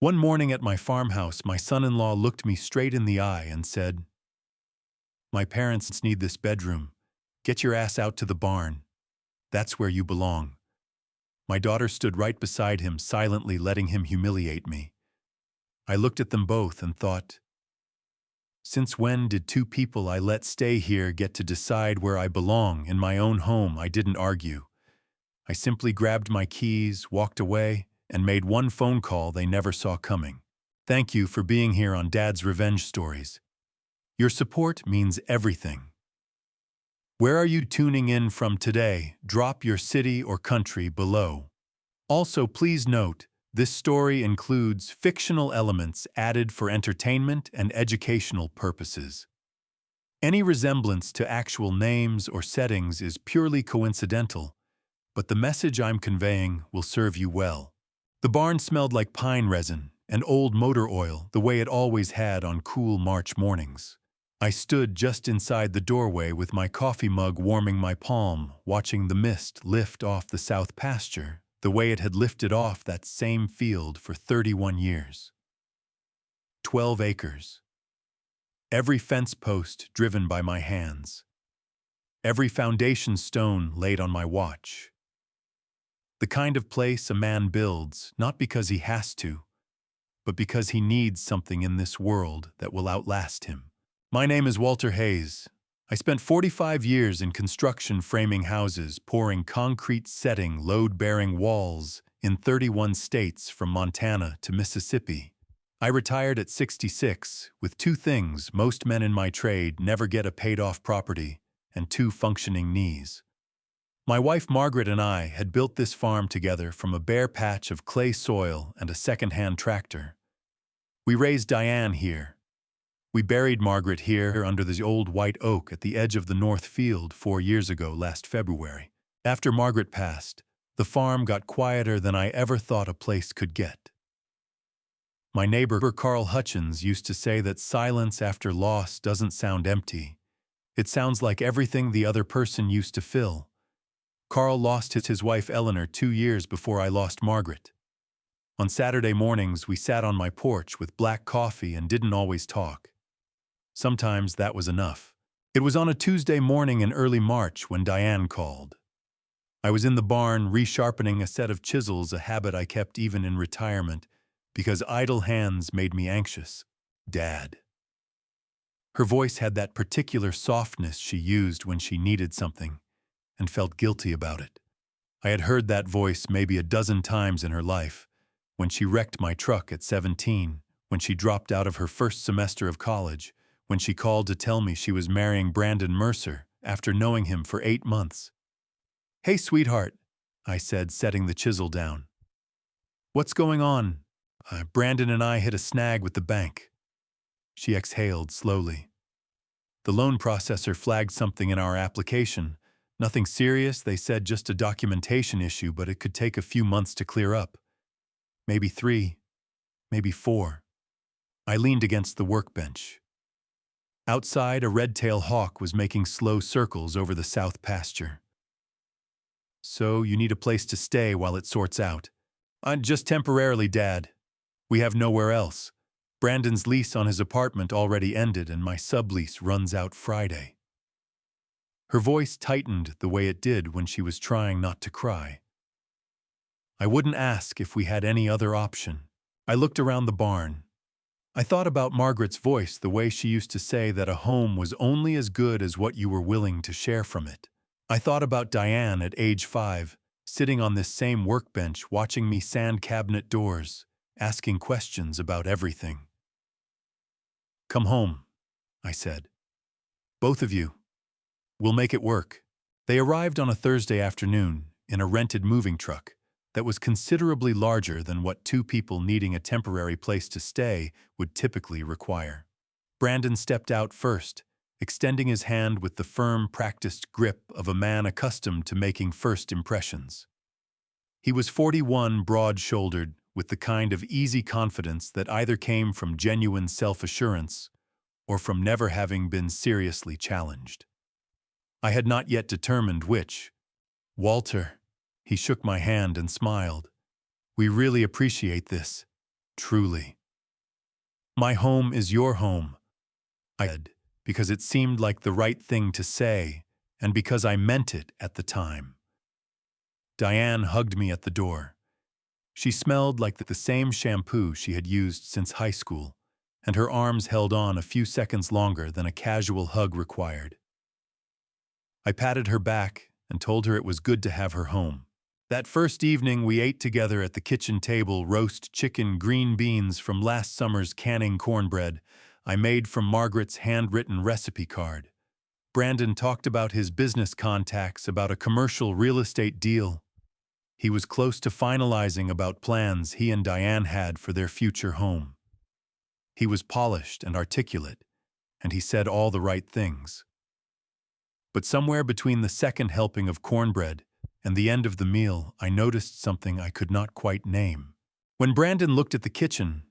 One morning at my farmhouse, my son-in-law looked me straight in the eye and said, "My parents need this bedroom. Get your ass out to the barn. That's where you belong." My daughter stood right beside him, silently letting him humiliate me. I looked at them both and thought, since when did two people I let stay here get to decide where I belong in my own home? I didn't argue. I simply grabbed my keys, walked away, and made one phone call they never saw coming. Thank you for being here on Dad's Revenge Stories. Your support means everything. Where are you tuning in from today? Drop your city or country below. Also, please note, this story includes fictional elements added for entertainment and educational purposes. Any resemblance to actual names or settings is purely coincidental, but the message I'm conveying will serve you well. The barn smelled like pine resin and old motor oil, the way it always had on cool March mornings. I stood just inside the doorway with my coffee mug warming my palm, watching the mist lift off the south pasture, the way it had lifted off that same field for 31 years. 12 acres. Every fence post driven by my hands. Every foundation stone laid on my watch. The kind of place a man builds, not because he has to, but because he needs something in this world that will outlast him. My name is Walter Hayes. I spent 45 years in construction, framing houses, pouring concrete, setting load-bearing walls in 31 states from Montana to Mississippi. I retired at 66 with two things most men in my trade never get: a paid-off property and two functioning knees. My wife Margaret and I had built this farm together from a bare patch of clay soil and a second-hand tractor. We raised Diane here. We buried Margaret here under the old white oak at the edge of the north field 4 years ago last February. After Margaret passed, the farm got quieter than I ever thought a place could get. My neighbor Carl Hutchins used to say that silence after loss doesn't sound empty. It sounds like everything the other person used to fill. Carl lost his wife Eleanor 2 years before I lost Margaret. On Saturday mornings, we sat on my porch with black coffee and didn't always talk. Sometimes that was enough. It was on a Tuesday morning in early March when Diane called. I was in the barn resharpening a set of chisels, a habit I kept even in retirement, because idle hands made me anxious. Dad. Her voice had that particular softness she used when she needed something and felt guilty about it. I had heard that voice maybe a dozen times in her life, when she wrecked my truck at 17, when she dropped out of her first semester of college, when she called to tell me she was marrying Brandon Mercer after knowing him for 8 months. "Hey, sweetheart," I said, setting the chisel down. "What's going on?" Brandon and I hit a snag with the bank." She exhaled slowly. "The loan processor flagged something in our application. Nothing serious, they said, just a documentation issue, but it could take a few months to clear up. Maybe 3, maybe 4. I leaned against the workbench. Outside, a red-tailed hawk was making slow circles over the south pasture. "So you need a place to stay while it sorts out." Just temporarily, Dad. We have nowhere else. Brandon's lease on his apartment already ended and my sublease runs out Friday." Her voice tightened the way it did when she was trying not to cry. I wouldn't ask if we had any other option. I looked around the barn. I thought about Margaret's voice, the way she used to say that a home was only as good as what you were willing to share from it. I thought about Diane at age 5, sitting on this same workbench watching me sand cabinet doors, asking questions about everything. "Come home," I said. "Both of you. We'll make it work." They arrived on a Thursday afternoon in a rented moving truck that was considerably larger than what two people needing a temporary place to stay would typically require. Brandon stepped out first, extending his hand with the firm, practiced grip of a man accustomed to making first impressions. He was 41, broad-shouldered, with the kind of easy confidence that either came from genuine self-assurance or from never having been seriously challenged. I had not yet determined which. "Walter," he shook my hand and smiled. "We really appreciate this. truly. My home is your home, I said, because it seemed like the right thing to say, and because I meant it at the time. Diane hugged me at the door. She smelled like the same shampoo she had used since high school, and her arms held on a few seconds longer than a casual hug required. I patted her back and told her it was good to have her home. That first evening, we ate together at the kitchen table roast chicken, green beans from last summer's canning cornbread I made from Margaret's handwritten recipe card. Brandon talked about his business contacts about a commercial real estate deal. He was close to finalizing about plans he and Diane had for their future home. He was polished and articulate, and he said all the right things. But somewhere between the second helping of cornbread and the end of the meal, I noticed something I could not quite name. When Brandon looked at the kitchen,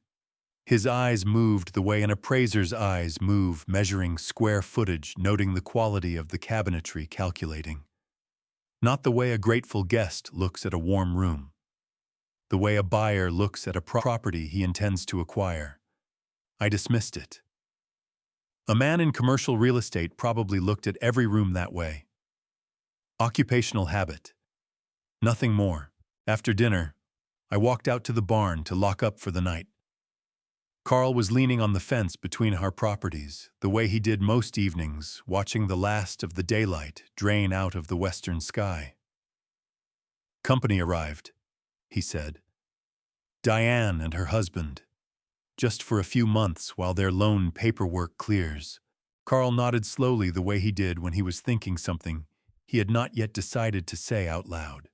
his eyes moved the way an appraiser's eyes move, measuring square footage, noting the quality of the cabinetry, calculating. Not the way a grateful guest looks at a warm room. The way a buyer looks at a property he intends to acquire. I dismissed it. A man in commercial real estate probably looked at every room that way. Occupational habit. Nothing more. After dinner, I walked out to the barn to lock up for the night. Carl was leaning on the fence between our properties, the way he did most evenings, watching the last of the daylight drain out of the western sky. Company arrived, he said. Diane and her husband. Just for a few months while their loan paperwork clears. Carl nodded slowly the way he did when he was thinking something he had not yet decided to say out loud.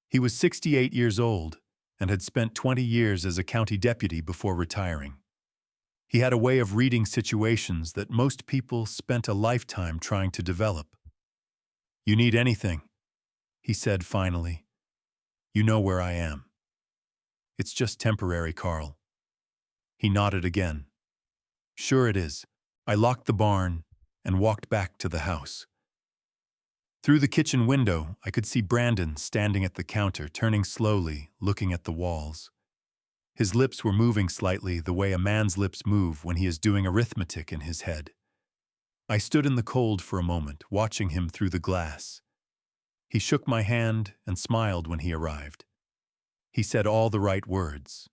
He was 68 years old and had spent 20 years as a county deputy before retiring. He had a way of reading situations that most people spent a lifetime trying to develop. "You need anything," he said finally. "You know where I am." "It's just temporary, Carl." He nodded again. "Sure it is." I locked the barn and walked back to the house. Through the kitchen window, I could see Brandon standing at the counter, turning slowly, looking at the walls. His lips were moving slightly the way a man's lips move when he is doing arithmetic in his head. I stood in the cold for a moment, watching him through the glass. He shook my hand and smiled when he arrived. He said all the right words,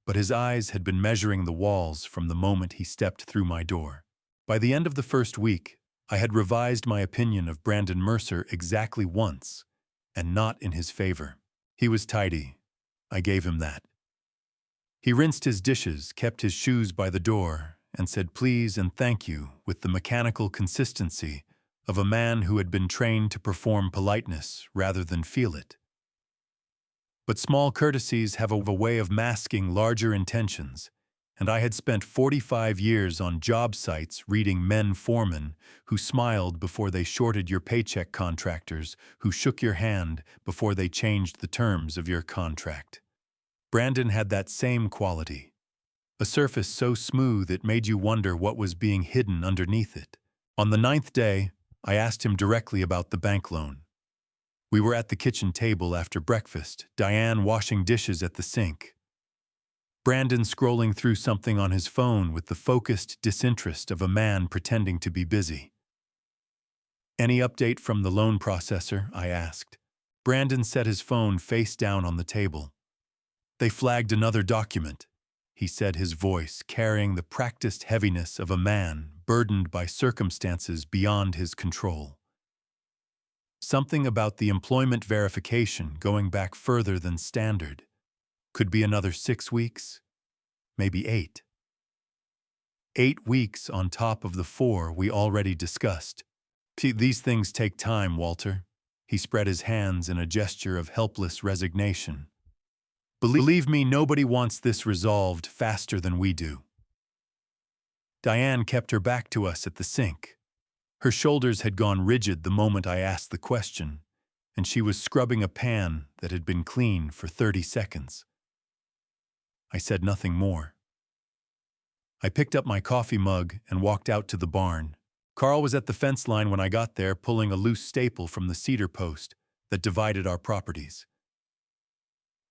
but his eyes had been measuring the walls from the moment he stepped through my door. By the end of the first week, I had revised my opinion of Brandon Mercer exactly once, and not in his favor. He was tidy. I gave him that. He rinsed his dishes, kept his shoes by the door, and said please and thank you with the mechanical consistency of a man who had been trained to perform politeness rather than feel it. But small courtesies have a way of masking larger intentions, and I had spent 45 years on job sites reading men foremen who smiled before they shorted your paycheck, contractors who shook your hand before they changed the terms of your contract. Brandon had that same quality, a surface so smooth it made you wonder what was being hidden underneath it. On the 9th day, I asked him directly about the bank loan. We were at the kitchen table after breakfast, Diane washing dishes at the sink. Brandon scrolling through something on his phone with the focused disinterest of a man pretending to be busy. "Any update from the loan processor?" I asked. Brandon set his phone face down on the table. "They flagged another document," he said, his voice carrying the practiced heaviness of a man burdened by circumstances beyond his control. "Something about the employment verification going back further than standard. Could be another 6 weeks, maybe 8. 8 weeks on top of the 4 we already discussed. These things take time, Walter." He spread his hands in a gesture of helpless resignation. "Believe me, nobody wants this resolved faster than we do." Diane kept her back to us at the sink. Her shoulders had gone rigid the moment I asked the question, and she was scrubbing a pan that had been clean for 30 seconds. I said nothing more. I picked up my coffee mug and walked out to the barn. Carl was at the fence line when I got there, pulling a loose staple from the cedar post that divided our properties.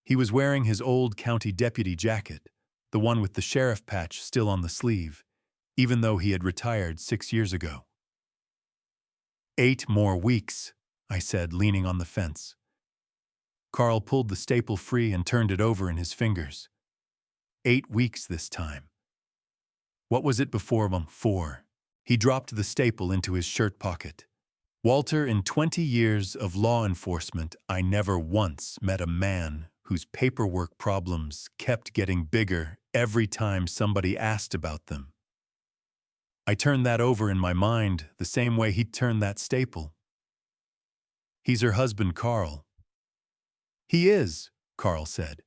He was wearing his old county deputy jacket, the one with the sheriff patch still on the sleeve, even though he had retired 6 years ago. 8 more weeks, I said, leaning on the fence. Carl pulled the staple free and turned it over in his fingers. 8 weeks this time. What was it before 4? He dropped the staple into his shirt pocket. Walter, in 20 years of law enforcement, I never once met a man whose paperwork problems kept getting bigger every time somebody asked about them. I turned that over in my mind the same way he'd turned that staple. He's her husband, Carl. He is, Carl said.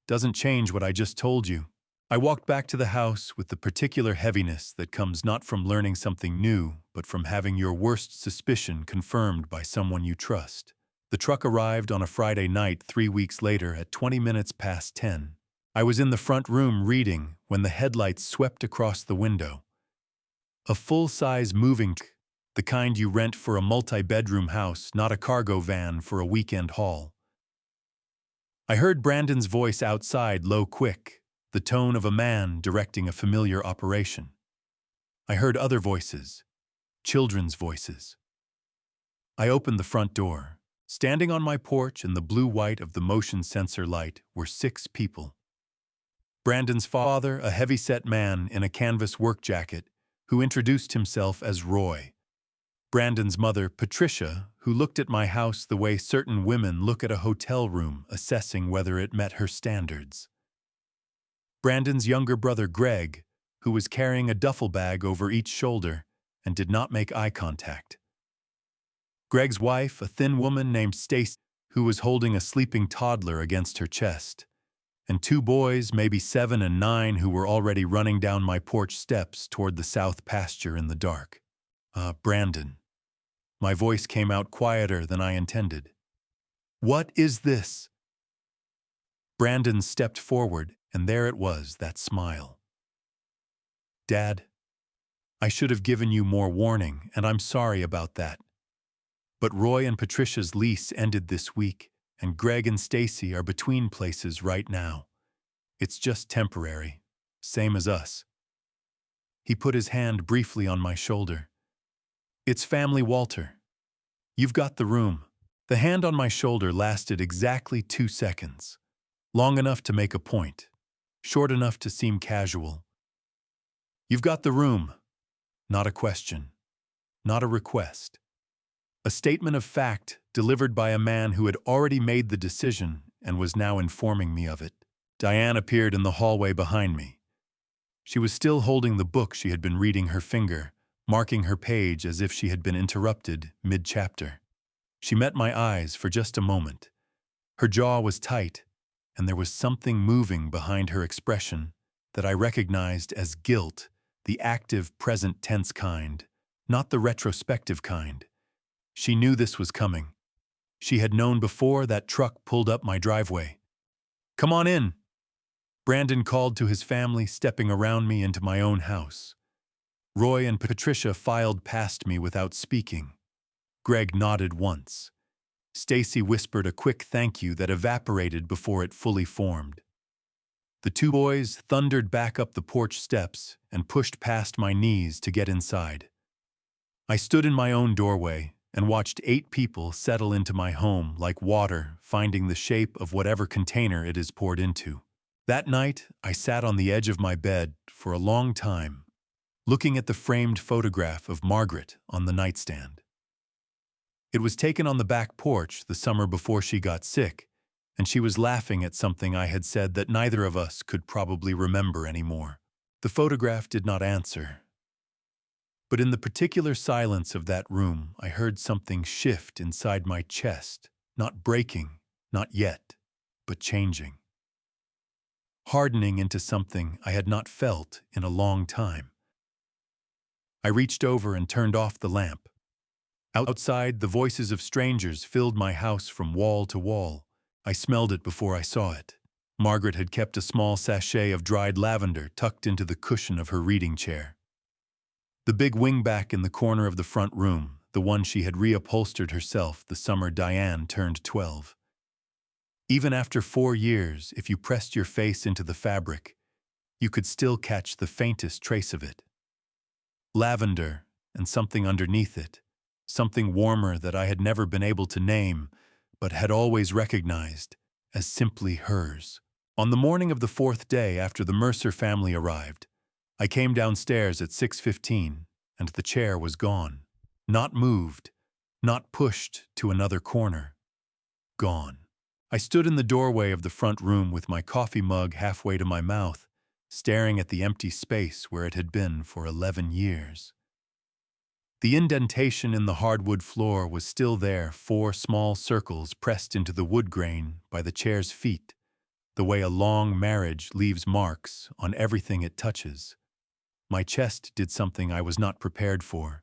Doesn't change what I just told you. I walked back to the house with the particular heaviness that comes not from learning something new, but from having your worst suspicion confirmed by someone you trust. The truck arrived on a Friday night 3 weeks later at 20 minutes past 10. I was in the front room reading when the headlights swept across the window. A full-size moving truck, the kind you rent for a multi-bedroom house, not a cargo van for a weekend haul. I heard Brandon's voice outside, low, quick, the tone of a man directing a familiar operation. I heard other voices, children's voices. I opened the front door. Standing on my porch in the blue-white of the motion sensor light were 6 people. Brandon's father, a heavy-set man in a canvas work jacket, who introduced himself as Roy. Brandon's mother, Patricia, who looked at my house the way certain women look at a hotel room, assessing whether it met her standards. Brandon's younger brother, Greg, who was carrying a duffel bag over each shoulder and did not make eye contact. Greg's wife, a thin woman named Stacy, who was holding a sleeping toddler against her chest, and 2 boys, maybe 7 and 9, who were already running down my porch steps toward the south pasture in the dark. Brandon. My voice came out quieter than I intended. What is this? Brandon stepped forward, and there it was, that smile. Dad, I should have given you more warning, and I'm sorry about that. But Roy and Patricia's lease ended this week, and Greg and Stacy are between places right now. It's just temporary, same as us. He put his hand briefly on my shoulder. It's family, Walter. You've got the room. The hand on my shoulder lasted exactly 2 seconds. Long enough to make a point, short enough to seem casual. You've got the room. Not a question. Not a request. A statement of fact delivered by a man who had already made the decision and was now informing me of it. Diane appeared in the hallway behind me. She was still holding the book she had been reading, her finger, marking her page as if she had been interrupted mid-chapter. She met my eyes for just a moment. Her jaw was tight, and there was something moving behind her expression that I recognized as guilt, the active present tense kind, not the retrospective kind. She knew this was coming. She had known before that truck pulled up my driveway. Come on in, Brandon called to his family, stepping around me into my own house. Roy and Patricia filed past me without speaking. Greg nodded once. Stacy whispered a quick thank you that evaporated before it fully formed. The 2 boys thundered back up the porch steps and pushed past my knees to get inside. I stood in my own doorway and watched 8 people settle into my home like water finding the shape of whatever container it is poured into. That night, I sat on the edge of my bed for a long time, looking at the framed photograph of Margaret on the nightstand. It was taken on the back porch the summer before she got sick, and she was laughing at something I had said that neither of us could probably remember anymore. The photograph did not answer. But in the particular silence of that room, I heard something shift inside my chest, not breaking, not yet, but changing. Hardening into something I had not felt in a long time. I reached over and turned off the lamp. Outside, the voices of strangers filled my house from wall to wall. I smelled it before I saw it. Margaret had kept a small sachet of dried lavender tucked into the cushion of her reading chair. The big wingback in the corner of the front room, the one she had reupholstered herself the summer Diane turned 12. Even after 4 years, if you pressed your face into the fabric, you could still catch the faintest trace of it. Lavender, and something underneath it, something warmer that I had never been able to name, but had always recognized as simply hers. On the morning of the fourth day after the Mercer family arrived, I came downstairs at 6:15, and the chair was gone. Not moved, not pushed to another corner. Gone. I stood in the doorway of the front room with my coffee mug halfway to my mouth, staring at the empty space where it had been for 11 years. The indentation in the hardwood floor was still there, 4 small circles pressed into the wood grain by the chair's feet, the way a long marriage leaves marks on everything it touches. My chest did something I was not prepared for.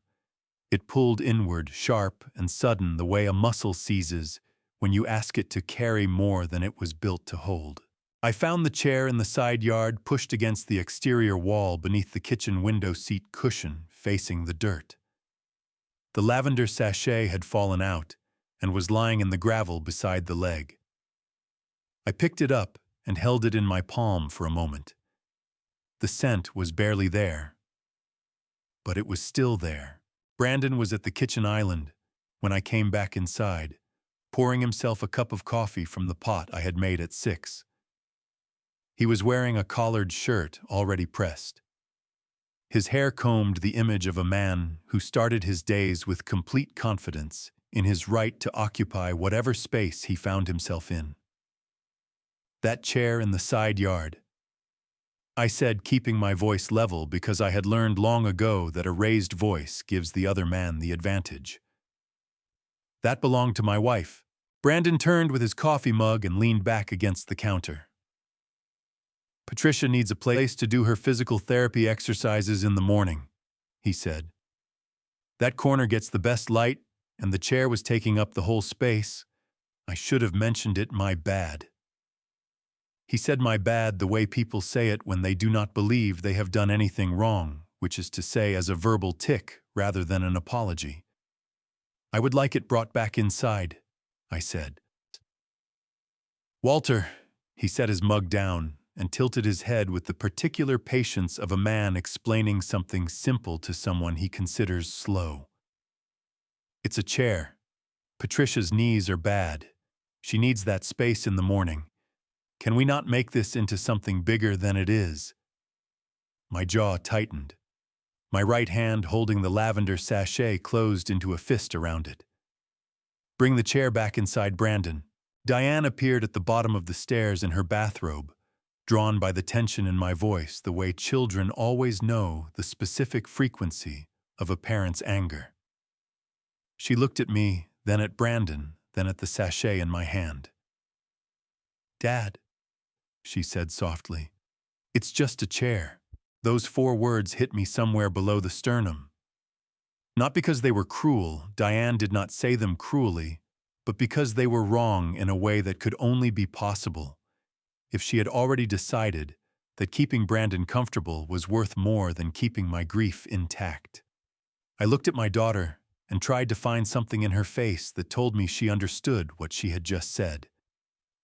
It pulled inward, sharp and sudden, the way a muscle seizes when you ask it to carry more than it was built to hold. I found the chair in the side yard, pushed against the exterior wall beneath the kitchen window seat cushion, facing the dirt. The lavender sachet had fallen out and was lying in the gravel beside the leg. I picked it up and held it in my palm for a moment. The scent was barely there, but it was still there. Brandon was at the kitchen island when I came back inside, pouring himself a cup of coffee from the pot I had made at 6. He was wearing a collared shirt already pressed. His hair combed, the image of a man who started his days with complete confidence in his right to occupy whatever space he found himself in. That chair in the side yard, I said, keeping my voice level because I had learned long ago that a raised voice gives the other man the advantage. That belonged to my wife. Brandon turned with his coffee mug and leaned back against the counter. Patricia needs a place to do her physical therapy exercises in the morning, he said. That corner gets the best light, and the chair was taking up the whole space. I should have mentioned it, my bad. He said my bad the way people say it when they do not believe they have done anything wrong, which is to say as a verbal tick rather than an apology. I would like it brought back inside, I said. Walter, he set his mug down and tilted his head with the particular patience of a man explaining something simple to someone he considers slow. It's a chair. Patricia's knees are bad. She needs that space in the morning. Can we not make this into something bigger than it is? My jaw tightened. My right hand holding the lavender sachet closed into a fist around it. Bring the chair back inside, Brandon. Diane appeared at the bottom of the stairs in her bathrobe, drawn by the tension in my voice, the way children always know the specific frequency of a parent's anger. She looked at me, then at Brandon, then at the sachet in my hand. Dad, she said softly, it's just a chair. Those 4 words hit me somewhere below the sternum. Not because they were cruel, Diane did not say them cruelly, but because they were wrong in a way that could only be possible if she had already decided that keeping Brandon comfortable was worth more than keeping my grief intact. I looked at my daughter and tried to find something in her face that told me she understood what she had just said.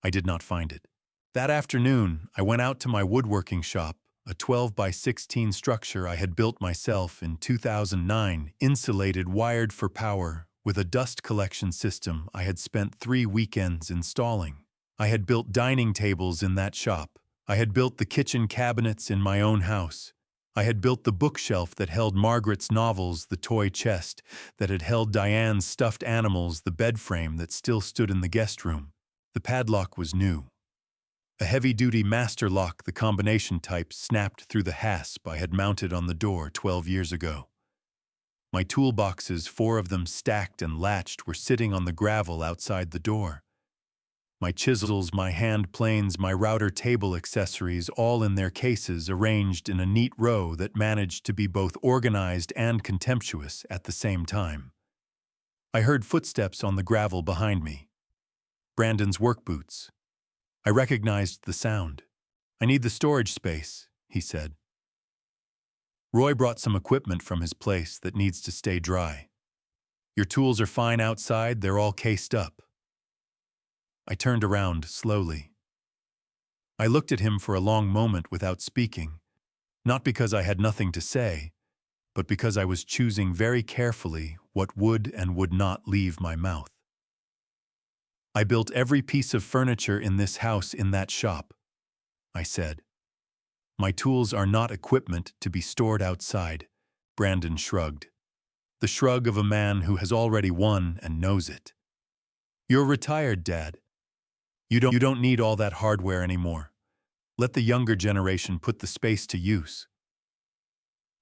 I did not find it. That afternoon, I went out to my woodworking shop, a 12 by 16 structure I had built myself in 2009, insulated, wired for power, with a dust collection system I had spent 3 weekends installing. I had built dining tables in that shop. I had built the kitchen cabinets in my own house. I had built the bookshelf that held Margaret's novels, the toy chest that had held Diane's stuffed animals, the bed frame that still stood in the guest room. The padlock was new. A heavy-duty master lock, the combination type, snapped through the hasp I had mounted on the door 12 years ago. My toolboxes, 4 of them stacked and latched, were sitting on the gravel outside the door. My chisels, my hand planes, my router table accessories, all in their cases, arranged in a neat row that managed to be both organized and contemptuous at the same time. I heard footsteps on the gravel behind me. Brandon's work boots. I recognized the sound. I need the storage space, he said. Roy brought some equipment from his place that needs to stay dry. Your tools are fine outside, they're all cased up. I turned around slowly. I looked at him for a long moment without speaking, not because I had nothing to say, but because I was choosing very carefully what would and would not leave my mouth. I built every piece of furniture in this house in that shop, I said. My tools are not equipment to be stored outside, Brandon shrugged. The shrug of a man who has already won and knows it. You're retired, Dad. You don't need all that hardware anymore. Let the younger generation put the space to use.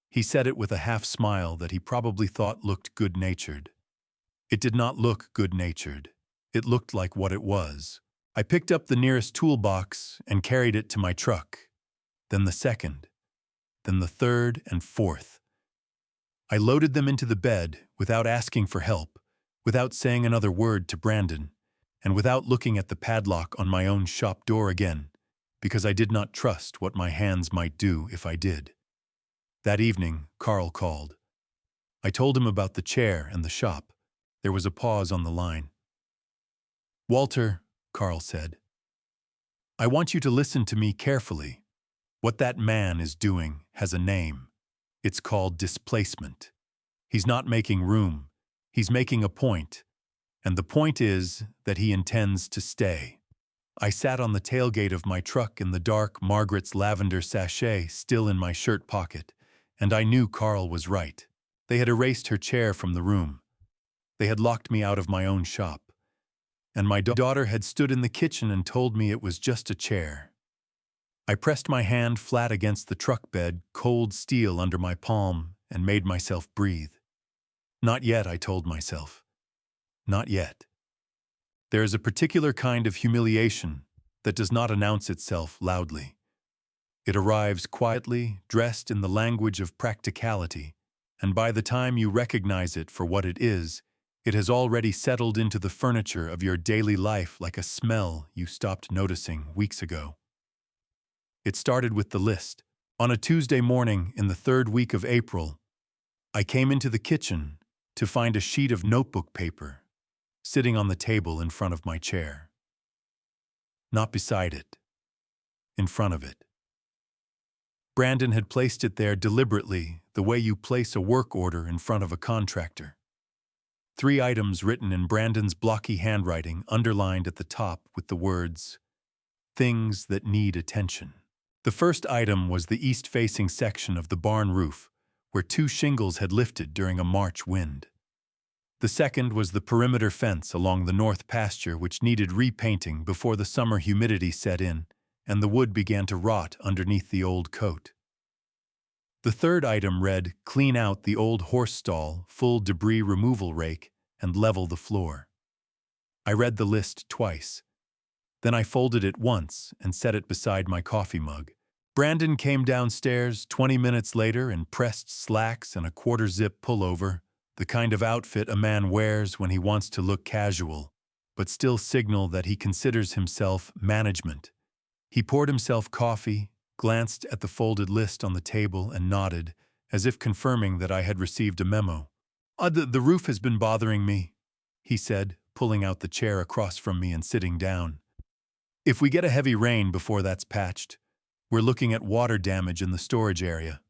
He said it with a half-smile that he probably thought looked good-natured. It did not look good-natured. It looked like what it was. I picked up the nearest toolbox and carried it to my truck. Then the second. Then the third and fourth. I loaded them into the bed without asking for help, without saying another word to Brandon, and without looking at the padlock on my own shop door again, because I did not trust what my hands might do if I did. That evening, Carl called. I told him about the chair and the shop. There was a pause on the line. Walter, Carl said, I want you to listen to me carefully. What that man is doing has a name. It's called displacement. He's not making room. He's making a point. And the point is that he intends to stay. I sat on the tailgate of my truck in the dark Margaret's lavender sachet still in my shirt pocket, and I knew Carl was right. They had erased her chair from the room. They had locked me out of my own shop. And my daughter had stood in the kitchen and told me it was just a chair. I pressed my hand flat against the truck bed, cold steel under my palm, and made myself breathe. Not yet, I told myself. Not yet. There is a particular kind of humiliation that does not announce itself loudly. It arrives quietly, dressed in the language of practicality, and by the time you recognize it for what it has already settled into the furniture of your daily life like a smell you stopped noticing weeks ago. It started with the list. On a Tuesday morning in the third week of April, I came into the kitchen to find a sheet of notebook paper sitting on the table in front of my chair. Not beside it, in front of it. Brandon had placed it there deliberately, the way you place a work order in front of a contractor. 3 items written in Brandon's blocky handwriting, underlined at the top with the words, "Things that need attention." The first item was the east-facing section of the barn roof, where 2 shingles had lifted during a March wind. The second was the perimeter fence along the north pasture, which needed repainting before the summer humidity set in and the wood began to rot underneath the old coat. The third item read, "Clean out the old horse stall, full debris removal rake, and level the floor." I read the list twice. Then I folded it once and set it beside my coffee mug. Brandon came downstairs 20 minutes later in pressed slacks and a quarter-zip pullover, the kind of outfit a man wears when he wants to look casual, but still signal that he considers himself management. He poured himself coffee, glanced at the folded list on the table, and nodded, as if confirming that I had received a memo. The roof has been bothering me," he said, pulling out the chair across from me and sitting down. "If we get a heavy rain before that's patched, we're looking at water damage in the storage area.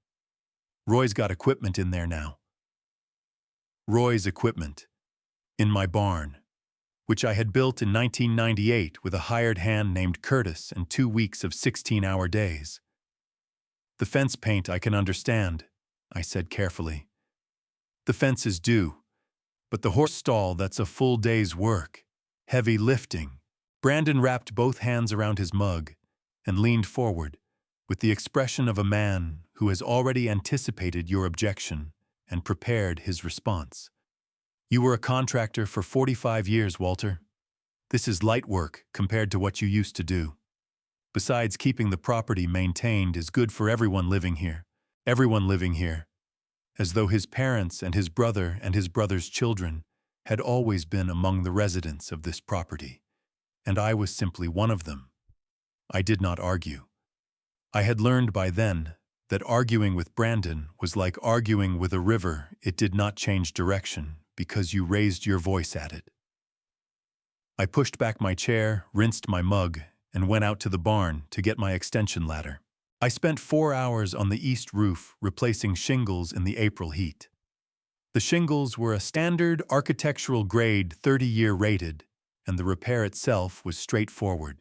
Roy's got equipment in there now." Roy's equipment. In my barn, which I had built in 1998 with a hired hand named Curtis and 2 weeks of 16-hour days. "The fence paint I can understand," I said carefully. "The fence is due, but the horse stall, that's a full day's work. Heavy lifting." Brandon wrapped both hands around his mug and leaned forward with the expression of a man who has already anticipated your objection and prepared his response. "You were a contractor for 45 years, Walter. This is light work compared to what you used to do. Besides, keeping the property maintained is good for everyone living here. Everyone living here. As though his parents and his brother's children had always been among the residents of this property, and I was simply one of them." I did not argue. I had learned by then that arguing with Brandon was like arguing with a river. It did not change direction because you raised your voice at it. I pushed back my chair, rinsed my mug, and went out to the barn to get my extension ladder. I spent 4 hours on the east roof replacing shingles in the April heat. The shingles were a standard architectural grade 30-year rated, and the repair itself was straightforward.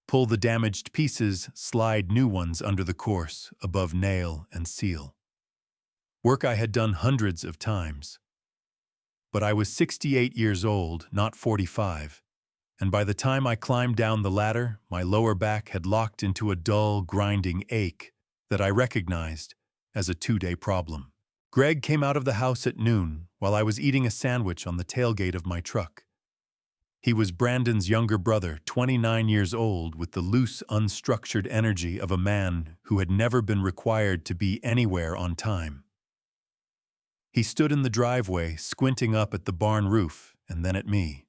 Pull the damaged pieces, slide new ones under the course, above nail and seal. Work I had done hundreds of times. But I was 68 years old, not 45, and by the time I climbed down the ladder, my lower back had locked into a dull, grinding ache that I recognized as a 2-day problem. Greg came out of the house at noon while I was eating a sandwich on the tailgate of my truck. He was Brandon's younger brother, 29 years old, with the loose, unstructured energy of a man who had never been required to be anywhere on time. He stood in the driveway, squinting up at the barn roof and then at me.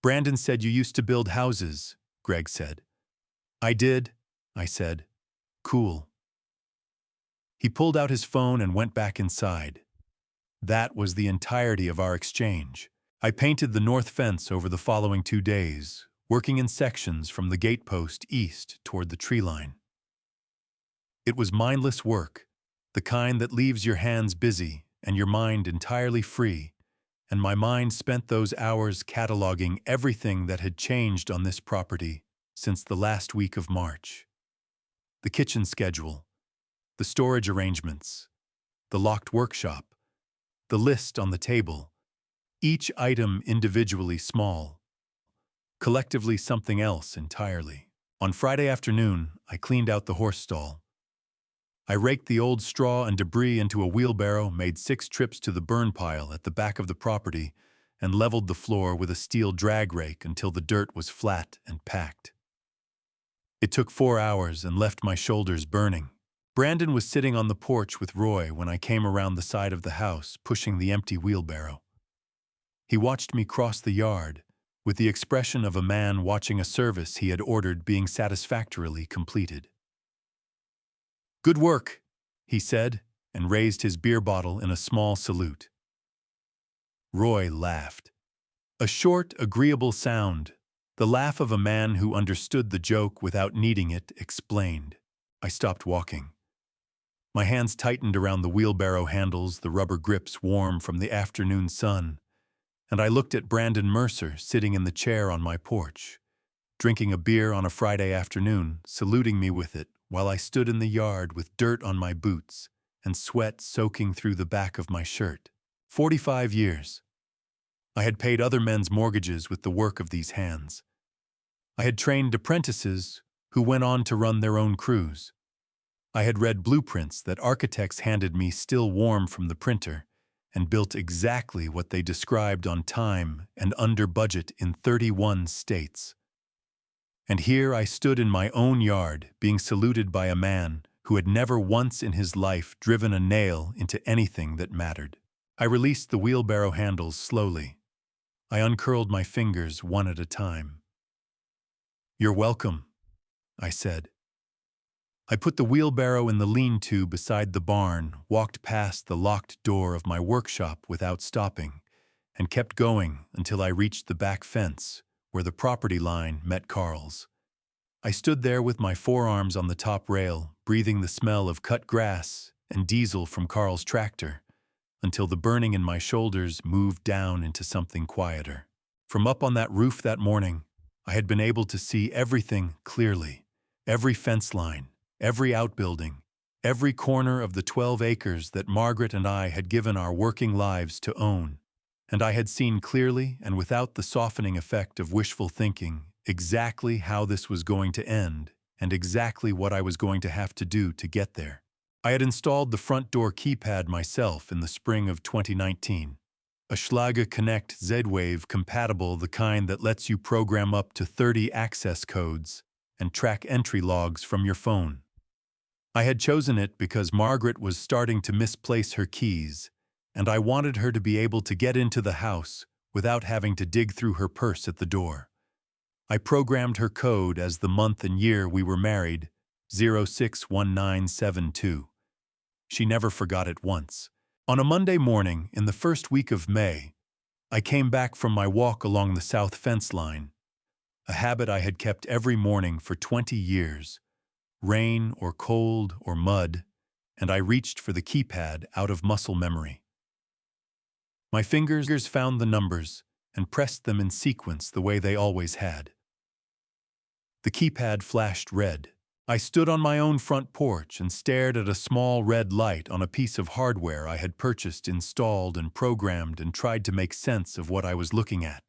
"Brandon said you used to build houses," Greg said. "I did," I said. "Cool." He pulled out his phone and went back inside. That was the entirety of our exchange. I painted the north fence over the following 2 days, working in sections from the gatepost east toward the tree line. It was mindless work, the kind that leaves your hands busy and your mind entirely free, and my mind spent those hours cataloging everything that had changed on this property since the last week of March. The kitchen schedule, the storage arrangements, the locked workshop, the list on the table, each item individually small, collectively something else entirely. On Friday afternoon, I cleaned out the horse stall. I raked the old straw and debris into a wheelbarrow, made 6 trips to the burn pile at the back of the property, and leveled the floor with a steel drag rake until the dirt was flat and packed. It took 4 hours and left my shoulders burning. Brandon was sitting on the porch with Roy when I came around the side of the house, pushing the empty wheelbarrow. He watched me cross the yard, with the expression of a man watching a service he had ordered being satisfactorily completed. "Good work," he said, and raised his beer bottle in a small salute. Roy laughed. A short, agreeable sound, the laugh of a man who understood the joke without needing it, explained. I stopped walking. My hands tightened around the wheelbarrow handles, the rubber grips warm from the afternoon sun, and I looked at Brandon Mercer sitting in the chair on my porch, drinking a beer on a Friday afternoon, saluting me with it while I stood in the yard with dirt on my boots and sweat soaking through the back of my shirt. 45 years. I had paid other men's mortgages with the work of these hands. I had trained apprentices who went on to run their own crews. I had read blueprints that architects handed me still warm from the printer, and built exactly what they described on time and under budget in 31 states. And here I stood in my own yard, being saluted by a man who had never once in his life driven a nail into anything that mattered. I released the wheelbarrow handles slowly. I uncurled my fingers one at a time. "You're welcome," I said. I put the wheelbarrow in the lean-to beside the barn, walked past the locked door of my workshop without stopping, and kept going until I reached the back fence, where the property line met Carl's. I stood there with my forearms on the top rail, breathing the smell of cut grass and diesel from Carl's tractor, until the burning in my shoulders moved down into something quieter. From up on that roof that morning, I had been able to see everything clearly, every fence line, every outbuilding, every corner of the 12 acres that Margaret and I had given our working lives to own, and I had seen clearly and without the softening effect of wishful thinking exactly how this was going to end and exactly what I was going to have to do to get there. I had installed the front door keypad myself in the spring of 2019, a Schlage Connect Z-Wave compatible, the kind that lets you program up to 30 access codes and track entry logs from your phone. I had chosen it because Margaret was starting to misplace her keys, and I wanted her to be able to get into the house without having to dig through her purse at the door. I programmed her code as the month and year we were married, 061972. She never forgot it once. On a Monday morning in the first week of May, I came back from my walk along the south fence line, a habit I had kept every morning for 20 years, rain or cold or mud, and I reached for the keypad out of muscle memory. My fingers found the numbers and pressed them in sequence the way they always had. The keypad flashed red. I stood on my own front porch and stared at a small red light on a piece of hardware I had purchased, installed and programmed, and tried to make sense of what I was looking at.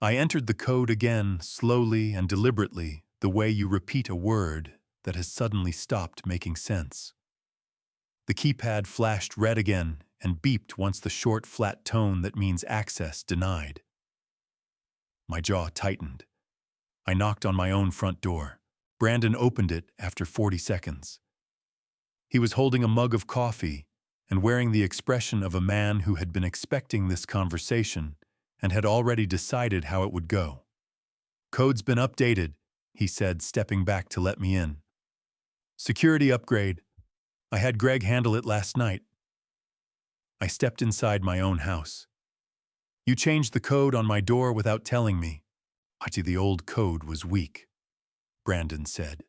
I entered the code again, slowly and deliberately, the way you repeat a word that has suddenly stopped making sense. The keypad flashed red again and beeped once the short, flat tone that means access denied. My jaw tightened. I knocked on my own front door. Brandon opened it after 40 seconds. He was holding a mug of coffee and wearing the expression of a man who had been expecting this conversation and had already decided how it would go. "Code's been updated," he said, stepping back to let me in. "Security upgrade. I had Greg handle it last night." I stepped inside my own house. "You changed the code on my door without telling me." The old code was weak, Brandon said,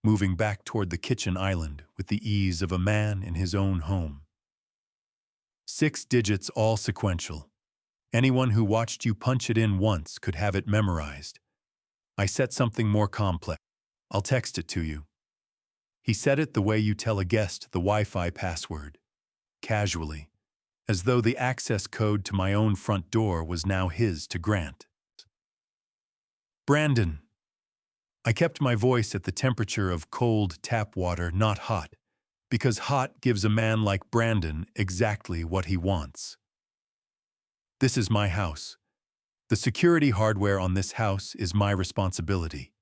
moving back toward the kitchen island with the ease of a man in his own home. 6 digits, all sequential. Anyone who watched you punch it in once could have it memorized. I set something more complex. "I'll text it to you." He said it the way you tell a guest the Wi-Fi password, casually, as though the access code to my own front door was now his to grant. "Brandon." I kept my voice at the temperature of cold tap water, not hot, because hot gives a man like Brandon exactly what he wants. "This is my house. The security hardware on this house is my responsibility.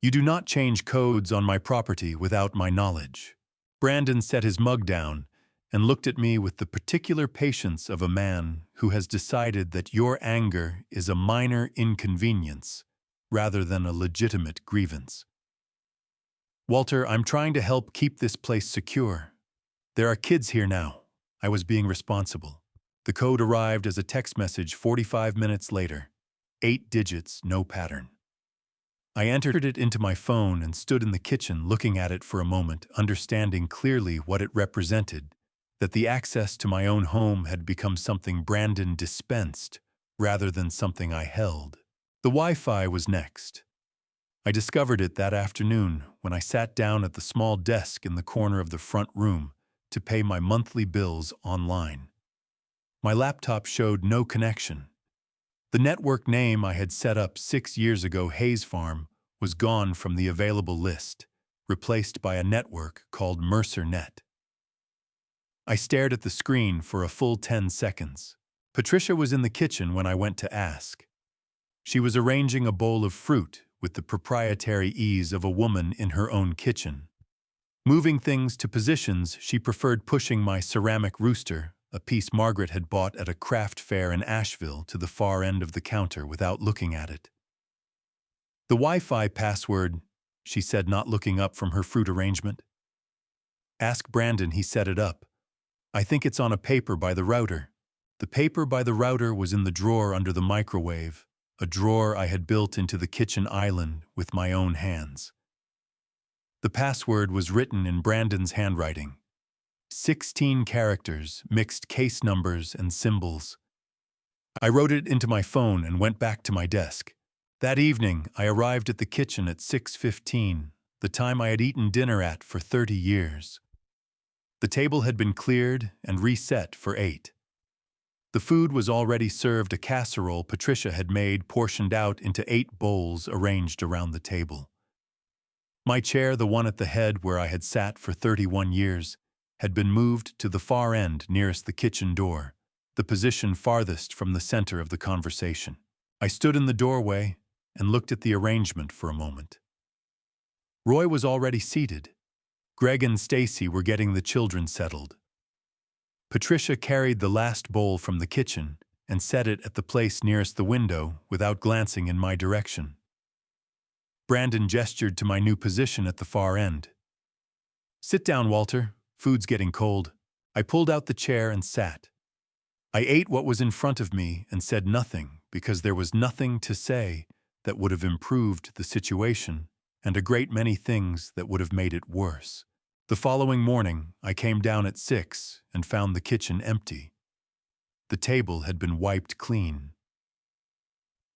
You do not change codes on my property without my knowledge." Brandon set his mug down and looked at me with the particular patience of a man who has decided that your anger is a minor inconvenience rather than a legitimate grievance. "Walter, I'm trying to help keep this place secure. There are kids here now." I was being responsible. The code arrived as a text message 45 minutes later. 8 digits, no pattern. I entered it into my phone and stood in the kitchen looking at it for a moment, understanding clearly what it represented, that the access to my own home had become something Brandon dispensed rather than something I held. The Wi-Fi was next. I discovered it that afternoon when I sat down at the small desk in the corner of the front room to pay my monthly bills online. My laptop showed no connection. The network name I had set up 6 years ago, Hayes Farm, was gone from the available list, replaced by a network called Mercer Net. I stared at the screen for a full 10 seconds. Patricia was in the kitchen when I went to ask. She was arranging a bowl of fruit with the proprietary ease of a woman in her own kitchen. Moving things to positions she preferred pushing my ceramic rooster, a piece Margaret had bought at a craft fair in Asheville, to the far end of the counter without looking at it. "The Wi-Fi password," she said, not looking up from her fruit arrangement. "Ask Brandon, he set it up. I think it's on a paper by the router." The paper by the router was in the drawer under the microwave, a drawer I had built into the kitchen island with my own hands. The password was written in Brandon's handwriting. 16 characters, mixed case numbers and symbols. I wrote it into my phone and went back to my desk. That evening, I arrived at the kitchen at 6:15, the time I had eaten dinner at for 30 years. The table had been cleared and reset for 8. The food was already served, a casserole Patricia had made, portioned out into 8 bowls arranged around the table. My chair, the one at the head where I had sat for 31 years, had been moved to the far end nearest the kitchen door, the position farthest from the center of the conversation. I stood in the doorway and looked at the arrangement for a moment. Roy was already seated. Greg and Stacy were getting the children settled. Patricia carried the last bowl from the kitchen and set it at the place nearest the window without glancing in my direction. Brandon gestured to my new position at the far end. "Sit down, Walter. Food's getting cold." I pulled out the chair and sat. I ate what was in front of me and said nothing because there was nothing to say that would have improved the situation and a great many things that would have made it worse. The following morning, I came down at 6 and found the kitchen empty. The table had been wiped clean.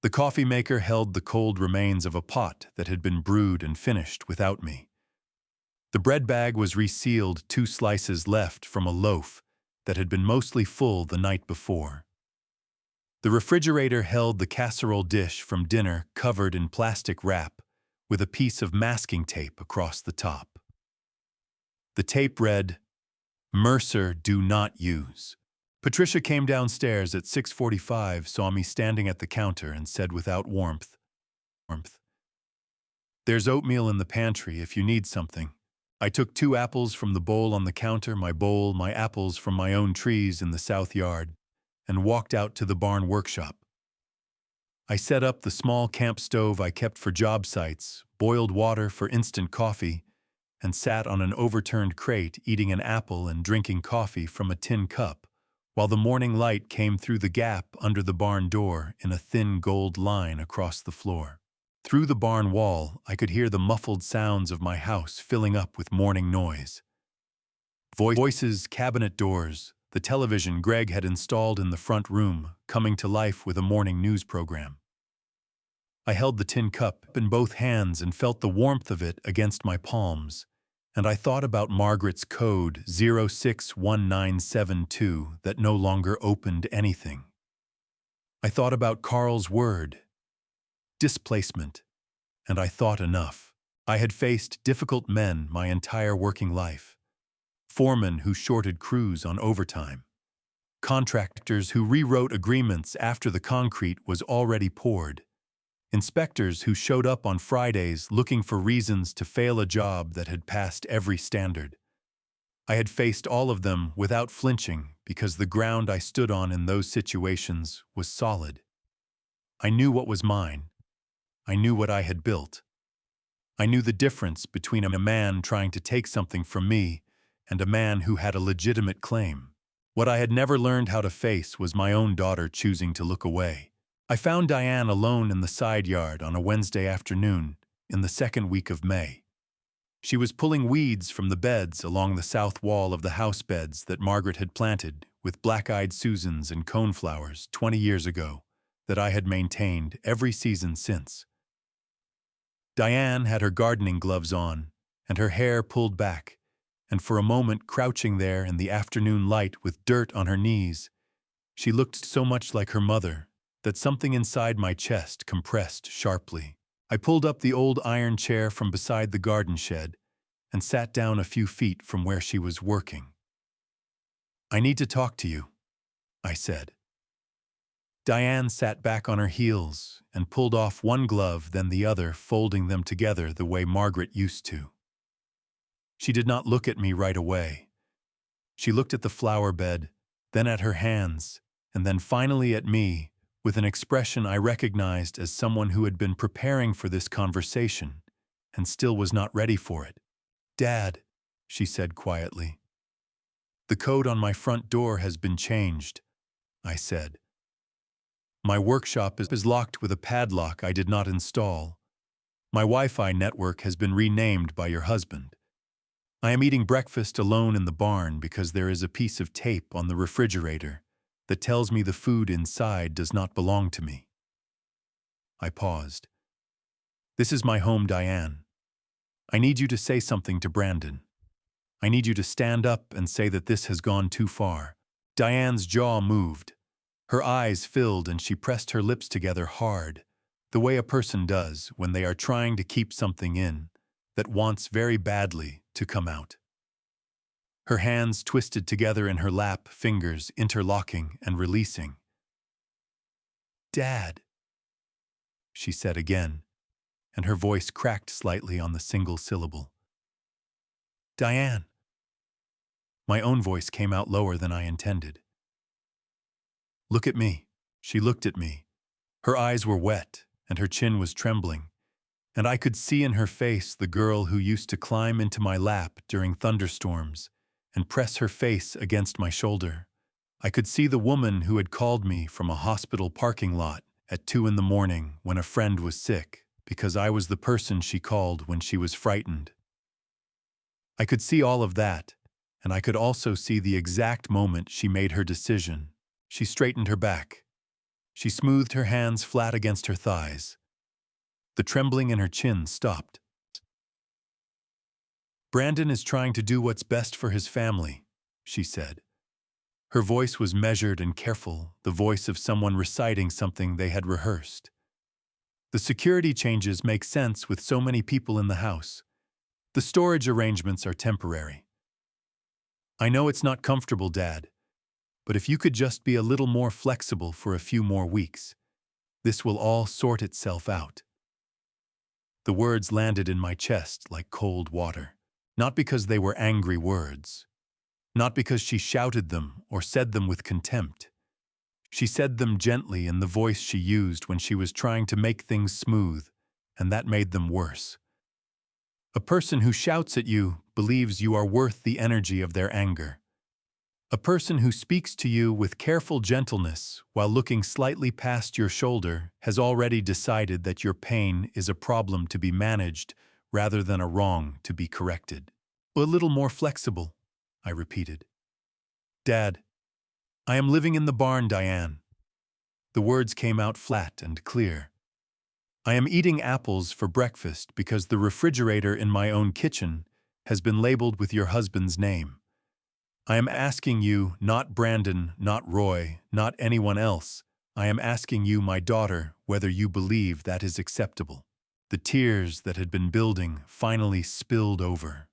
The coffee maker held the cold remains of a pot that had been brewed and finished without me. The bread bag was resealed, 2 slices left from a loaf that had been mostly full the night before. The refrigerator held the casserole dish from dinner covered in plastic wrap with a piece of masking tape across the top. The tape read, "Mercer, do not use." Patricia came downstairs at 6:45, saw me standing at the counter, and said without warmth, "There's oatmeal in the pantry if you need something." I took 2 apples from the bowl on the counter, my apples from my own trees in the south yard, and walked out to the barn workshop. I set up the small camp stove I kept for job sites, boiled water for instant coffee, and sat on an overturned crate eating an apple and drinking coffee from a tin cup, while the morning light came through the gap under the barn door in a thin gold line across the floor. Through the barn wall, I could hear the muffled sounds of my house filling up with morning noise. Voices, cabinet doors, the television Greg had installed in the front room, coming to life with a morning news program. I held the tin cup in both hands and felt the warmth of it against my palms, and I thought about Margaret's code 061972 that no longer opened anything. I thought about Carl's word, displacement, and I thought enough. I had faced difficult men my entire working life. Foremen who shorted crews on overtime. Contractors who rewrote agreements after the concrete was already poured. Inspectors who showed up on Fridays looking for reasons to fail a job that had passed every standard. I had faced all of them without flinching because the ground I stood on in those situations was solid. I knew what was mine. I knew what I had built. I knew the difference between a man trying to take something from me and a man who had a legitimate claim. What I had never learned how to face was my own daughter choosing to look away. I found Diane alone in the side yard on a Wednesday afternoon in the second week of May. She was pulling weeds from the beds along the south wall of the house beds that Margaret had planted with black-eyed Susans and coneflowers 20 years ago that I had maintained every season since. Diane had her gardening gloves on and her hair pulled back, and for a moment crouching there in the afternoon light with dirt on her knees, she looked so much like her mother that something inside my chest compressed sharply. I pulled up the old iron chair from beside the garden shed and sat down a few feet from where she was working. "I need to talk to you," I said. Diane sat back on her heels and pulled off one glove, then the other, folding them together the way Margaret used to. She did not look at me right away. She looked at the flower bed, then at her hands, and then finally at me, with an expression I recognized as someone who had been preparing for this conversation and still was not ready for it. "Dad," she said quietly. "The code on my front door has been changed," I said. "My workshop is locked with a padlock I did not install. My Wi-Fi network has been renamed by your husband. I am eating breakfast alone in the barn because there is a piece of tape on the refrigerator that tells me the food inside does not belong to me." I paused. "This is my home, Diane. I need you to say something to Brandon. I need you to stand up and say that this has gone too far." Diane's jaw moved. Her eyes filled and she pressed her lips together hard, the way a person does when they are trying to keep something in that wants very badly to come out. Her hands twisted together in her lap, fingers interlocking and releasing. "Dad," she said again, and her voice cracked slightly on the single syllable. "Diane." My own voice came out lower than I intended. "Look at me." She looked at me. Her eyes were wet and her chin was trembling, and I could see in her face the girl who used to climb into my lap during thunderstorms and press her face against my shoulder, I could see the woman who had called me from a hospital parking lot at 2 in the morning when a friend was sick, because I was the person she called when she was frightened. I could see all of that, and I could also see the exact moment she made her decision. She straightened her back. She smoothed her hands flat against her thighs. The trembling in her chin stopped. "Brandon is trying to do what's best for his family," she said. Her voice was measured and careful, the voice of someone reciting something they had rehearsed. "The security changes make sense with so many people in the house. The storage arrangements are temporary. I know it's not comfortable, Dad, but if you could just be a little more flexible for a few more weeks, this will all sort itself out." The words landed in my chest like cold water, not because they were angry words, not because she shouted them or said them with contempt. She said them gently in the voice she used when she was trying to make things smooth, and that made them worse. A person who shouts at you believes you are worth the energy of their anger. A person who speaks to you with careful gentleness while looking slightly past your shoulder has already decided that your pain is a problem to be managed rather than a wrong to be corrected. "A little more flexible," I repeated. "Dad, I am living in the barn, Diane." The words came out flat and clear. "I am eating apples for breakfast because the refrigerator in my own kitchen has been labeled with your husband's name. I am asking you, not Brandon, not Roy, not anyone else. I am asking you, my daughter, whether you believe that is acceptable." The tears that had been building finally spilled over.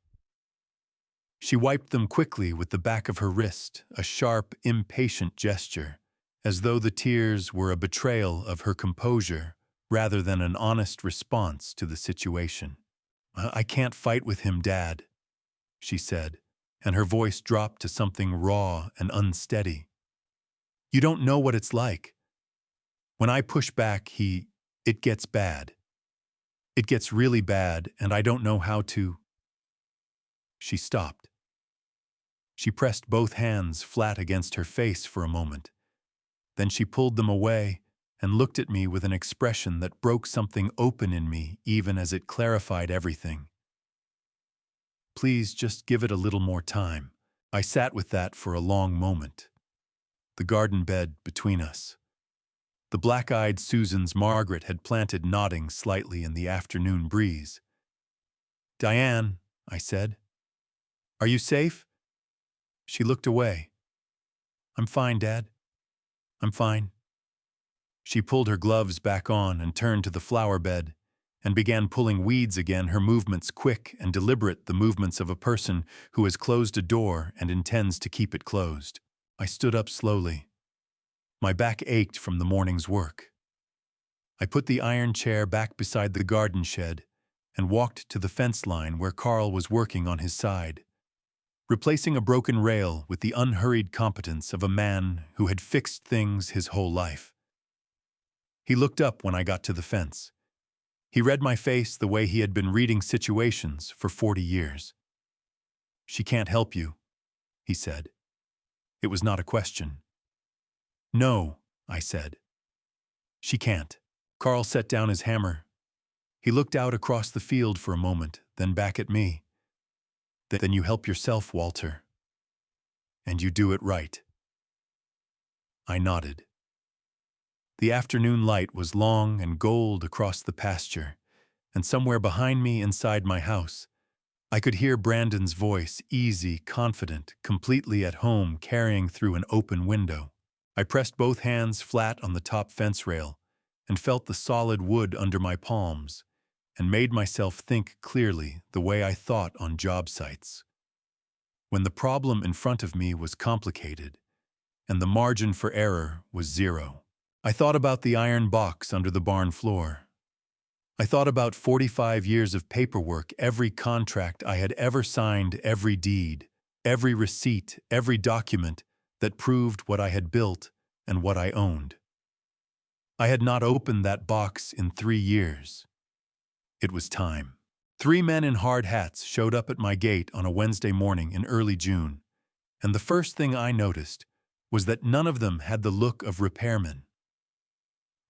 She wiped them quickly with the back of her wrist, a sharp, impatient gesture, as though the tears were a betrayal of her composure rather than an honest response to the situation. "I can't fight with him, Dad," she said, and her voice dropped to something raw and unsteady. "You don't know what it's like. When I push back, it gets bad. It gets really bad, and I don't know how to—" She stopped. She pressed both hands flat against her face for a moment. Then she pulled them away and looked at me with an expression that broke something open in me even as it clarified everything. "Please just give it a little more time." I sat with that for a long moment. The garden bed between us. The black-eyed Susans Margaret had planted nodding slightly in the afternoon breeze. "Diane," I said, "are you safe?" She looked away. "I'm fine, Dad. I'm fine." She pulled her gloves back on and turned to the flower bed and began pulling weeds again, her movements quick and deliberate, the movements of a person who has closed a door and intends to keep it closed. I stood up slowly. My back ached from the morning's work. I put the iron chair back beside the garden shed and walked to the fence line where Carl was working on his side, replacing a broken rail with the unhurried competence of a man who had fixed things his whole life. He looked up when I got to the fence. He read my face the way he had been reading situations for 40 years. "She can't help you," he said. It was not a question. "No," I said. "She can't." Carl set down his hammer. He looked out across the field for a moment, then back at me. "Then you help yourself, Walter. And you do it right." I nodded. The afternoon light was long and gold across the pasture, and somewhere behind me inside my house, I could hear Brandon's voice, easy, confident, completely at home, carrying through an open window. I pressed both hands flat on the top fence rail and felt the solid wood under my palms and made myself think clearly the way I thought on job sites. When the problem in front of me was complicated and the margin for error was zero. I thought about the iron box under the barn floor. I thought about 45 years of paperwork, every contract I had ever signed, every deed, every receipt, every document that proved what I had built and what I owned. I had not opened that box in 3 years. It was time. 3 men in hard hats showed up at my gate on a Wednesday morning in early June, and the first thing I noticed was that none of them had the look of repairmen.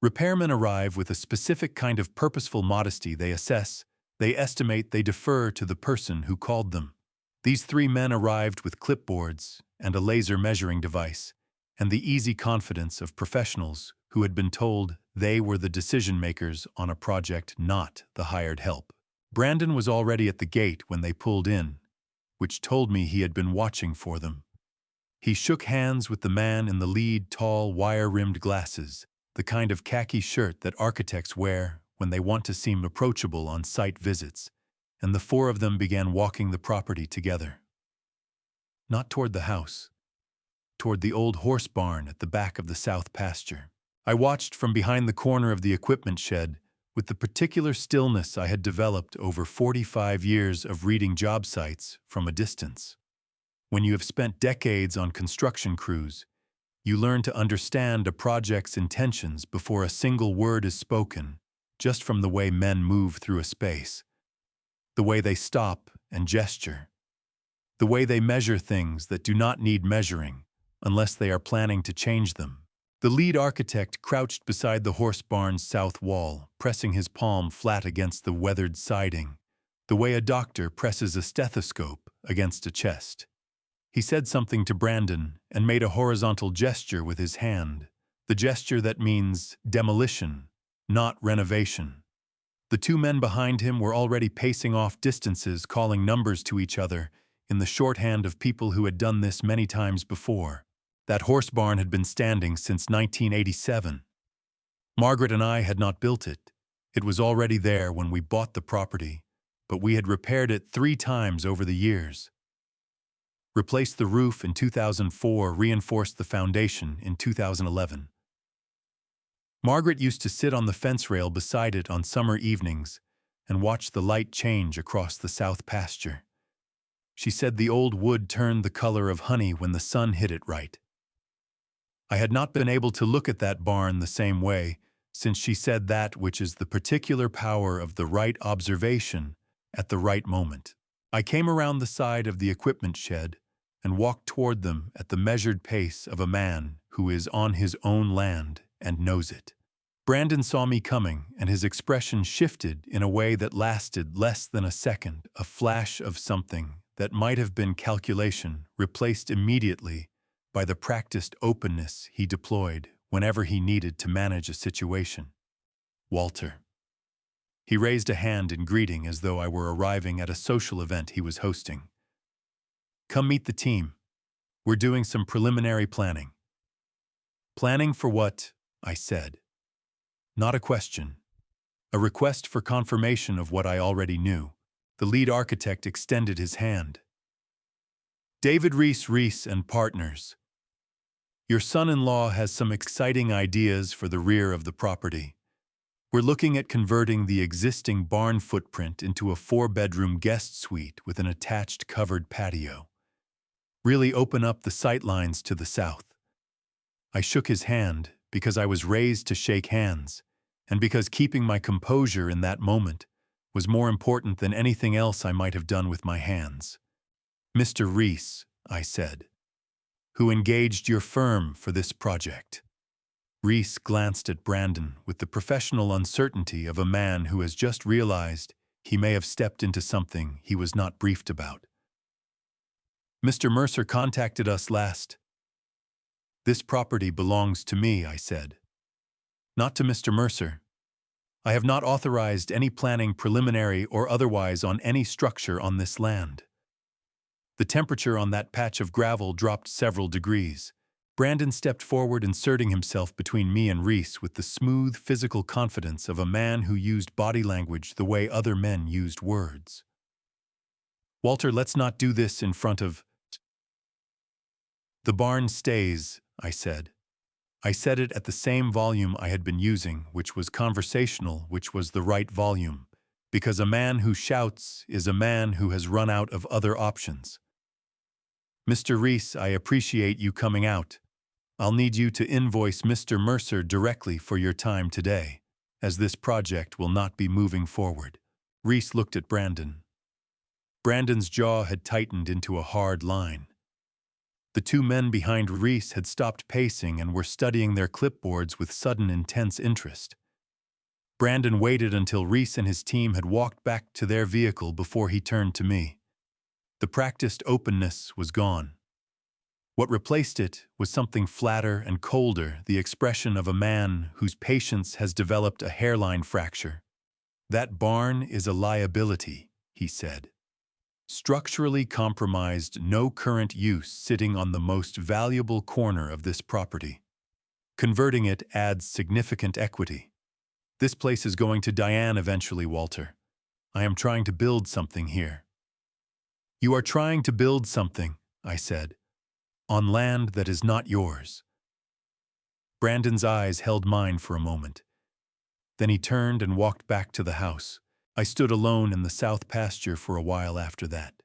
Repairmen arrive with a specific kind of purposeful modesty. They assess, they estimate, they defer to the person who called them. These three men arrived with clipboards and a laser measuring device, and the easy confidence of professionals who had been told they were the decision-makers on a project, not the hired help. Brandon was already at the gate when they pulled in, which told me he had been watching for them. He shook hands with the man in the lead, tall, wire-rimmed glasses, the kind of khaki shirt that architects wear when they want to seem approachable on site visits, and the four of them began walking the property together. Not toward the house, toward the old horse barn at the back of the south pasture. I watched from behind the corner of the equipment shed with the particular stillness I had developed over 45 years of reading job sites from a distance. When you have spent decades on construction crews, you learn to understand a project's intentions before a single word is spoken, just from the way men move through a space, the way they stop and gesture, the way they measure things that do not need measuring unless they are planning to change them. The lead architect crouched beside the horse barn's south wall, pressing his palm flat against the weathered siding, the way a doctor presses a stethoscope against a chest. He said something to Brandon and made a horizontal gesture with his hand, the gesture that means demolition, not renovation. The two men behind him were already pacing off distances, calling numbers to each other in the shorthand of people who had done this many times before. That horse barn had been standing since 1987. Margaret and I had not built it. It was already there when we bought the property, but we had repaired it 3 times over the years. Replaced the roof in 2004, reinforced the foundation in 2011. Margaret used to sit on the fence rail beside it on summer evenings and watch the light change across the south pasture. She said the old wood turned the color of honey when the sun hit it right. I had not been able to look at that barn the same way since she said that which is the particular power of the right observation at the right moment. I came around the side of the equipment shed and walked toward them at the measured pace of a man who is on his own land and knows it. Brandon saw me coming, and his expression shifted in a way that lasted less than a second, a flash of something that might have been calculation replaced immediately by the practiced openness he deployed whenever he needed to manage a situation. Walter. He raised a hand in greeting as though I were arriving at a social event he was hosting. Come meet the team. We're doing some preliminary planning. Planning for what? I said. Not a question. A request for confirmation of what I already knew. The lead architect extended his hand. David Reese and Partners. Your son-in-law has some exciting ideas for the rear of the property. We're looking at converting the existing barn footprint into a 4-bedroom guest suite with an attached covered patio. Really open up the sightlines to the south. I shook his hand because I was raised to shake hands, and because keeping my composure in that moment was more important than anything else I might have done with my hands. Mr. Reese, I said, who engaged your firm for this project? Reese glanced at Brandon with the professional uncertainty of a man who has just realized he may have stepped into something he was not briefed about. Mr. Mercer contacted us last. This property belongs to me, I said. Not to Mr. Mercer. I have not authorized any planning, preliminary or otherwise, on any structure on this land. The temperature on that patch of gravel dropped several degrees. Brandon stepped forward, inserting himself between me and Reese with the smooth, physical confidence of a man who used body language the way other men used words. Walter, let's not do this in front of... The barn stays, I said. I said it at the same volume I had been using, which was conversational, which was the right volume, because a man who shouts is a man who has run out of other options. Mr. Reese, I appreciate you coming out. I'll need you to invoice Mr. Mercer directly for your time today, as this project will not be moving forward. Reese looked at Brandon. Brandon's jaw had tightened into a hard line. The two men behind Reese had stopped pacing and were studying their clipboards with sudden intense interest. Brandon waited until Reese and his team had walked back to their vehicle before he turned to me. The practiced openness was gone. What replaced it was something flatter and colder, the expression of a man whose patience has developed a hairline fracture. "That barn is a liability," he said. "Structurally compromised, no current use sitting on the most valuable corner of this property. Converting it adds significant equity. This place is going to Diane eventually, Walter. I am trying to build something here." "You are trying to build something," I said, "on land that is not yours." Brandon's eyes held mine for a moment. Then he turned and walked back to the house. I stood alone in the south pasture for a while after that.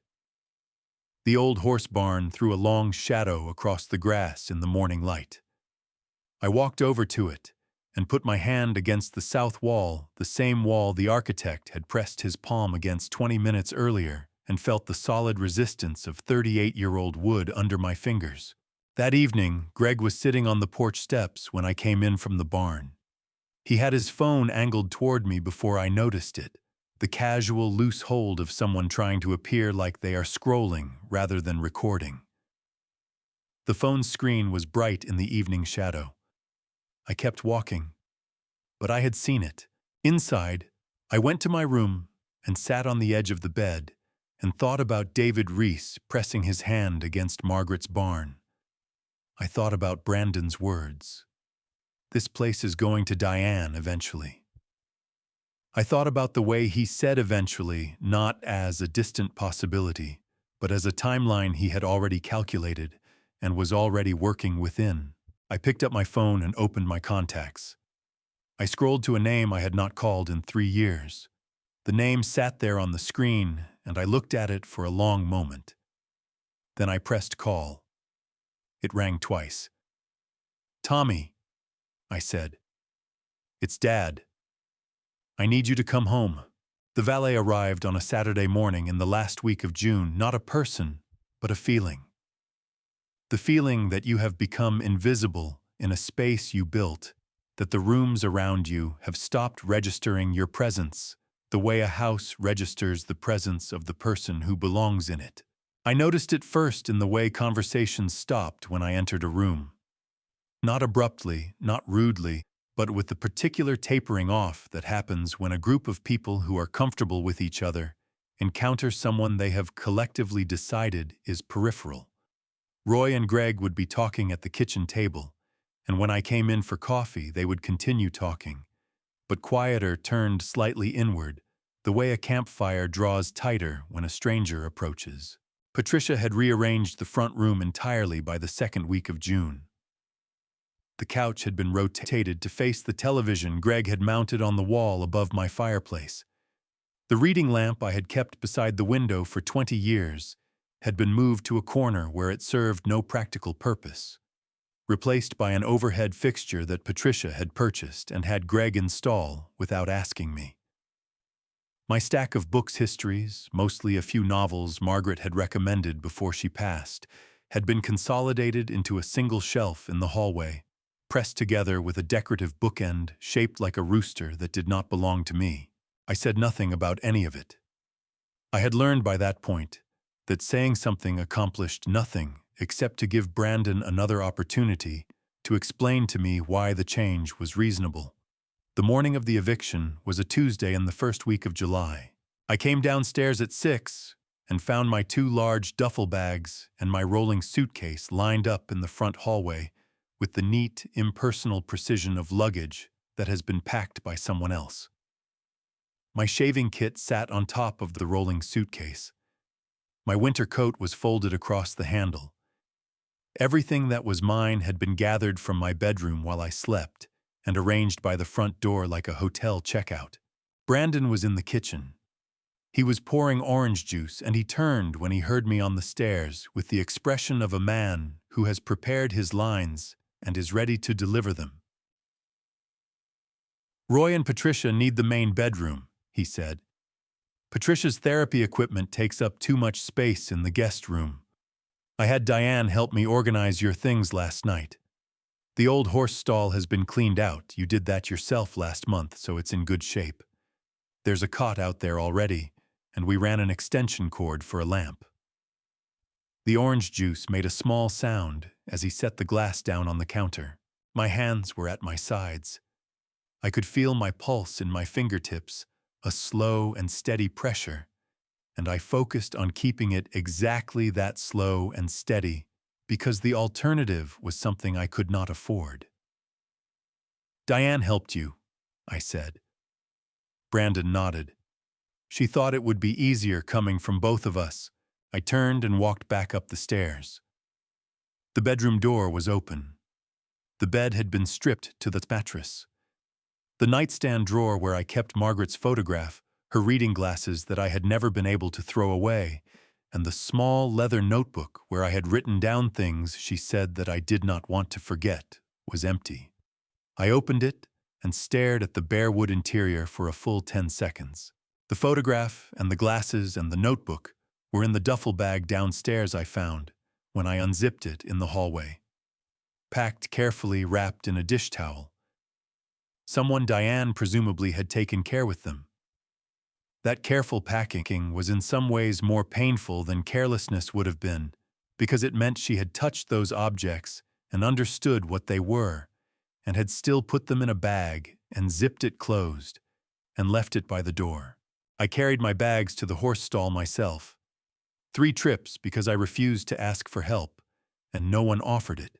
The old horse barn threw a long shadow across the grass in the morning light. I walked over to it and put my hand against the south wall, the same wall the architect had pressed his palm against 20 minutes earlier, and felt the solid resistance of 38-year-old wood under my fingers. That evening, Greg was sitting on the porch steps when I came in from the barn. He had his phone angled toward me before I noticed it, the casual, loose hold of someone trying to appear like they are scrolling rather than recording. The phone's screen was bright in the evening shadow. I kept walking, but I had seen it. Inside, I went to my room and sat on the edge of the bed and thought about David Reese pressing his hand against Margaret's barn. I thought about Brandon's words. "This place is going to Diane eventually." I thought about the way he said eventually, not as a distant possibility, but as a timeline he had already calculated and was already working within. I picked up my phone and opened my contacts. I scrolled to a name I had not called in 3 years. The name sat there on the screen, and I looked at it for a long moment. Then I pressed call. It rang twice. "Tommy," I said. "It's Dad. I need you to come home." The valet arrived on a Saturday morning in the last week of June, not a person, but a feeling. The feeling that you have become invisible in a space you built, that the rooms around you have stopped registering your presence, the way a house registers the presence of the person who belongs in it. I noticed it first in the way conversations stopped when I entered a room. Not abruptly, not rudely, but with the particular tapering off that happens when a group of people who are comfortable with each other encounter someone they have collectively decided is peripheral. Roy and Greg would be talking at the kitchen table, and when I came in for coffee, they would continue talking, but quieter, turned slightly inward, the way a campfire draws tighter when a stranger approaches. Patricia had rearranged the front room entirely by the second week of June. The couch had been rotated to face the television Greg had mounted on the wall above my fireplace. The reading lamp I had kept beside the window for 20 years had been moved to a corner where it served no practical purpose, replaced by an overhead fixture that Patricia had purchased and had Greg install without asking me. My stack of books histories, mostly a few novels Margaret had recommended before she passed, had been consolidated into a single shelf in the hallway, pressed together with a decorative bookend shaped like a rooster that did not belong to me. I said nothing about any of it. I had learned by that point that saying something accomplished nothing except to give Brandon another opportunity to explain to me why the change was reasonable. The morning of the eviction was a Tuesday in the first week of July. I came downstairs at 6 and found my 2 large duffel bags and my rolling suitcase lined up in the front hallway with the neat, impersonal precision of luggage that has been packed by someone else. My shaving kit sat on top of the rolling suitcase. My winter coat was folded across the handle. Everything that was mine had been gathered from my bedroom while I slept and arranged by the front door like a hotel checkout. Brandon was in the kitchen. He was pouring orange juice, and he turned when he heard me on the stairs with the expression of a man who has prepared his lines and is ready to deliver them. "Roy and Patricia need the main bedroom," he said. "Patricia's therapy equipment takes up too much space in the guest room." I had Diane help me organize your things last night. The old horse stall has been cleaned out. You did that yourself last month, so it's in good shape. There's a cot out there already, and we ran an extension cord for a lamp. The orange juice made a small sound as he set the glass down on the counter. My hands were at my sides. I could feel my pulse in my fingertips, a slow and steady pressure, and I focused on keeping it exactly that slow and steady because the alternative was something I could not afford. Diane helped you, I said. Brandon nodded. She thought it would be easier coming from both of us. I turned and walked back up the stairs. The bedroom door was open. The bed had been stripped to the mattress. The nightstand drawer where I kept Margaret's photograph, her reading glasses that I had never been able to throw away, and the small leather notebook where I had written down things she said that I did not want to forget, was empty. I opened it and stared at the bare wood interior for a full 10 seconds. The photograph and the glasses and the notebook were in the duffel bag downstairs I found when I unzipped it in the hallway, packed carefully wrapped in a dish towel. Someone Diane presumably had taken care with them. That careful packing was in some ways more painful than carelessness would have been, because it meant she had touched those objects and understood what they were, and had still put them in a bag and zipped it closed and left it by the door. I carried my bags to the horse stall myself. 3 trips because I refused to ask for help, and no one offered it.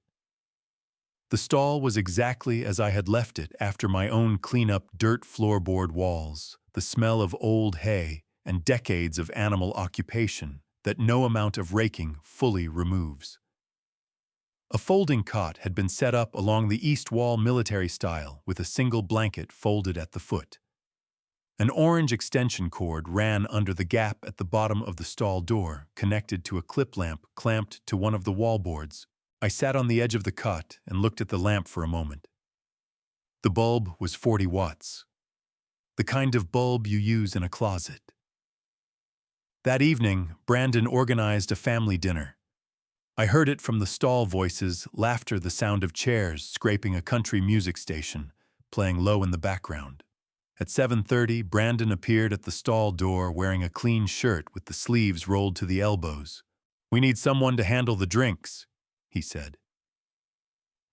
The stall was exactly as I had left it after my own clean-up dirt floorboard walls, the smell of old hay, and decades of animal occupation that no amount of raking fully removes. A folding cot had been set up along the east wall military style with a single blanket folded at the foot. An orange extension cord ran under the gap at the bottom of the stall door, connected to a clip lamp clamped to one of the wallboards. I sat on the edge of the cot and looked at the lamp for a moment. The bulb was 40 watts, the kind of bulb you use in a closet. That evening, Brandon organized a family dinner. I heard it from the stall voices, laughter, the sound of chairs scraping a country music station, playing low in the background. At 7:30, Brandon appeared at the stall door wearing a clean shirt with the sleeves rolled to the elbows. "We need someone to handle the drinks," he said.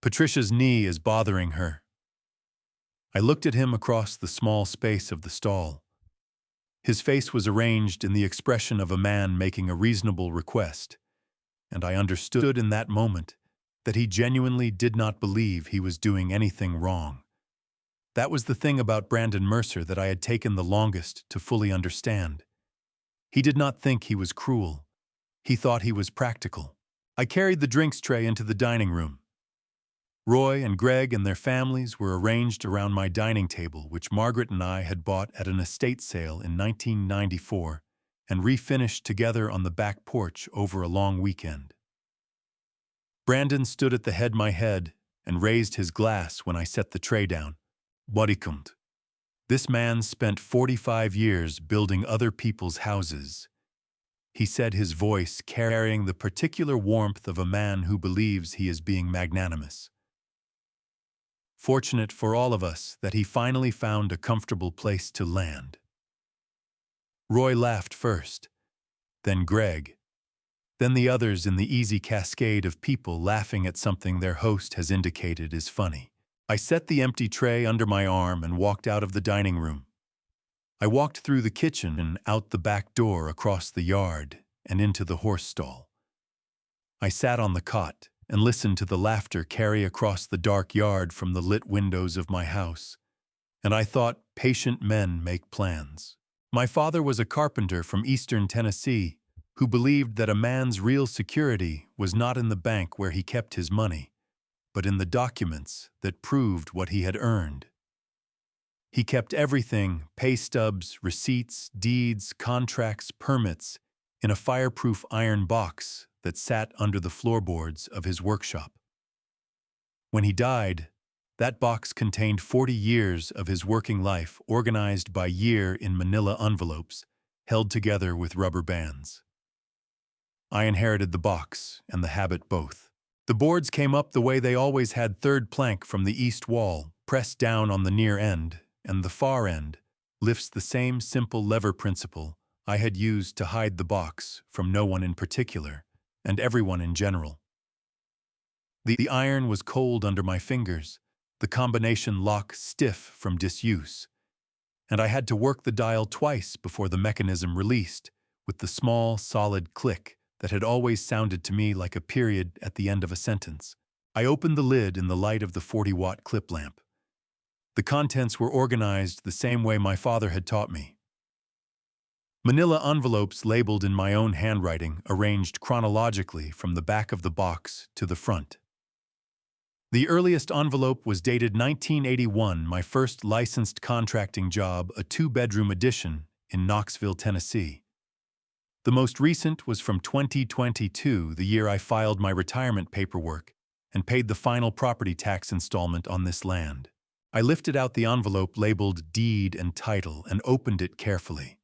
"Patricia's knee is bothering her." I looked at him across the small space of the stall. His face was arranged in the expression of a man making a reasonable request, and I understood in that moment that he genuinely did not believe he was doing anything wrong. That was the thing about Brandon Mercer that I had taken the longest to fully understand. He did not think he was cruel. He thought he was practical. I carried the drinks tray into the dining room. Roy and Greg and their families were arranged around my dining table, which Margaret and I had bought at an estate sale in 1994 and refinished together on the back porch over a long weekend. Brandon stood at the head of my head and raised his glass when I set the tray down. "Bodykunt." This man spent 45 years building other people's houses. He said, his voice carrying the particular warmth of a man who believes he is being magnanimous. Fortunate for all of us that he finally found a comfortable place to land. Roy laughed first, then Greg, then the others in the easy cascade of people laughing at something their host has indicated is funny. I set the empty tray under my arm and walked out of the dining room. I walked through the kitchen and out the back door across the yard and into the horse stall. I sat on the cot and listened to the laughter carry across the dark yard from the lit windows of my house. And I thought, patient men make plans. My father was a carpenter from eastern Tennessee who believed that a man's real security was not in the bank where he kept his money, but in the documents that proved what he had earned. He kept everything, pay stubs, receipts, deeds, contracts, permits, in a fireproof iron box that sat under the floorboards of his workshop. When he died, that box contained 40 years of his working life organized by year in manila envelopes, held together with rubber bands. I inherited the box and the habit both. The boards came up the way they always had: third plank from the east wall, pressed down on the near end, and the far end lifts the same simple lever principle I had used to hide the box from no one in particular, and everyone in general. The iron was cold under my fingers, the combination lock stiff from disuse, and I had to work the dial twice before the mechanism released, with the small, solid click that had always sounded to me like a period at the end of a sentence. I opened the lid in the light of the 40-watt clip lamp. The contents were organized the same way my father had taught me. Manila envelopes labeled in my own handwriting, arranged chronologically from the back of the box to the front. The earliest envelope was dated 1981, my first licensed contracting job, a 2-bedroom addition in Knoxville, Tennessee. The most recent was from 2022, the year I filed my retirement paperwork and paid the final property tax installment on this land. I lifted out the envelope labeled Deed and Title and opened it carefully.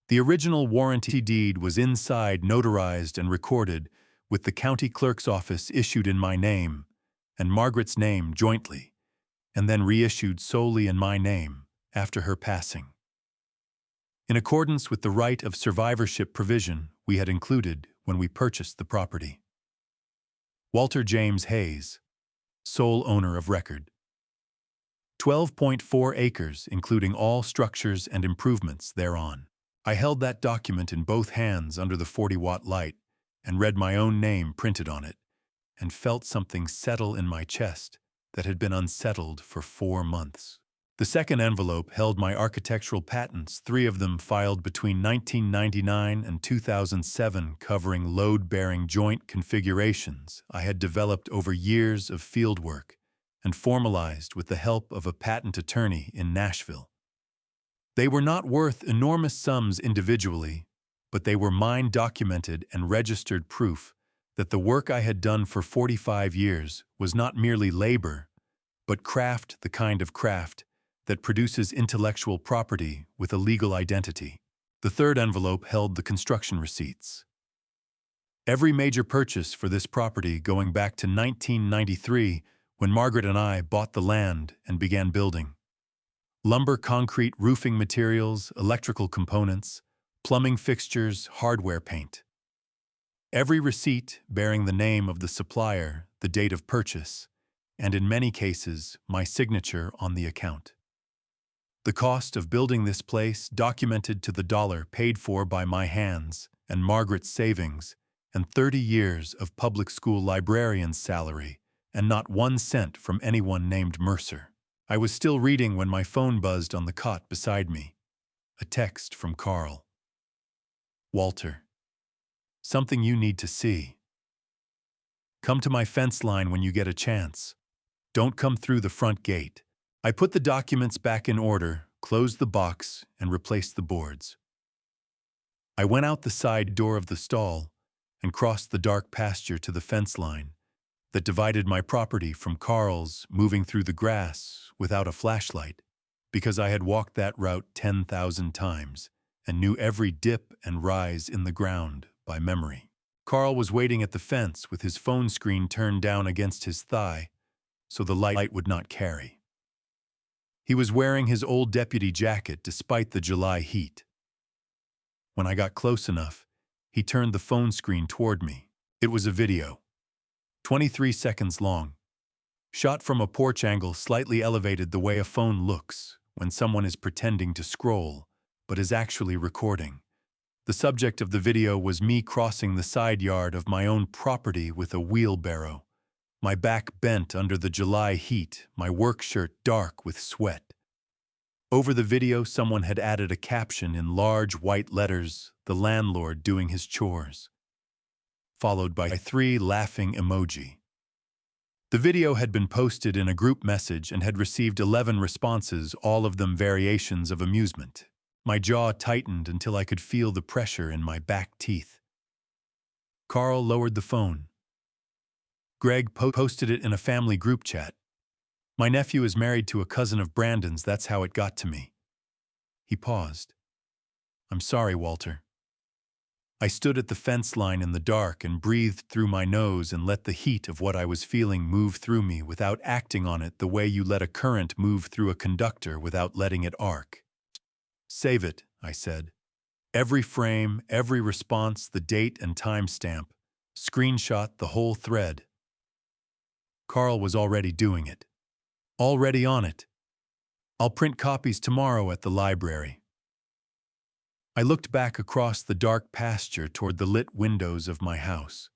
The original warranty deed was inside, notarized and recorded, with the county clerk's office issued in my name and Margaret's name jointly, and then reissued solely in my name after her passing. In accordance with the right of survivorship provision we had included when we purchased the property. Walter James Hayes, sole owner of record. 12.4 acres, including all structures and improvements thereon. I held that document in both hands under the 40-watt light and read my own name printed on it, and felt something settle in my chest that had been unsettled for 4 months. The second envelope held my architectural patents, 3 of them filed between 1999 and 2007, covering load-bearing joint configurations I had developed over years of fieldwork and formalized with the help of a patent attorney in Nashville. They were not worth enormous sums individually, but they were mine documented and registered proof that the work I had done for 45 years was not merely labor, but craft, the kind of craft that produces intellectual property with a legal identity. The third envelope held the construction receipts. Every major purchase for this property going back to 1993, when Margaret and I bought the land and began building. Lumber, concrete, roofing materials, electrical components, plumbing fixtures, hardware, paint. Every receipt bearing the name of the supplier, the date of purchase, and in many cases, my signature on the account. The cost of building this place, documented to the dollar, paid for by my hands and Margaret's savings, and 30 years of public school librarian's salary, and not 1 cent from anyone named Mercer. I was still reading when my phone buzzed on the cot beside me. A text from Carl. Walter. Something you need to see. Come to my fence line when you get a chance. Don't come through the front gate. I put the documents back in order, closed the box, and replaced the boards. I went out the side door of the stall and crossed the dark pasture to the fence line that divided my property from Carl's, moving through the grass without a flashlight, because I had walked that route 10,000 times and knew every dip and rise in the ground by memory. Carl was waiting at the fence with his phone screen turned down against his thigh so the light would not carry. He was wearing his old deputy jacket despite the July heat. When I got close enough, he turned the phone screen toward me. It was a video, 23 seconds long, shot from a porch angle slightly elevated the way a phone looks when someone is pretending to scroll but is actually recording. The subject of the video was me crossing the side yard of my own property with a wheelbarrow, my back bent under the July heat, my work shirt dark with sweat. Over the video, someone had added a caption in large white letters, "The landlord doing his chores," followed by 3 laughing emoji. The video had been posted in a group message and had received 11 responses, all of them variations of amusement. My jaw tightened until I could feel the pressure in my back teeth. Carl lowered the phone. Greg posted it in a family group chat. My nephew is married to a cousin of Brandon's, that's how it got to me. He paused. I'm sorry, Walter. I stood at the fence line in the dark and breathed through my nose and let the heat of what I was feeling move through me without acting on it the way you let a current move through a conductor without letting it arc. Save it, I said. Every frame, every response, the date and timestamp. Screenshot the whole thread. Carl was already doing it. Already on it. I'll print copies tomorrow at the library. I looked back across the dark pasture toward the lit windows of my house.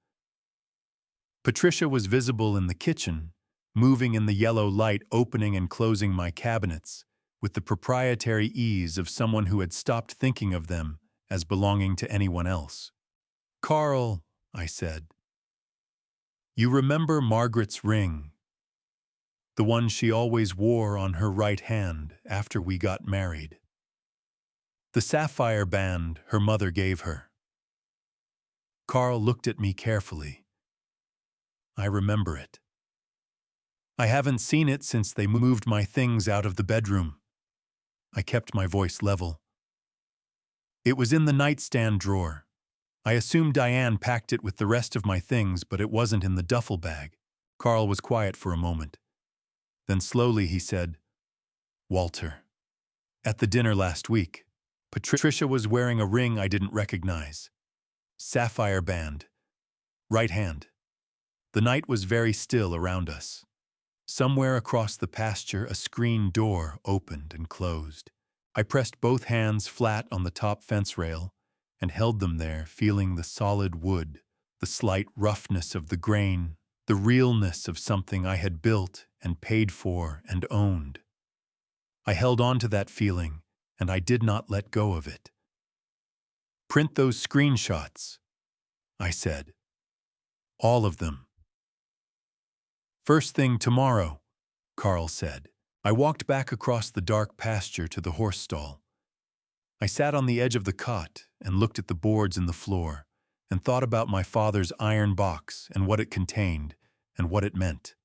Patricia was visible in the kitchen, moving in the yellow light, opening and closing my cabinets, with the proprietary ease of someone who had stopped thinking of them as belonging to anyone else. "Carl," I said, "you remember Margaret's ring? The one she always wore on her right hand after we got married. The sapphire band her mother gave her." Carl looked at me carefully. "I remember it. I haven't seen it since they moved my things out of the bedroom." I kept my voice level. "It was in the nightstand drawer. I assumed Diane packed it with the rest of my things, but it wasn't in the duffel bag." Carl was quiet for a moment. Then slowly he said, "Walter, at the dinner last week, Patricia was wearing a ring I didn't recognize. Sapphire band. Right hand. The night was very still around us. Somewhere across the pasture, a screen door opened and closed. I pressed both hands flat on the top fence rail and held them there, feeling the solid wood, the slight roughness of the grain, the realness of something I had built and paid for and owned. I held on to that feeling, and I did not let go of it. "Print those screenshots," I said. "All of them." "First thing tomorrow," Carl said. I walked back across the dark pasture to the horse stall. I sat on the edge of the cot and looked at the boards in the floor and thought about my father's iron box and what it contained and what it meant.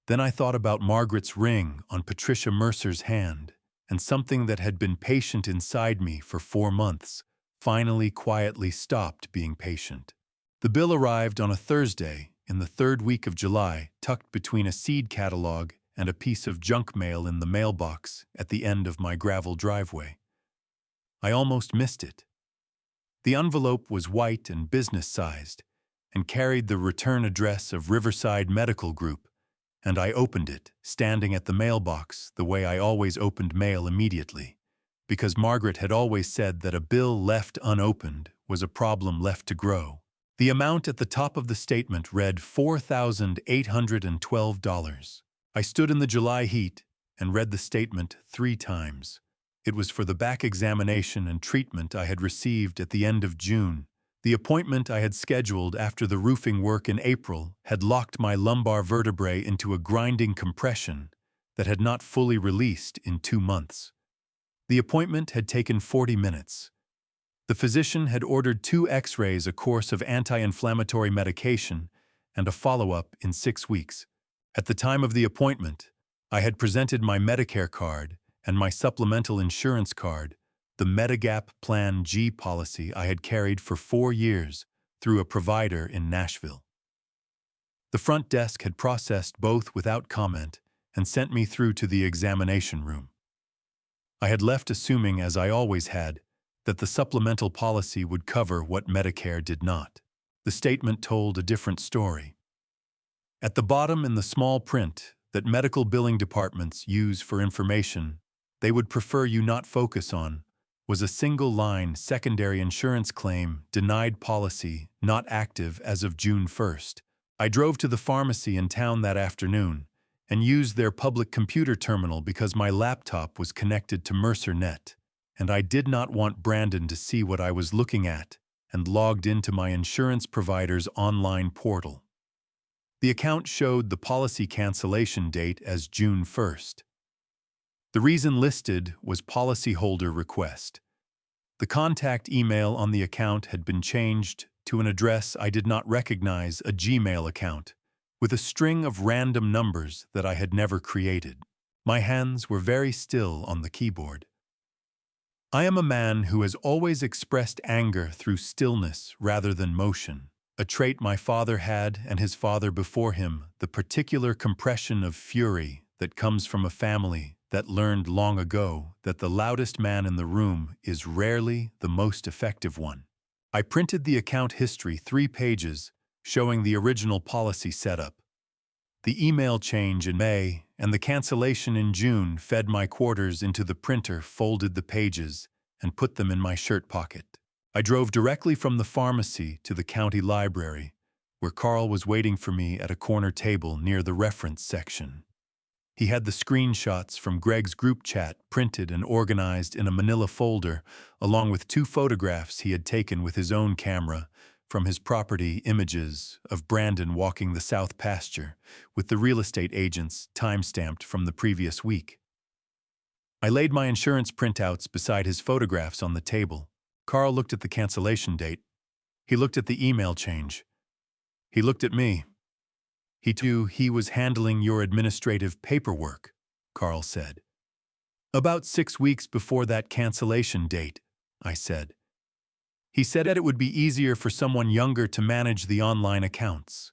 Then I thought about Margaret's ring on Patricia Mercer's hand, and something that had been patient inside me for 4 months finally quietly stopped being patient. The bill arrived on a Thursday in the 3rd week of July, tucked between a seed catalog and a piece of junk mail in the mailbox at the end of my gravel driveway. I almost missed it. The envelope was white and business-sized and carried the return address of Riverside Medical Group, and I opened it, standing at the mailbox the way I always opened mail immediately, because Margaret had always said that a bill left unopened was a problem left to grow. The amount at the top of the statement read $4,812. I stood in the July heat and read the statement 3 times. It was for the back examination and treatment I had received at the end of June. The appointment I had scheduled after the roofing work in April had locked my lumbar vertebrae into a grinding compression that had not fully released in 2 months. The appointment had taken 40 minutes. The physician had ordered 2 X-rays, a course of anti-inflammatory medication, and a follow-up in 6 weeks. At the time of the appointment, I had presented my Medicare card and my supplemental insurance card, the Medigap Plan G policy I had carried for 4 years through a provider in Nashville. The front desk had processed both without comment and sent me through to the examination room. I had left assuming, as I always had, that the supplemental policy would cover what Medicare did not. The statement told a different story. At the bottom, in the small print that medical billing departments use for information they would prefer you not focus on, was a single line: secondary insurance claim, denied policy, not active as of June 1st. I drove to the pharmacy in town that afternoon and used their public computer terminal because my laptop was connected to MercerNet, and I did not want Brandon to see what I was looking at, and logged into my insurance provider's online portal. The account showed the policy cancellation date as June 1st. The reason listed was policyholder request. The contact email on the account had been changed to an address I did not recognize, a Gmail account, with a string of random numbers that I had never created. My hands were very still on the keyboard. I am a man who has always expressed anger through stillness rather than motion, a trait my father had and his father before him, the particular compression of fury that comes from a family that learned long ago that the loudest man in the room is rarely the most effective one. I printed the account history 3 pages, showing the original policy setup. The email change in May and the cancellation in June fed my quarters into the printer, folded the pages, and put them in my shirt pocket. I drove directly from the pharmacy to the county library, where Carl was waiting for me at a corner table near the reference section. He had the screenshots from Greg's group chat printed and organized in a manila folder, along with 2 photographs he had taken with his own camera from his property, images of Brandon walking the south pasture, with the real estate agents time-stamped from the previous week. I laid my insurance printouts beside his photographs on the table. Carl looked at the cancellation date. He looked at the email change. He looked at me. He knew he was handling your administrative paperwork, Carl said. About 6 weeks before that cancellation date, I said. He said that it would be easier for someone younger to manage the online accounts.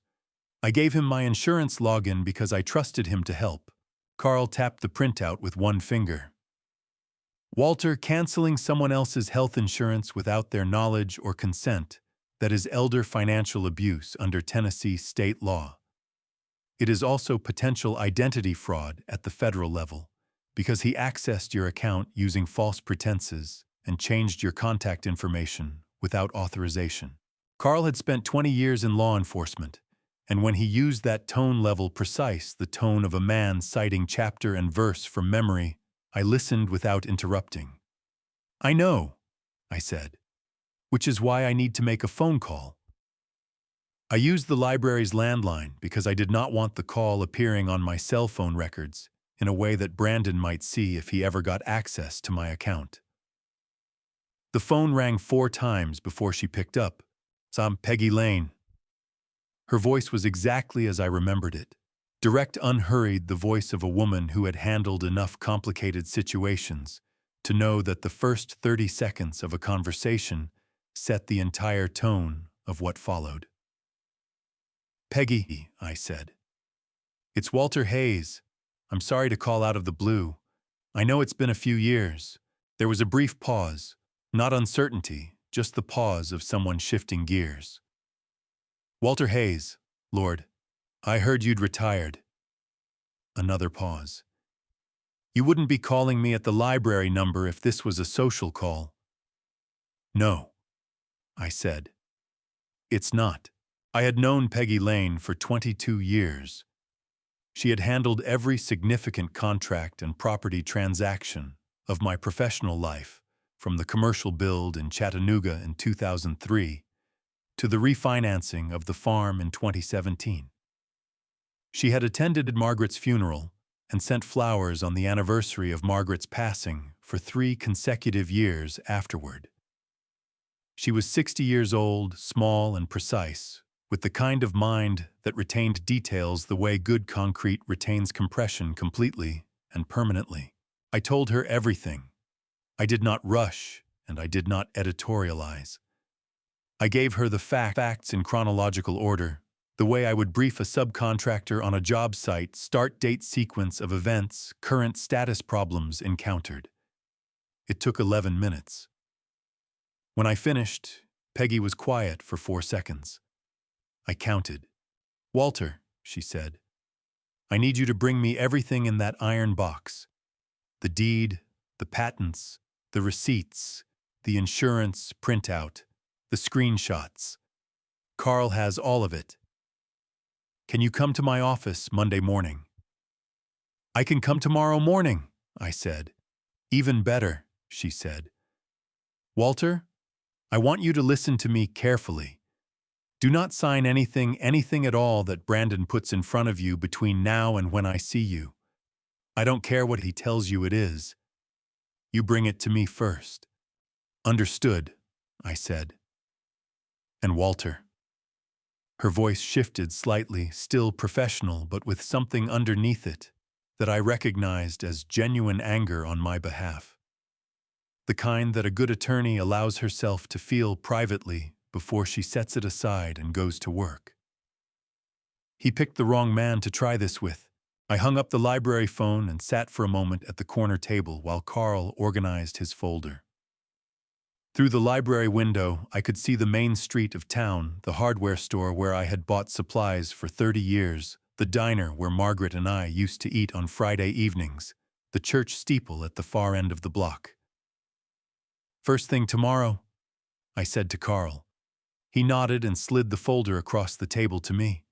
I gave him my insurance login because I trusted him to help. Carl tapped the printout with 1 finger. Walter, canceling someone else's health insurance without their knowledge or consent, that is elder financial abuse under Tennessee state law. It is also potential identity fraud at the federal level, because he accessed your account using false pretenses and changed your contact information without authorization. Carl had spent 20 years in law enforcement, and when he used that tone level precise, the tone of a man citing chapter and verse from memory, I listened without interrupting. I know, I said, which is why I need to make a phone call. I used the library's landline because I did not want the call appearing on my cell phone records in a way that Brandon might see if he ever got access to my account. The phone rang 4 times before she picked up. "I'm Peggy Lane." Her voice was exactly as I remembered it. Direct, unhurried, the voice of a woman who had handled enough complicated situations to know that the first 30 seconds of a conversation set the entire tone of what followed. "Peggy," I said. "It's Walter Hayes. I'm sorry to call out of the blue. I know it's been a few years." There was a brief pause. Not uncertainty, just the pause of someone shifting gears. "Walter Hayes, Lord. I heard you'd retired." Another pause. "You wouldn't be calling me at the library number if this was a social call." "No," I said. "It's not." I had known Peggy Lane for 22 years. She had handled every significant contract and property transaction of my professional life, from the commercial build in Chattanooga in 2003 to the refinancing of the farm in 2017. She had attended Margaret's funeral and sent flowers on the anniversary of Margaret's passing for 3 consecutive years afterward. She was 60 years old, small and precise, with the kind of mind that retained details the way good concrete retains compression completely and permanently. I told her everything. I did not rush, and I did not editorialize. I gave her the facts in chronological order, the way I would brief a subcontractor on a job site, start date sequence of events, current status problems encountered. It took 11 minutes. When I finished, Peggy was quiet for 4 seconds. I counted. "Walter," she said, "I need you to bring me everything in that iron box. The deed, the patents, the receipts, the insurance printout, the screenshots. Carl has all of it. Can you come to my office Monday morning?" "I can come tomorrow morning," I said. "Even better," she said. "Walter, I want you to listen to me carefully. Do not sign anything at all that Brandon puts in front of you between now and when I see you. I don't care what he tells you it is. You bring it to me first." "Understood," I said. "And Walter." Her voice shifted slightly, still professional, but with something underneath it that I recognized as genuine anger on my behalf. the kind that a good attorney allows herself to feel privately before she sets it aside and goes to work. He picked the wrong man to try this with. I hung up the library phone and sat for a moment at the corner table while Carl organized his folder. Through the library window, I could see the main street of town, the hardware store where I had bought supplies for 30 years, the diner where Margaret and I used to eat on Friday evenings, the church steeple at the far end of the block. "First thing tomorrow," I said to Carl. He nodded and slid the folder across the table to me.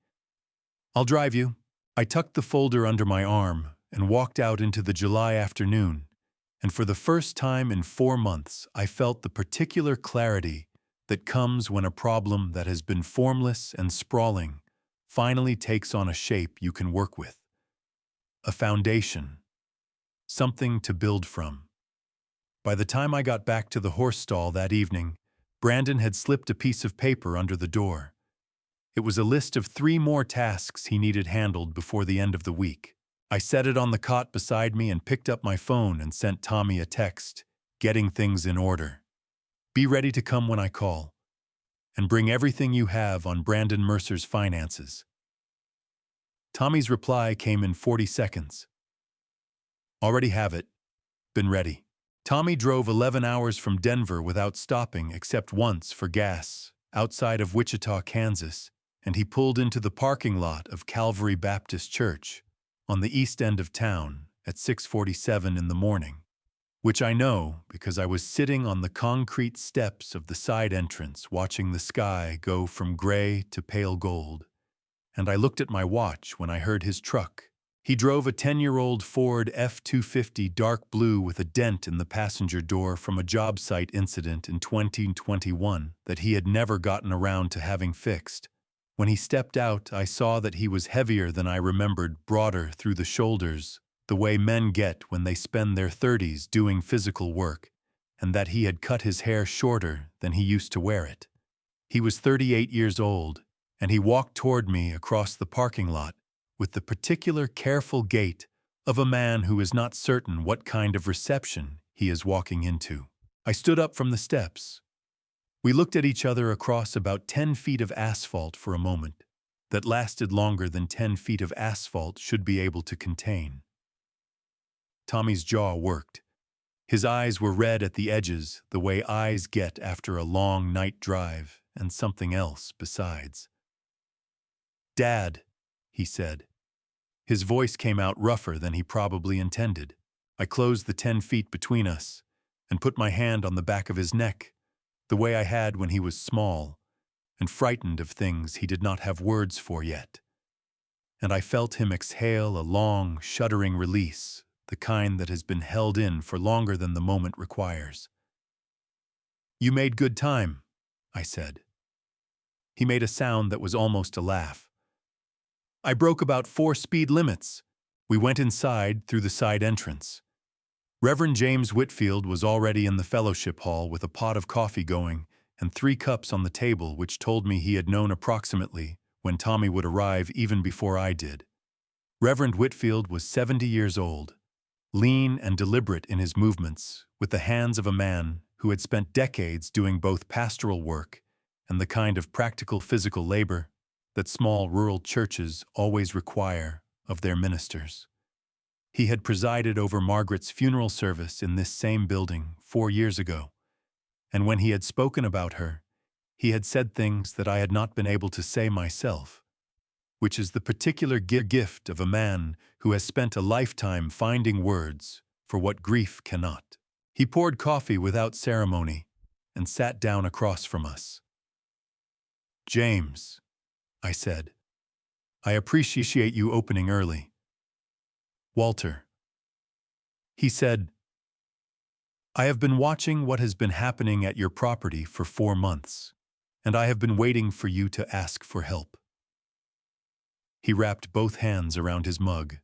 "I'll drive you." I tucked the folder under my arm and walked out into the July afternoon, and for the first time in 4 months I felt the particular clarity that comes when a problem that has been formless and sprawling finally takes on a shape you can work with. A foundation. Something to build from. By the time I got back to the horse stall that evening, Brandon had slipped a piece of paper under the door. It was a list of 3 more tasks he needed handled before the end of the week. I set it on the cot beside me and picked up my phone and sent Tommy a text, getting things in order. "Be ready to come when I call. And bring everything you have on Brandon Mercer's finances." Tommy's reply came in 40 seconds. "Already have it. Been ready." Tommy drove 11 hours from Denver without stopping except once for gas, outside of Wichita, Kansas, and he pulled into the parking lot of Calvary Baptist Church on the east end of town at 6:47 in the morning, which I know because I was sitting on the concrete steps of the side entrance watching the sky go from gray to pale gold, and I looked at my watch when I heard his truck. He drove a 10-year-old Ford F-250 dark blue with a dent in the passenger door from a job site incident in 2021 that he had never gotten around to having fixed. When he stepped out, I saw that he was heavier than I remembered, broader through the shoulders, the way men get when they spend their 30s doing physical work, and that he had cut his hair shorter than he used to wear it. He was 38 years old, and he walked toward me across the parking lot with the particular careful gait of a man who is not certain what kind of reception he is walking into. I stood up from the steps. We looked at each other across about 10 feet of asphalt for a moment that lasted longer than 10 feet of asphalt should be able to contain. Tommy's jaw worked. His eyes were red at the edges, the way eyes get after a long night drive and something else besides. "Dad," he said. His voice came out rougher than he probably intended. I closed the 10 feet between us and put my hand on the back of his neck, the way I had when he was small and frightened of things he did not have words for yet. And I felt him exhale a long, shuddering release, the kind that has been held in for longer than the moment requires. "You made good time," I said. He made a sound that was almost a laugh. "I broke about 4 speed limits." We went inside through the side entrance. Reverend James Whitfield was already in the fellowship hall with a pot of coffee going and 3 cups on the table, which told me he had known approximately when Tommy would arrive even before I did. Reverend Whitfield was 70 years old, lean and deliberate in his movements, with the hands of a man who had spent decades doing both pastoral work and the kind of practical physical labor that small rural churches always require of their ministers. He had presided over Margaret's funeral service in this same building 4 years ago, and when he had spoken about her, he had said things that I had not been able to say myself, which is the particular gift of a man who has spent a lifetime finding words for what grief cannot. He poured coffee without ceremony and sat down across from us. "James," I said, "I appreciate you opening early." "Walter." He said, "I have been watching what has been happening at your property for 4 months, and I have been waiting for you to ask for help." He wrapped both hands around his mug.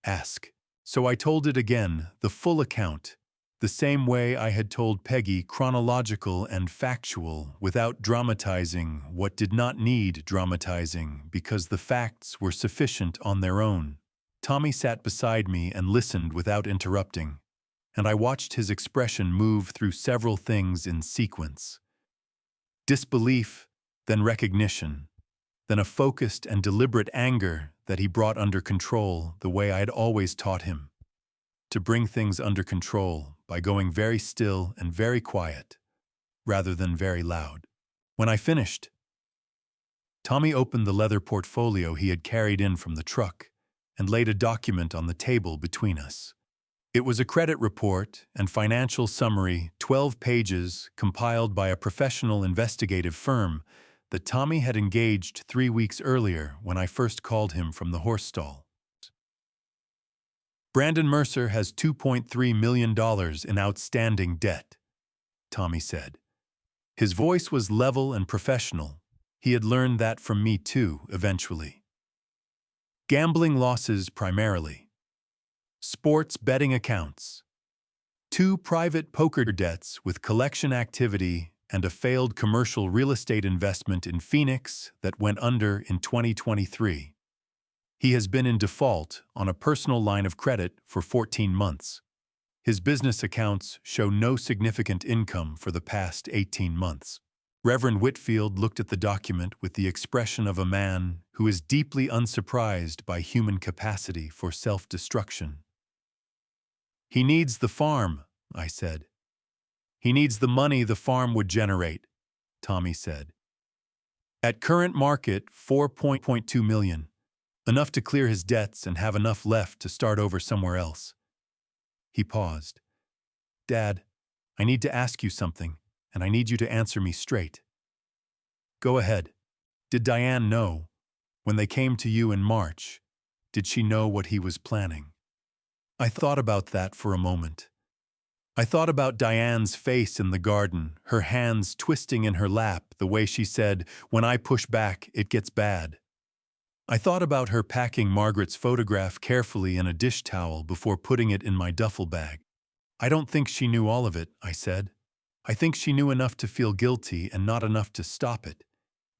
"Ask." So I told it again, the full account, the same way I had told Peggy, chronological and factual, without dramatizing what did not need dramatizing because the facts were sufficient on their own. Tommy sat beside me and listened without interrupting, and I watched his expression move through several things in sequence. Disbelief, then recognition, then a focused and deliberate anger that he brought under control the way I had always taught him. To bring things under control by going very still and very quiet, rather than very loud. When I finished, Tommy opened the leather portfolio he had carried in from the truck and laid a document on the table between us. It was a credit report and financial summary, 12 pages, compiled by a professional investigative firm that Tommy had engaged 3 weeks earlier when I first called him from the horse stall. Brandon Mercer has $2.3 million in outstanding debt, Tommy said. His voice was level and professional. He had learned that from me too, eventually. Gambling losses primarily. Sports betting accounts. 2 private poker debts with collection activity and a failed commercial real estate investment in Phoenix that went under in 2023. He has been in default on a personal line of credit for 14 months. His business accounts show no significant income for the past 18 months. Reverend Whitfield looked at the document with the expression of a man who is deeply unsurprised by human capacity for self-destruction. He needs the farm, I said. He needs the money the farm would generate, Tommy said. At current market, $4.2 million. Enough to clear his debts and have enough left to start over somewhere else. He paused. Dad, I need to ask you something, and I need you to answer me straight. Go ahead. Did Diane know? When they came to you in March, did she know what he was planning? I thought about that for a moment. I thought about Diane's face in the garden, her hands twisting in her lap the way she said, "When I push back, it gets bad." I thought about her packing Margaret's photograph carefully in a dish towel before putting it in my duffel bag. I don't think she knew all of it, I said. I think she knew enough to feel guilty and not enough to stop it,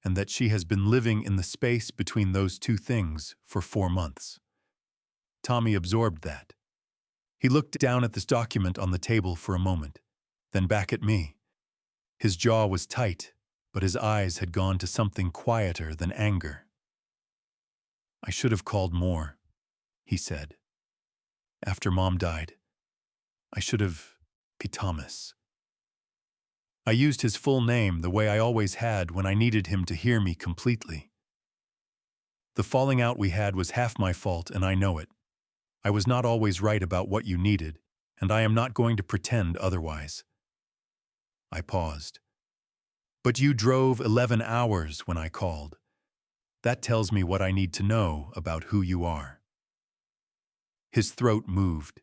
and that she has been living in the space between those two things for 4 months. Tommy absorbed that. He looked down at this document on the table for a moment, then back at me. His jaw was tight, but his eyes had gone to something quieter than anger. I should have called more, he said. After Mom died, I should have P. Thomas. I used his full name the way I always had when I needed him to hear me completely. The falling out we had was half my fault, and I know it. I was not always right about what you needed, and I am not going to pretend otherwise. I paused. But you drove 11 hours when I called. That tells me what I need to know about who you are. His throat moved.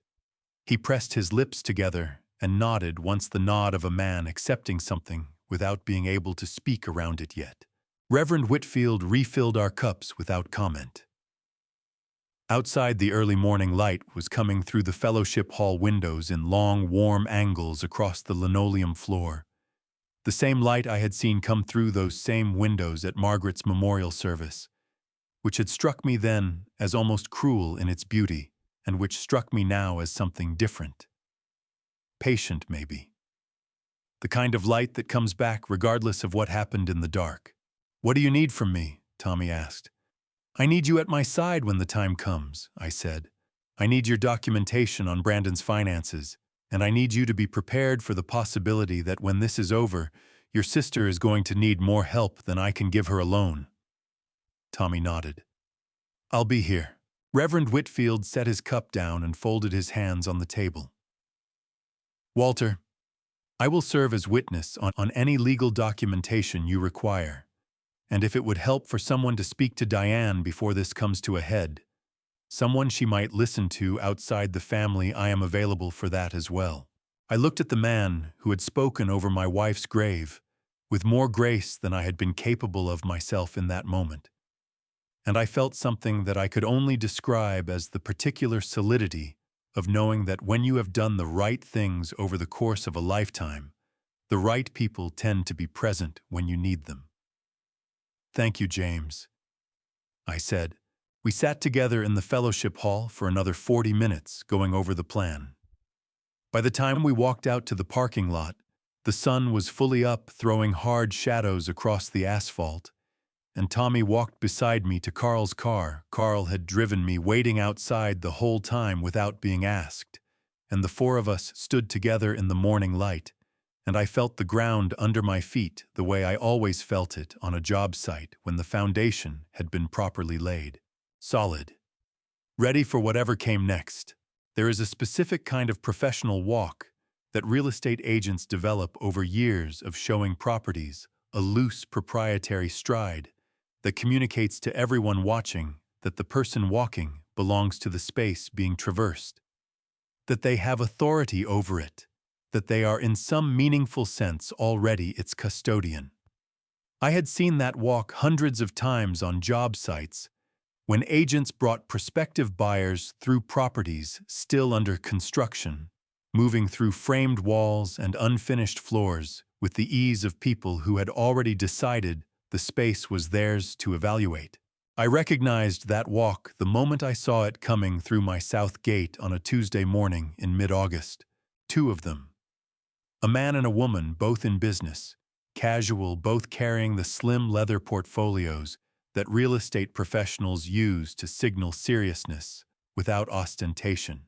He pressed his lips together and nodded once the nod of a man accepting something without being able to speak around it yet. Reverend Whitfield refilled our cups without comment. Outside, the early morning light was coming through the fellowship hall windows in long, warm angles across the linoleum floor. The same light I had seen come through those same windows at Margaret's memorial service, which had struck me then as almost cruel in its beauty, and which struck me now as something different. Patient, maybe. The kind of light that comes back regardless of what happened in the dark. What do you need from me? Tommy asked. I need you at my side when the time comes, I said. I need your documentation on Brandon's finances, and I need you to be prepared for the possibility that when this is over, your sister is going to need more help than I can give her alone. Tommy nodded. I'll be here. Reverend Whitfield set his cup down and folded his hands on the table. Walter, I will serve as witness on any legal documentation you require, and if it would help for someone to speak to Diane before this comes to a head, someone she might listen to outside the family, I am available for that as well. I looked at the man who had spoken over my wife's grave with more grace than I had been capable of myself in that moment, and I felt something that I could only describe as the particular solidity of knowing that when you have done the right things over the course of a lifetime, the right people tend to be present when you need them. Thank you, James, I said. We sat together in the fellowship hall for another 40 minutes going over the plan. By the time we walked out to the parking lot, the sun was fully up, throwing hard shadows across the asphalt, and Tommy walked beside me to Carl's car. Carl had driven me, waiting outside the whole time without being asked, and the four of us stood together in the morning light, and I felt the ground under my feet the way I always felt it on a job site when the foundation had been properly laid. Solid. Ready for whatever came next. There is a specific kind of professional walk that real estate agents develop over years of showing properties, a loose proprietary stride that communicates to everyone watching that the person walking belongs to the space being traversed, that they have authority over it, that they are in some meaningful sense already its custodian. I had seen that walk hundreds of times on job sites when agents brought prospective buyers through properties still under construction, moving through framed walls and unfinished floors with the ease of people who had already decided the space was theirs to evaluate. I recognized that walk the moment I saw it coming through my south gate on a Tuesday morning in mid-August. Two of them. A man and a woman, both in business, casual, both carrying the slim leather portfolios that real estate professionals use to signal seriousness without ostentation.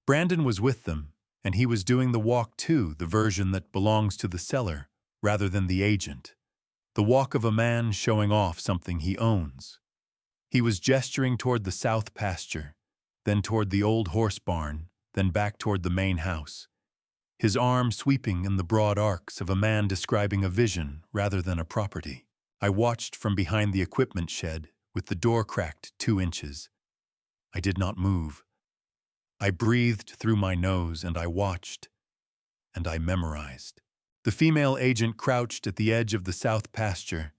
Brandon was with them, and he was doing the walk too, the version that belongs to the seller rather than the agent. The walk of a man showing off something he owns. He was gesturing toward the south pasture, then toward the old horse barn, then back toward the main house, his arm sweeping in the broad arcs of a man describing a vision rather than a property. I watched from behind the equipment shed with the door cracked 2 inches. I did not move. I breathed through my nose and I watched, and I memorized. The female agent crouched at the edge of the south pasture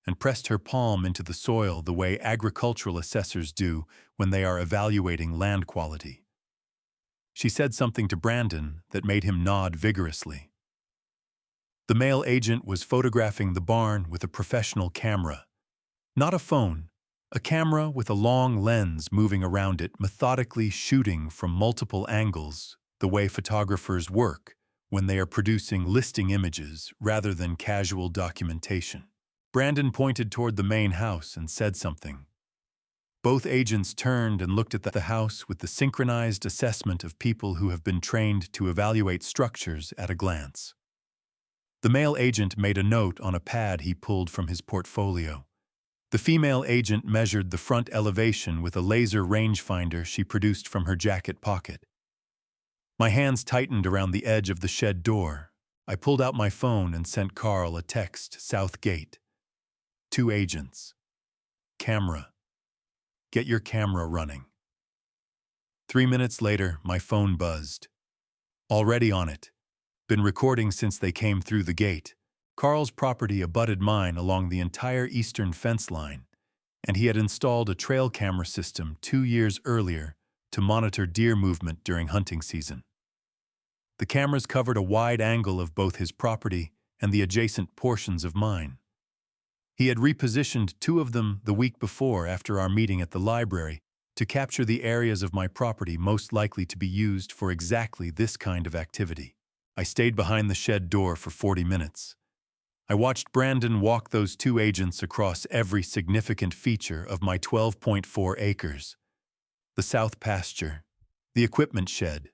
and pressed her palm into the soil the way agricultural assessors do when they are evaluating land quality. She said something to Brandon that made him nod vigorously. The male agent was photographing the barn with a professional camera. Not a phone, a camera with a long lens moving around it, methodically shooting from multiple angles, the way photographers work when they are producing listing images rather than casual documentation. Brandon pointed toward the main house and said something. Both agents turned and looked at the house with the synchronized assessment of people who have been trained to evaluate structures at a glance. The male agent made a note on a pad he pulled from his portfolio. The female agent measured the front elevation with a laser rangefinder she produced from her jacket pocket. My hands tightened around the edge of the shed door. I pulled out my phone and sent Carl a text, South Gate. 2 agents. Camera. Get your camera running. 3 minutes later, my phone buzzed. Already on it. Been recording since they came through the gate. Carl's property abutted mine along the entire eastern fence line, and he had installed a trail camera system 2 years earlier to monitor deer movement during hunting season. The cameras covered a wide angle of both his property and the adjacent portions of mine. He had repositioned 2 of them the week before after our meeting at the library to capture the areas of my property most likely to be used for exactly this kind of activity. I stayed behind the shed door for 40 minutes. I watched Brandon walk those 2 agents across every significant feature of my 12.4 acres. The south pasture, the equipment shed,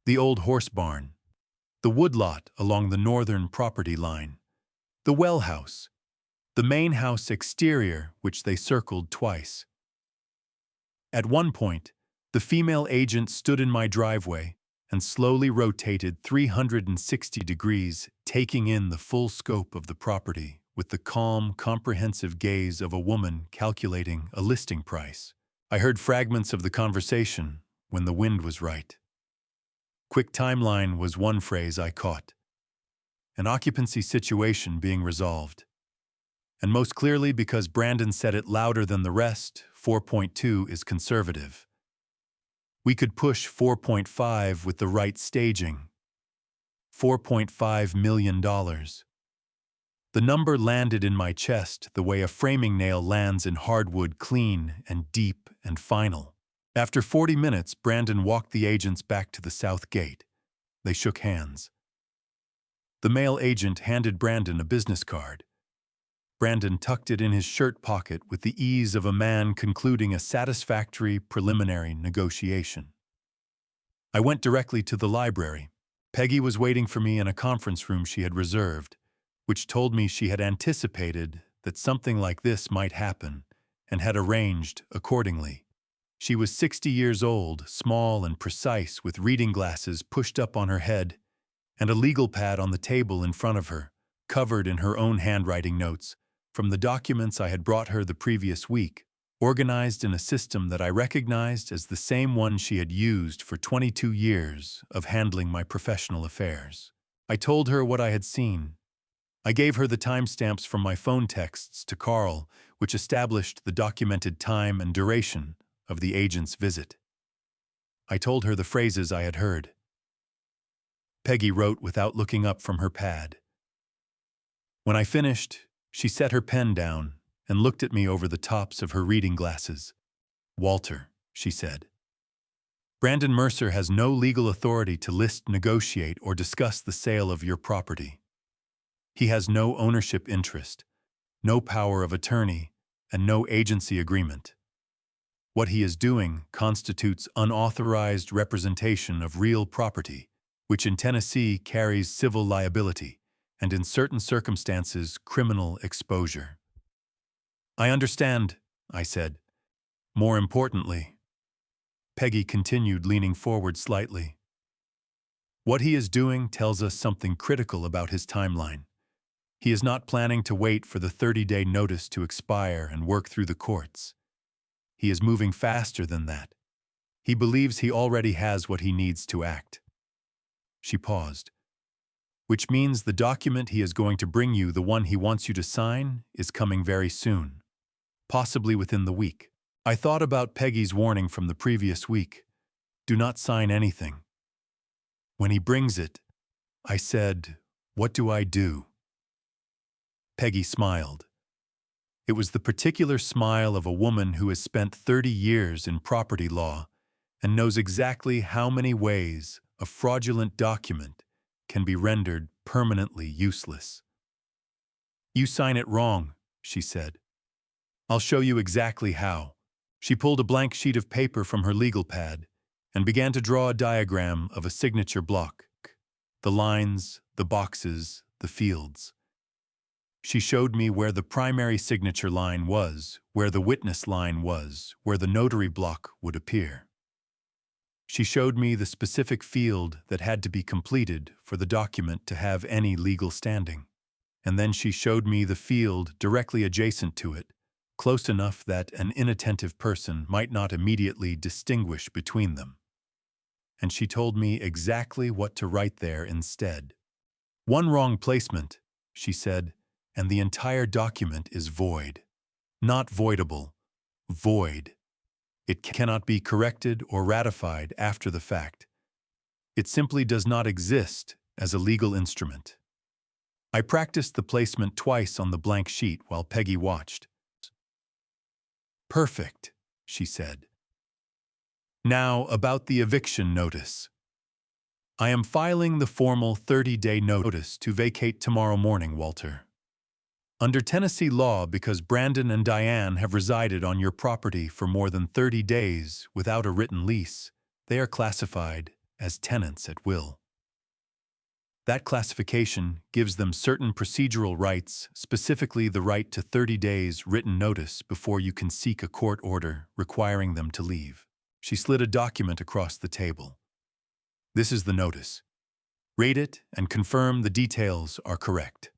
the old horse barn, the woodlot along the northern property line, the well house, the main house exterior, which they circled twice. At one point, the female agent stood in my driveway and slowly rotated 360 degrees, taking in the full scope of the property with the calm, comprehensive gaze of a woman calculating a listing price. I heard fragments of the conversation when the wind was right. Quick timeline was one phrase I caught. An occupancy situation being resolved. And most clearly because Brandon said it louder than the rest, 4.2 is conservative. We could push 4.5 with the right staging. $4.5 million. The number landed in my chest the way a framing nail lands in hardwood, clean and deep and final. After 40 minutes, Brandon walked the agents back to the south gate. They shook hands. The male agent handed Brandon a business card. Brandon tucked it in his shirt pocket with the ease of a man concluding a satisfactory preliminary negotiation. I went directly to the library. Peggy was waiting for me in a conference room she had reserved, which told me she had anticipated that something like this might happen and had arranged accordingly. She was 60 years old, small and precise, with reading glasses pushed up on her head and a legal pad on the table in front of her, covered in her own handwriting notes from the documents I had brought her the previous week, organized in a system that I recognized as the same one she had used for 22 years of handling my professional affairs. I told her what I had seen. I gave her the timestamps from my phone texts to Carl, which established the documented time and duration of the agent's visit. I told her the phrases I had heard. Peggy wrote without looking up from her pad. When I finished, she set her pen down and looked at me over the tops of her reading glasses. "Walter," she said, "Brandon Mercer has no legal authority to list, negotiate, or discuss the sale of your property. He has no ownership interest, no power of attorney, and no agency agreement. What he is doing constitutes unauthorized representation of real property, which in Tennessee carries civil liability, and in certain circumstances, criminal exposure." "I understand," I said. "More importantly," Peggy continued, leaning forward slightly, "what he is doing tells us something critical about his timeline. He is not planning to wait for the 30-day notice to expire and work through the courts. He is moving faster than that. He believes he already has what he needs to act." She paused. "Which means the document he is going to bring you, the one he wants you to sign, is coming very soon, possibly within the week." I thought about Peggy's warning from the previous week. Do not sign anything. "When he brings it," I said, "what do I do?" Peggy smiled. It was the particular smile of a woman who has spent 30 years in property law and knows exactly how many ways a fraudulent document can be rendered permanently useless. "You sign it wrong," she said. "I'll show you exactly how." She pulled a blank sheet of paper from her legal pad and began to draw a diagram of a signature block. The lines, the boxes, the fields. She showed me where the primary signature line was, where the witness line was, where the notary block would appear. She showed me the specific field that had to be completed for the document to have any legal standing. And then she showed me the field directly adjacent to it, close enough that an inattentive person might not immediately distinguish between them. And she told me exactly what to write there instead. "One wrong placement," she said, "and the entire document is void. Not voidable, void. It cannot be corrected or ratified after the fact. It simply does not exist as a legal instrument." I practiced the placement twice on the blank sheet while Peggy watched. "Perfect," she said. "Now about the eviction notice. I am filing the formal 30-day notice to vacate tomorrow morning, Walter. Under Tennessee law, because Brandon and Diane have resided on your property for more than 30 days without a written lease, they are classified as tenants at will. That classification gives them certain procedural rights, specifically the right to 30 days written notice before you can seek a court order requiring them to leave." She slid a document across the table. "This is the notice. Read it and confirm the details are correct."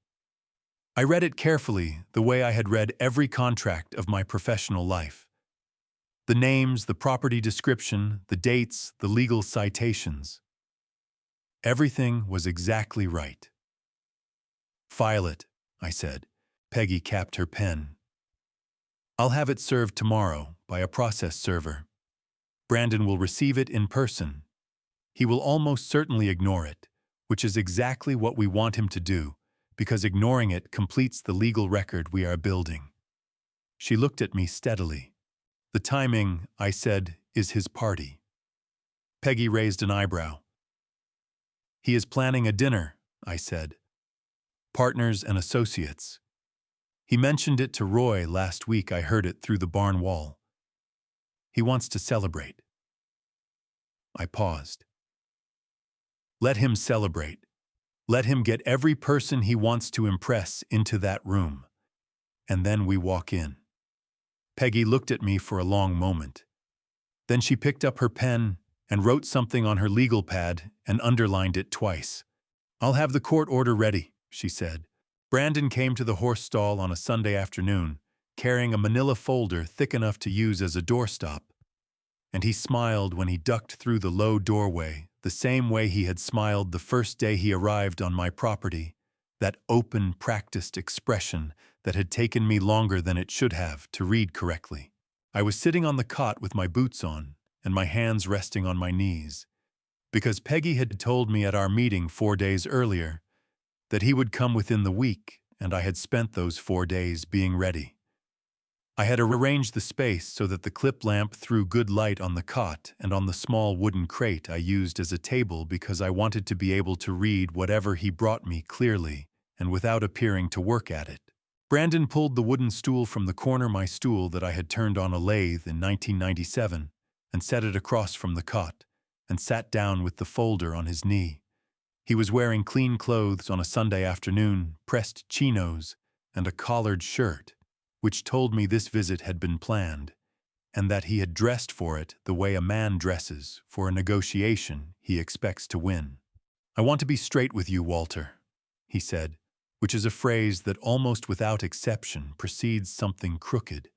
I read it carefully, the way I had read every contract of my professional life. The names, the property description, the dates, the legal citations. Everything was exactly right. "File it," I said. Peggy capped her pen. "I'll have it served tomorrow by a process server. Brandon will receive it in person. He will almost certainly ignore it, which is exactly what we want him to do, because ignoring it completes the legal record we are building." She looked at me steadily. "The timing," I said, is his party. Peggy raised an eyebrow. He is planning a dinner, I said. Partners and associates. He mentioned it to Roy last week. I heard it through the barn wall. He wants to celebrate. I paused. Let him celebrate. Let him get every person he wants to impress into that room. And then we walk in. Peggy looked at me for a long moment. Then she picked up her pen and wrote something on her legal pad and underlined it twice. I'll have the court order ready, she said. Brandon came to the horse stall on a Sunday afternoon, carrying a manila folder thick enough to use as a doorstop. And he smiled when he ducked through the low doorway, the same way he had smiled the first day he arrived on my property, that open, practiced expression that had taken me longer than it should have to read correctly. I was sitting on the cot with my boots on and my hands resting on my knees, because Peggy had told me at our meeting 4 days earlier that he would come within the week, and I had spent those 4 days being ready. I had arranged the space so that the clip lamp threw good light on the cot and on the small wooden crate I used as a table because I wanted to be able to read whatever he brought me clearly and without appearing to work at it. Brandon pulled the wooden stool from the corner my stool that I had turned on a lathe in 1997 and set it across from the cot and sat down with the folder on his knee. He was wearing clean clothes on a Sunday afternoon, pressed chinos, and a collared shirt, which told me this visit had been planned, and that he had dressed for it the way a man dresses for a negotiation he expects to win. I want to be straight with you, Walter, he said, which is a phrase that almost without exception precedes something crooked.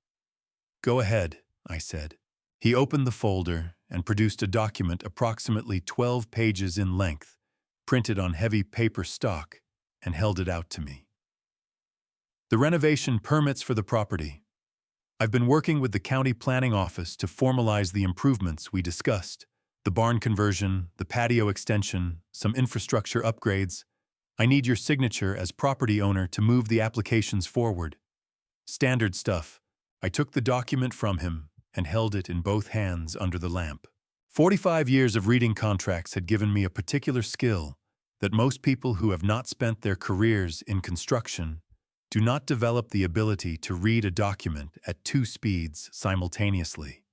Go ahead, I said. He opened the folder and produced a document approximately 12 pages in length, printed on heavy paper stock, and held it out to me. The renovation permits for the property. I've been working with the county planning office to formalize the improvements we discussed, the barn conversion, the patio extension, some infrastructure upgrades. I need your signature as property owner to move the applications forward. Standard stuff. I took the document from him and held it in both hands under the lamp. 45 years of reading contracts had given me a particular skill that most people who have not spent their careers in construction do not develop the ability to read a document at 2 speeds simultaneously.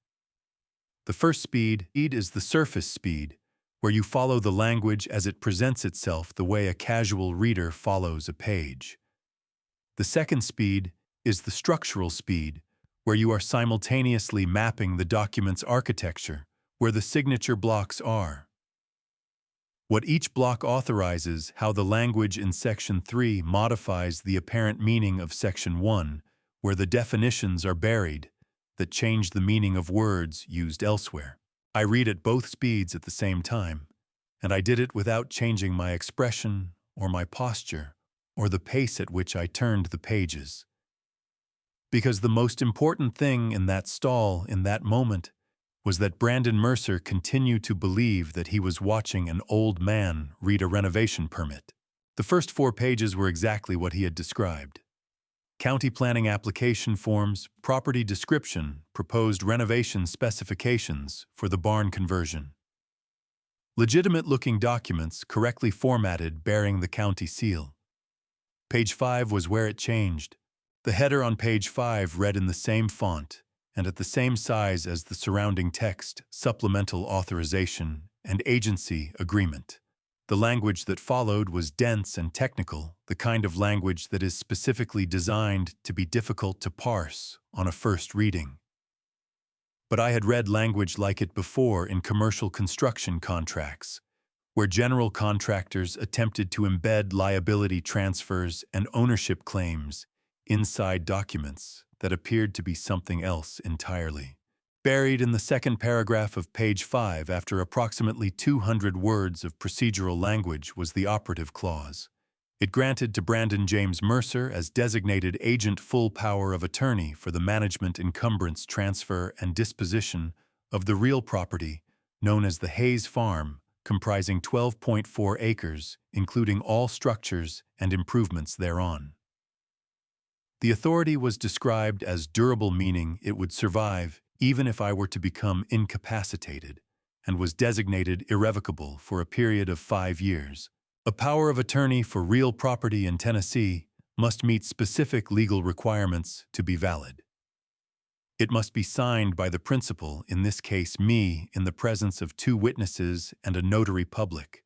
The first speed is the surface speed, where you follow the language as it presents itself the way a casual reader follows a page. The second speed is the structural speed, where you are simultaneously mapping the document's architecture, where the signature blocks are. What each block authorizes how the language in Section 3 modifies the apparent meaning of Section 1, where the definitions are buried that change the meaning of words used elsewhere. I read at both speeds at the same time, and I did it without changing my expression or my posture or the pace at which I turned the pages. Because the most important thing in that stall in that moment was that Brandon Mercer continued to believe that he was watching an old man read a renovation permit. The first 4 pages were exactly what he had described. County planning application forms, property description, proposed renovation specifications for the barn conversion. Legitimate-looking documents correctly formatted bearing the county seal. Page 5 was where it changed. The header on page 5 read in the same font and at the same size as the surrounding text, supplemental authorization and agency agreement. The language that followed was dense and technical, the kind of language that is specifically designed to be difficult to parse on a first reading. But I had read language like it before in commercial construction contracts, where general contractors attempted to embed liability transfers and ownership claims inside documents that appeared to be something else entirely. Buried in the second paragraph of page 5 after approximately 200 words of procedural language was the operative clause. It granted to Brandon James Mercer as designated agent full power of attorney for the management, encumbrance, transfer, and disposition of the real property known as the Hayes Farm, comprising 12.4 acres, including all structures and improvements thereon. The authority was described as durable, meaning it would survive even if I were to become incapacitated, and was designated irrevocable for a period of 5 years. A power of attorney for real property in Tennessee must meet specific legal requirements to be valid. It must be signed by the principal, in this case me, in the presence of 2 witnesses and a notary public,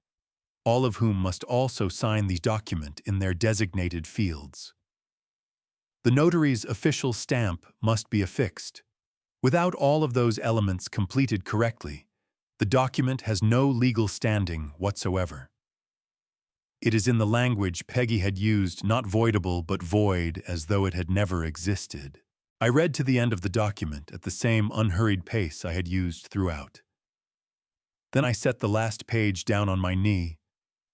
all of whom must also sign the document in their designated fields. The notary's official stamp must be affixed. Without all of those elements completed correctly, the document has no legal standing whatsoever. It is in the language Peggy had used, not voidable but void, as though it had never existed. I read to the end of the document at the same unhurried pace I had used throughout. Then I set the last page down on my knee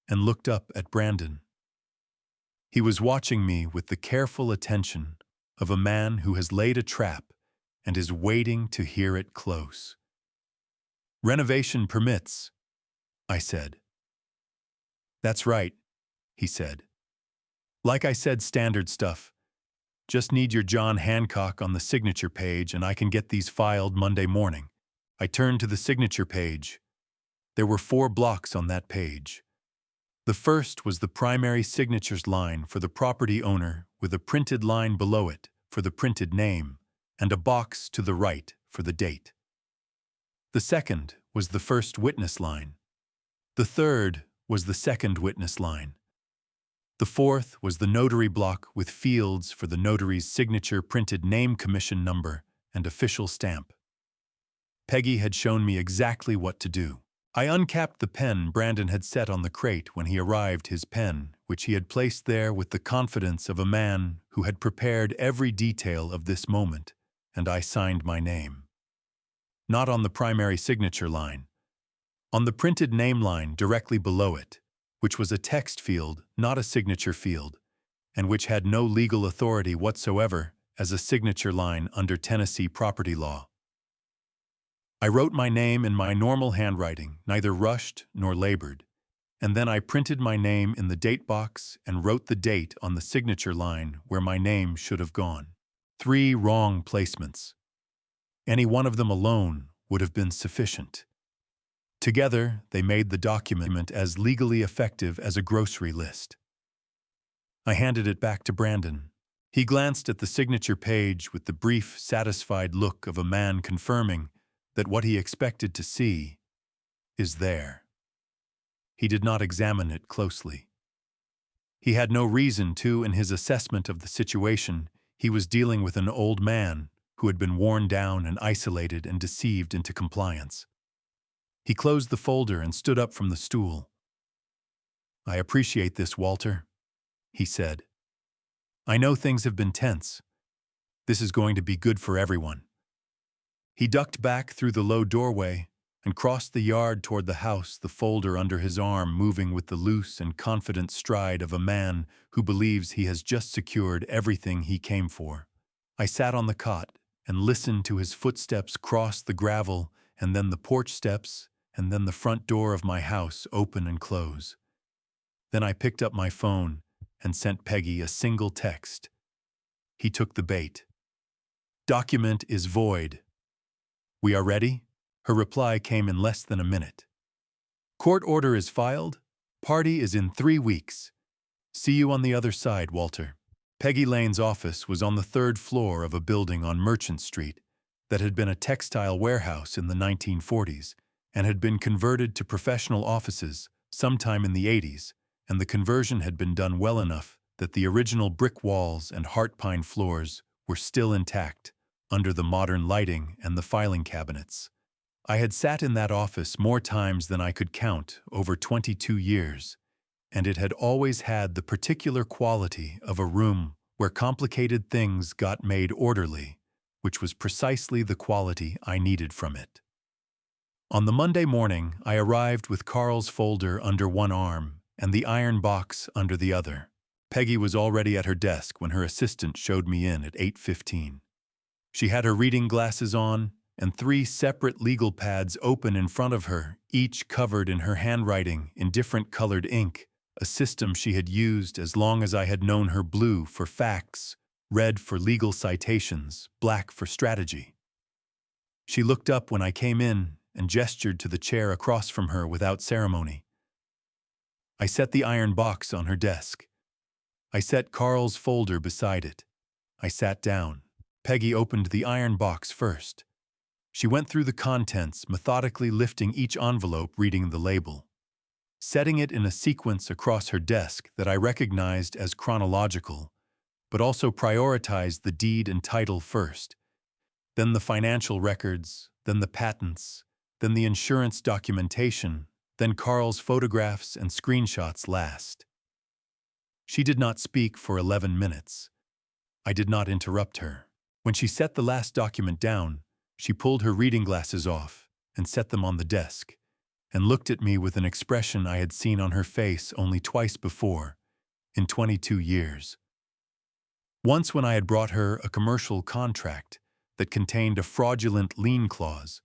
and looked up at Brandon. He was watching me with the careful attention of a man who has laid a trap and is waiting to hear it close. "Renovation permits," I said. "That's right," he said. "Like I said, standard stuff. Just need your John Hancock on the signature page and I can get these filed Monday morning." I turned to the signature page. There were 4 blocks on that page. The first was the primary signatures line for the property owner with a printed line below it for the printed name and a box to the right for the date. The second was the first witness line. The third was the second witness line. The fourth was the notary block with fields for the notary's signature, printed name, commission number, and official stamp. Peggy had shown me exactly what to do. I uncapped the pen Brandon had set on the crate when he arrived, his pen, which he had placed there with the confidence of a man who had prepared every detail of this moment, and I signed my name. Not on the primary signature line. On the printed name line directly below it, which was a text field, not a signature field, and which had no legal authority whatsoever as a signature line under Tennessee property law. I wrote my name in my normal handwriting, neither rushed nor labored, and then I printed my name in the date box and wrote the date on the signature line where my name should have gone. 3 wrong placements. Any one of them alone would have been sufficient. Together, they made the document as legally effective as a grocery list. I handed it back to Brandon. He glanced at the signature page with the brief, satisfied look of a man confirming that what he expected to see is there. He did not examine it closely. He had no reason to. In his assessment of the situation, he was dealing with an old man who had been worn down and isolated and deceived into compliance. He closed the folder and stood up from the stool. "I appreciate this, Walter," he said. "I know things have been tense. This is going to be good for everyone." He ducked back through the low doorway and crossed the yard toward the house, the folder under his arm, moving with the loose and confident stride of a man who believes he has just secured everything he came for. I sat on the cot and listened to his footsteps cross the gravel, and then the porch steps, and then the front door of my house open and close. Then I picked up my phone and sent Peggy a single text. He took the bait. "Document is void. We are ready?" Her reply came in less than a minute. "Court order is filed. Party is in 3 weeks. See you on the other side, Walter." Peggy Lane's office was on the 3rd floor of a building on Merchant Street that had been a textile warehouse in the 1940s and had been converted to professional offices sometime in the 80s, and the conversion had been done well enough that the original brick walls and heart pine floors were still intact under the modern lighting and the filing cabinets. I had sat in that office more times than I could count over 22 years, and it had always had the particular quality of a room where complicated things got made orderly, which was precisely the quality I needed from it. On the Monday morning, I arrived with Carl's folder under one arm and the iron box under the other. Peggy was already at her desk when her assistant showed me in at 8:15. She had her reading glasses on and 3 separate legal pads open in front of her, each covered in her handwriting in different colored ink, a system she had used as long as I had known her: blue for facts, red for legal citations, black for strategy. She looked up when I came in and gestured to the chair across from her without ceremony. I set the iron box on her desk. I set Carl's folder beside it. I sat down. Peggy opened the iron box first. She went through the contents, methodically lifting each envelope, reading the label, setting it in a sequence across her desk that I recognized as chronological, but also prioritized the deed and title first, then the financial records, then the patents, then the insurance documentation, then Carl's photographs and screenshots last. She did not speak for 11 minutes. I did not interrupt her. When she set the last document down, she pulled her reading glasses off and set them on the desk, and looked at me with an expression I had seen on her face only twice before, in 22 years. Once when I had brought her a commercial contract that contained a fraudulent lien clause,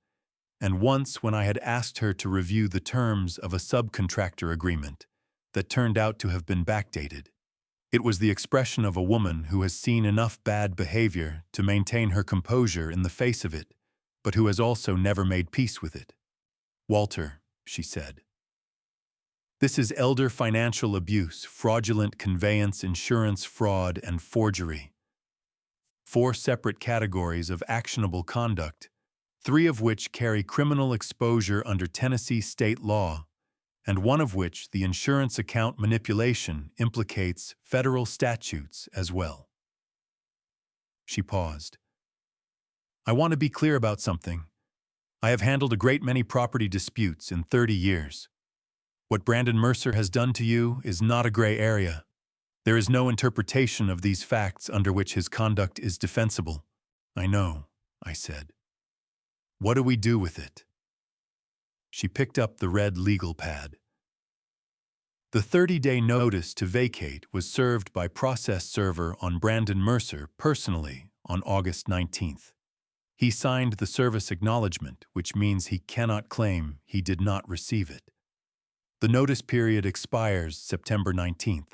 and once when I had asked her to review the terms of a subcontractor agreement that turned out to have been backdated. It was the expression of a woman who has seen enough bad behavior to maintain her composure in the face of it, but who has also never made peace with it. "Walter," she said, "this is elder financial abuse, fraudulent conveyance, insurance fraud, and forgery. 4 separate categories of actionable conduct, 3 of which carry criminal exposure under Tennessee state law, and 1 of which, the insurance account manipulation, implicates federal statutes as well." She paused. "I want to be clear about something. I have handled a great many property disputes in 30 years. What Brandon Mercer has done to you is not a gray area. There is no interpretation of these facts under which his conduct is defensible." "I know," I said. "What do we do with it?" She picked up the red legal pad. The 30-day notice to vacate was served by process server on Brandon Mercer personally on August 19th. He signed the service acknowledgement, which means he cannot claim he did not receive it. The notice period expires September 19th.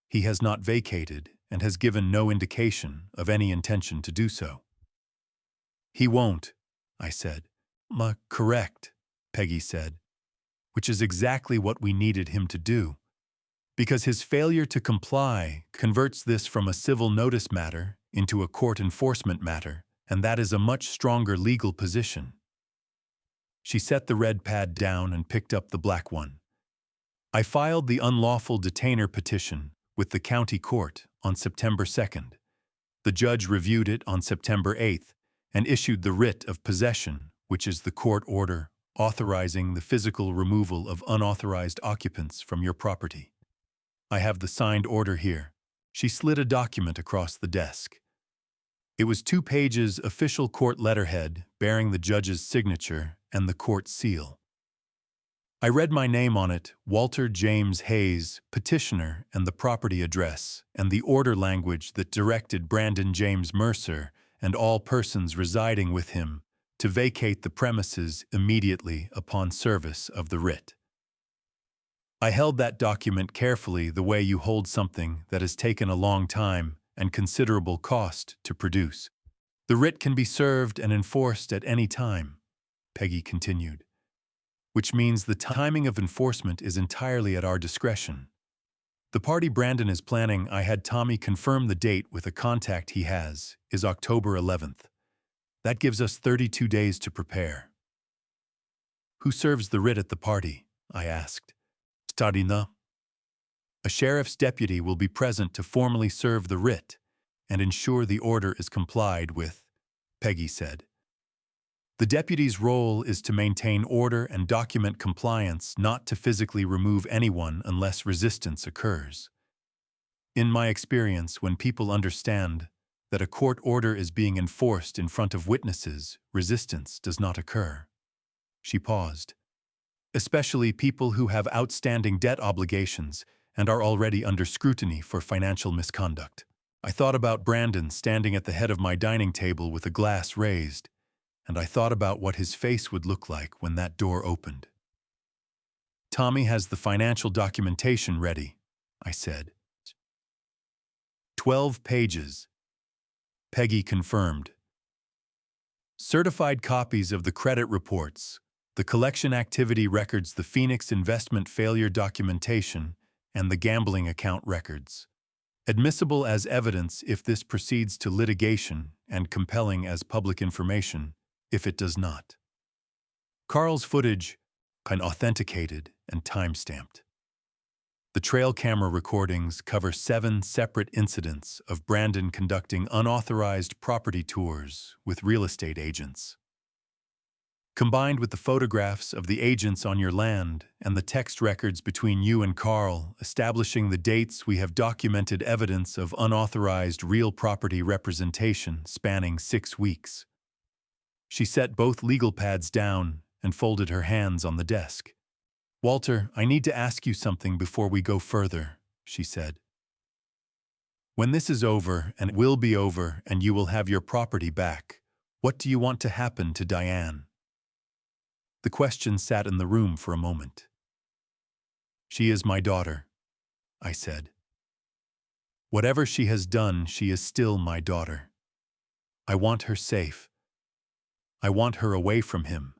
He has not vacated and has given no indication of any intention to do so. "He won't," I said. Correct," Peggy said, "which is exactly what we needed him to do, because his failure to comply converts this from a civil notice matter into a court enforcement matter, and that is a much stronger legal position." She set the red pad down and picked up the black one. "I filed the unlawful detainer petition with the county court on September 2nd. The judge reviewed it on September 8th and issued the writ of possession, which is the court order authorizing the physical removal of unauthorized occupants from your property. I have the signed order here." She slid a document across the desk. It was 2 pages official court letterhead bearing the judge's signature and the court seal. I read my name on it, Walter James Hayes, petitioner, and the property address, and the order language that directed Brandon James Mercer and all persons residing with him to vacate the premises immediately upon service of the writ. I held that document carefully the way you hold something that has taken a long time and considerable cost to produce. "The writ can be served and enforced at any time," Peggy continued, "which means the timing of enforcement is entirely at our discretion. The party Brandon is planning, I had Tommy confirm the date with a contact he has, is October 11th. That gives us 32 days to prepare." "Who serves the writ at the party?" I asked. "Stadina. A sheriff's deputy will be present to formally serve the writ and ensure the order is complied with," Peggy said. "The deputy's role is to maintain order and document compliance, not to physically remove anyone unless resistance occurs. In my experience, when people understand that a court order is being enforced in front of witnesses, resistance does not occur." She paused. "Especially people who have outstanding debt obligations and are already under scrutiny for financial misconduct." I thought about Brandon standing at the head of my dining table with a glass raised, and I thought about what his face would look like when that door opened. "Tommy has the financial documentation ready," I said. 12 pages. Peggy confirmed. certified copies of the credit reports, the collection activity records, the Phoenix investment failure documentation, and the gambling account records. Admissible as evidence if this proceeds to litigation, and compelling as public information if it does not. Carl's footage, authenticated and time-stamped. The trail camera recordings cover 7 separate incidents of Brandon conducting unauthorized property tours with real estate agents. Combined with the photographs of the agents on your land and the text records between you and Carl establishing the dates, we have documented evidence of unauthorized real property representation spanning 6 weeks. She set both legal pads down and folded her hands on the desk. "Walter, I need to ask you something before we go further," she said. "When this is over, and it will be over, and you will have your property back, what do you want to happen to Diane?" The question sat in the room for a moment. "She is my daughter," I said. "Whatever she has done, she is still my daughter. I want her safe. I want her away from him.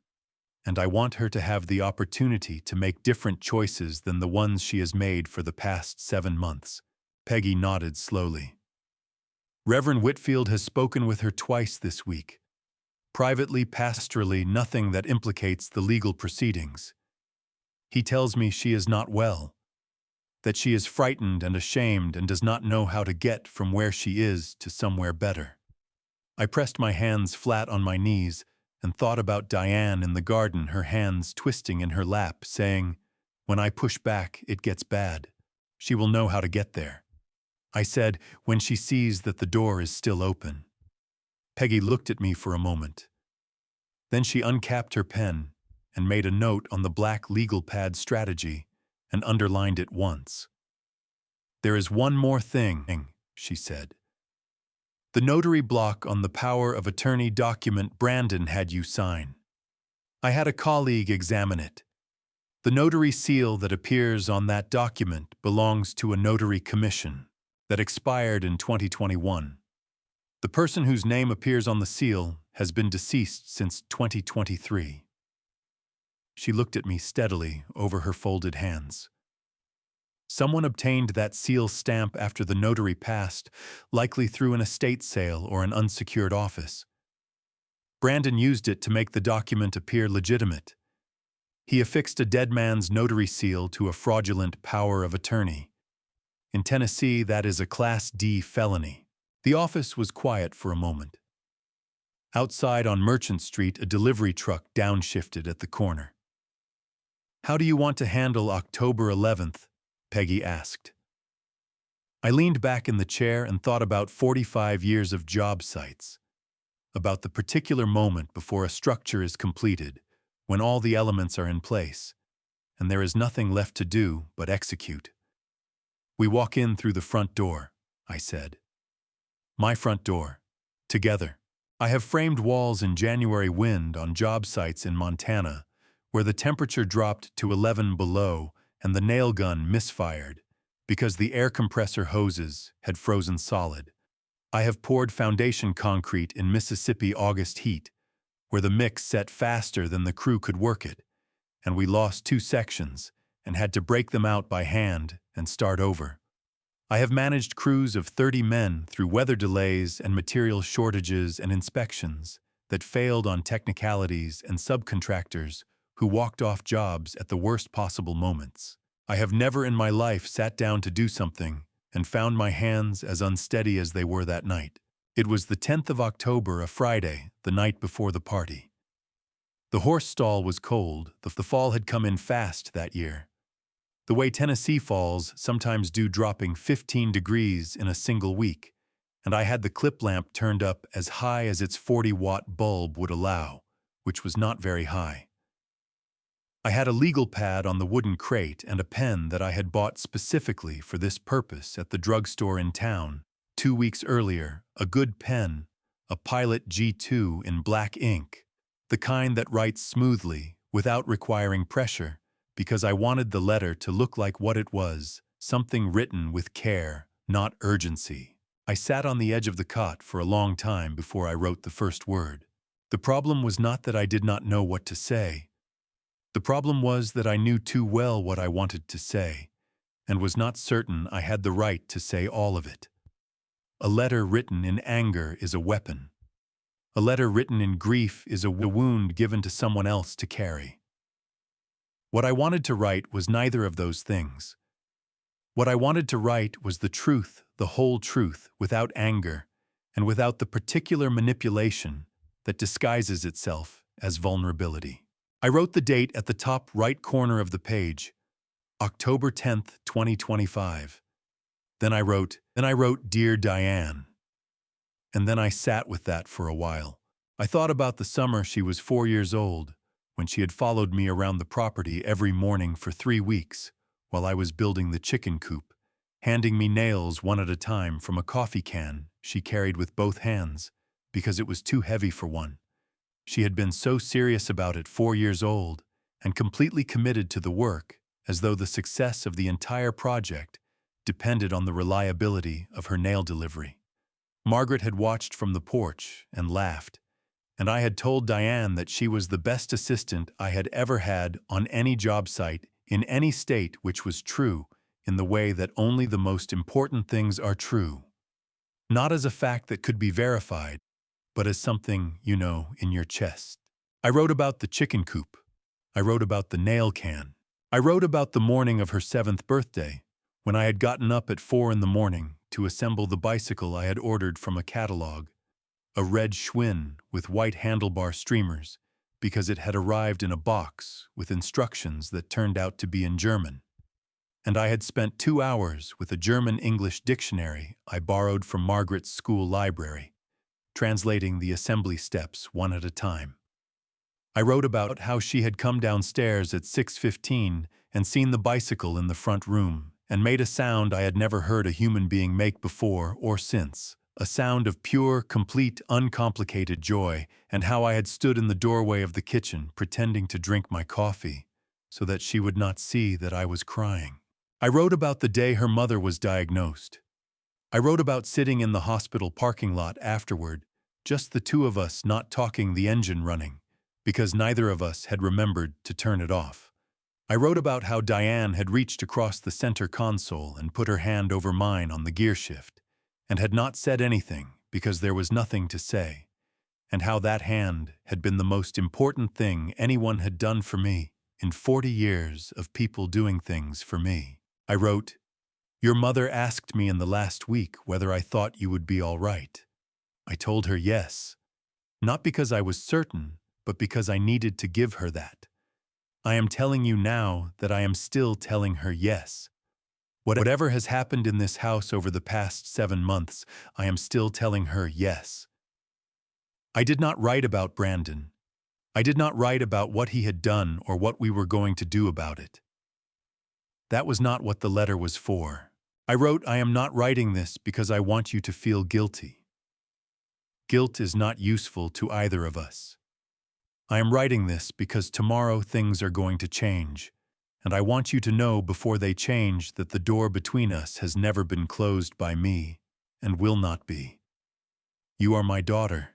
And I want her to have the opportunity to make different choices than the ones she has made for the past 7 months. Peggy nodded slowly. "Reverend Whitfield has spoken with her twice this week. Privately, pastorally, nothing that implicates the legal proceedings. He tells me she is not well, that she is frightened and ashamed and does not know how to get from where she is to somewhere better." I pressed my hands flat on my knees and thought about Diane in the garden, her hands twisting in her lap, saying, "When I push back, it gets bad. She will know how to get there." I said, "When she sees that the door is still open." Peggy looked at me for a moment. Then she uncapped her pen and made a note on the black legal pad, strategy, and underlined it once. "There is one more thing," she said. "The notary block on the power of attorney document Brandon had you sign. I had a colleague examine it. The notary seal that appears on that document belongs to a notary commission that expired in 2021. The person whose name appears on the seal has been deceased since 2023. She looked at me steadily over her folded hands. "Someone obtained that seal stamp after the notary passed, likely through an estate sale or an unsecured office. Brandon used it to make the document appear legitimate. He affixed a dead man's notary seal to a fraudulent power of attorney. In Tennessee, that is a Class D felony." The office was quiet for a moment. Outside on Merchant Street, a delivery truck downshifted at the corner. "How do you want to handle October 11th? Peggy asked. I leaned back in the chair and thought about 45 years of job sites, about the particular moment before a structure is completed, when all the elements are in place, and there is nothing left to do but execute. "We walk in through the front door," I said. "My front door. Together. I have framed walls in January wind on job sites in Montana, where the temperature dropped to 11 below and the nail gun misfired because the air compressor hoses had frozen solid. I have poured foundation concrete in Mississippi August heat, where the mix set faster than the crew could work it, and we lost 2 sections and had to break them out by hand and start over. I have managed crews of 30 men through weather delays and material shortages and inspections that failed on technicalities and subcontractors who walked off jobs at the worst possible moments. I have never in my life sat down to do something and found my hands as unsteady as they were that night. It was the 10th of October, a Friday, the night before the party. The horse stall was cold. The fall had come in fast that year. The way Tennessee falls sometimes do, dropping 15 degrees in a single week, and I had the clip lamp turned up as high as its 40-watt bulb would allow, which was not very high. I had a legal pad on the wooden crate and a pen that I had bought specifically for this purpose at the drugstore in town 2 weeks earlier, a good pen, a Pilot G2 in black ink, the kind that writes smoothly without requiring pressure, because I wanted the letter to look like what it was, something written with care, not urgency. I sat on the edge of the cot for a long time before I wrote the first word. The problem was not that I did not know what to say. The problem was that I knew too well what I wanted to say, and was not certain I had the right to say all of it. A letter written in anger is a weapon. A letter written in grief is a wound given to someone else to carry. What I wanted to write was neither of those things. What I wanted to write was the truth, the whole truth, without anger, and without the particular manipulation that disguises itself as vulnerability. I wrote the date at the top right corner of the page, October 10th, 2025. Then I wrote, Dear Diane. And then I sat with that for a while. I thought about the summer she was 4 years old, when she had followed me around the property every morning for 3 weeks, while I was building the chicken coop, handing me nails one at a time from a coffee can she carried with both hands, because it was too heavy for one. She had been so serious about it 4 years old, and completely committed to the work, as though the success of the entire project depended on the reliability of her nail delivery. Margaret had watched from the porch and laughed, and I had told Diane that she was the best assistant I had ever had on any job site in any state, which was true in the way that only the most important things are true. Not as a fact that could be verified, but as something, in your chest. I wrote about the chicken coop. I wrote about the nail can. I wrote about the morning of her 7th birthday, when I had gotten up at 4 a.m. to assemble the bicycle I had ordered from a catalog, a red Schwinn with white handlebar streamers, because it had arrived in a box with instructions that turned out to be in German. And I had spent 2 hours with a German-English dictionary I borrowed from Margaret's school library, translating the assembly steps one at a time. I wrote about how she had come downstairs at 6:15 and seen the bicycle in the front room, and made a sound I had never heard a human being make before or since, a sound of pure, complete, uncomplicated joy, and how I had stood in the doorway of the kitchen pretending to drink my coffee, so that she would not see that I was crying. I wrote about the day her mother was diagnosed. I wrote about sitting in the hospital parking lot afterward, just the two of us not talking, the engine running, because neither of us had remembered to turn it off. I wrote about how Diane had reached across the center console and put her hand over mine on the gear shift, and had not said anything because there was nothing to say, and how that hand had been the most important thing anyone had done for me in 40 years of people doing things for me. I wrote, Your mother asked me in the last week whether I thought you would be all right. I told her yes, not because I was certain, but because I needed to give her that. I am telling you now that I am still telling her yes. Whatever has happened in this house over the past 7 months, I am still telling her yes. I did not write about Brandon. I did not write about what he had done or what we were going to do about it. That was not what the letter was for. I wrote, I am not writing this because I want you to feel guilty. Guilt is not useful to either of us. I am writing this because tomorrow things are going to change, and I want you to know before they change that the door between us has never been closed by me, and will not be. You are my daughter.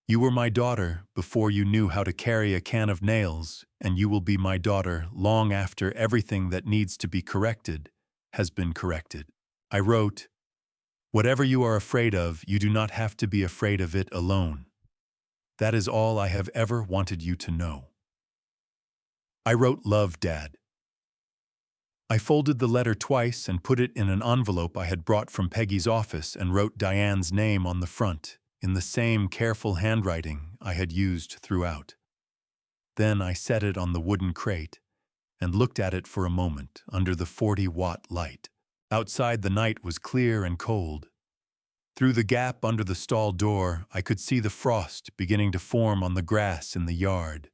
You were my daughter before you knew how to carry a can of nails, and you will be my daughter long after everything that needs to be corrected has been corrected. I wrote, Whatever you are afraid of, you do not have to be afraid of it alone. That is all I have ever wanted you to know. I wrote, Love, Dad. I folded the letter twice and put it in an envelope I had brought from Peggy's office and wrote Diane's name on the front, in the same careful handwriting I had used throughout. Then I set it on the wooden crate and looked at it for a moment under the 40-watt light. Outside the night was clear and cold. Through the gap under the stall door, I could see the frost beginning to form on the grass in the yard,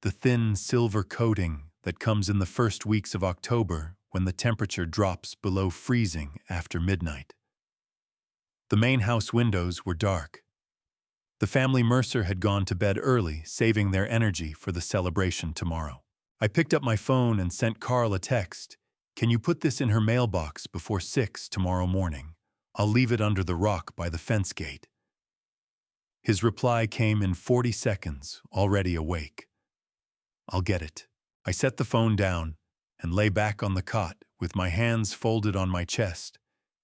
the thin silver coating that comes in the first weeks of October when the temperature drops below freezing after midnight. The main house windows were dark. The family Mercer had gone to bed early, saving their energy for the celebration tomorrow. I picked up my phone and sent Carl a text. Can you put this in her mailbox before 6 tomorrow morning? I'll leave it under the rock by the fence gate. His reply came in 40 seconds, already awake. "I'll get it." I set the phone down and lay back on the cot with my hands folded on my chest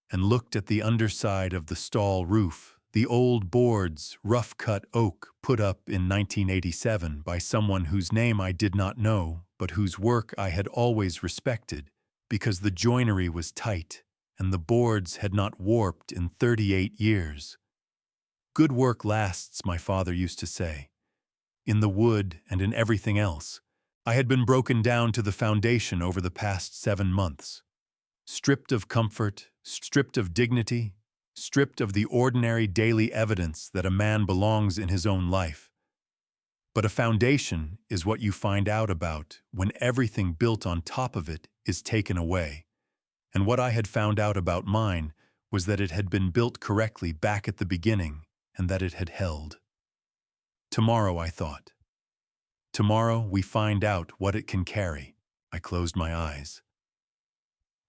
and looked at the underside of the stall roof, the old boards, rough-cut oak put up in 1987 by someone whose name I did not know, but whose work I had always respected because the joinery was tight and the boards had not warped in 38 years. Good work lasts, my father used to say. In the wood and in everything else, I had been broken down to the foundation over the past 7 months. Stripped of comfort, stripped of dignity, stripped of the ordinary daily evidence that a man belongs in his own life. But a foundation is what you find out about when everything built on top of it is taken away. And what I had found out about mine was that it had been built correctly back at the beginning and that it had held. Tomorrow, I thought. Tomorrow we find out what it can carry. I closed my eyes.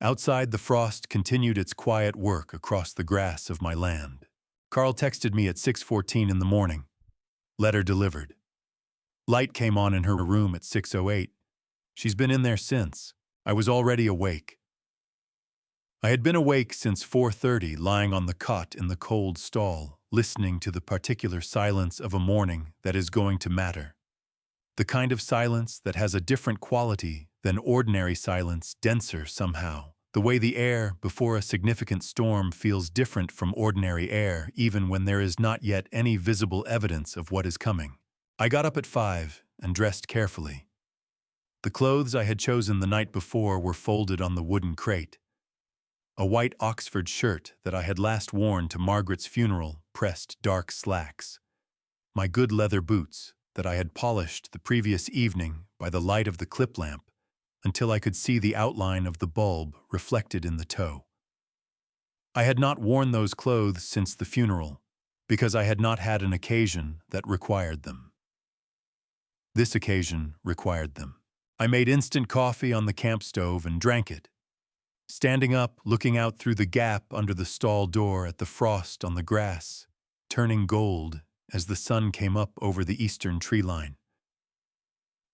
Outside, the frost continued its quiet work across the grass of my land. Carl texted me at 6:14 in the morning. Letter delivered. Light came on in her room at 6:08. She's been in there since. I was already awake. I had been awake since 4:30, lying on the cot in the cold stall, listening to the particular silence of a morning that is going to matter. The kind of silence that has a different quality than ordinary silence, denser somehow. The way the air before a significant storm feels different from ordinary air, even when there is not yet any visible evidence of what is coming. I got up at 5 and dressed carefully. The clothes I had chosen the night before were folded on the wooden crate. A white Oxford shirt that I had last worn to Margaret's funeral pressed dark slacks. My good leather boots that I had polished the previous evening by the light of the clip lamp until I could see the outline of the bulb reflected in the toe. I had not worn those clothes since the funeral because I had not had an occasion that required them. This occasion required them. I made instant coffee on the camp stove and drank it. Standing up, looking out through the gap under the stall door at the frost on the grass, turning gold as the sun came up over the eastern tree line.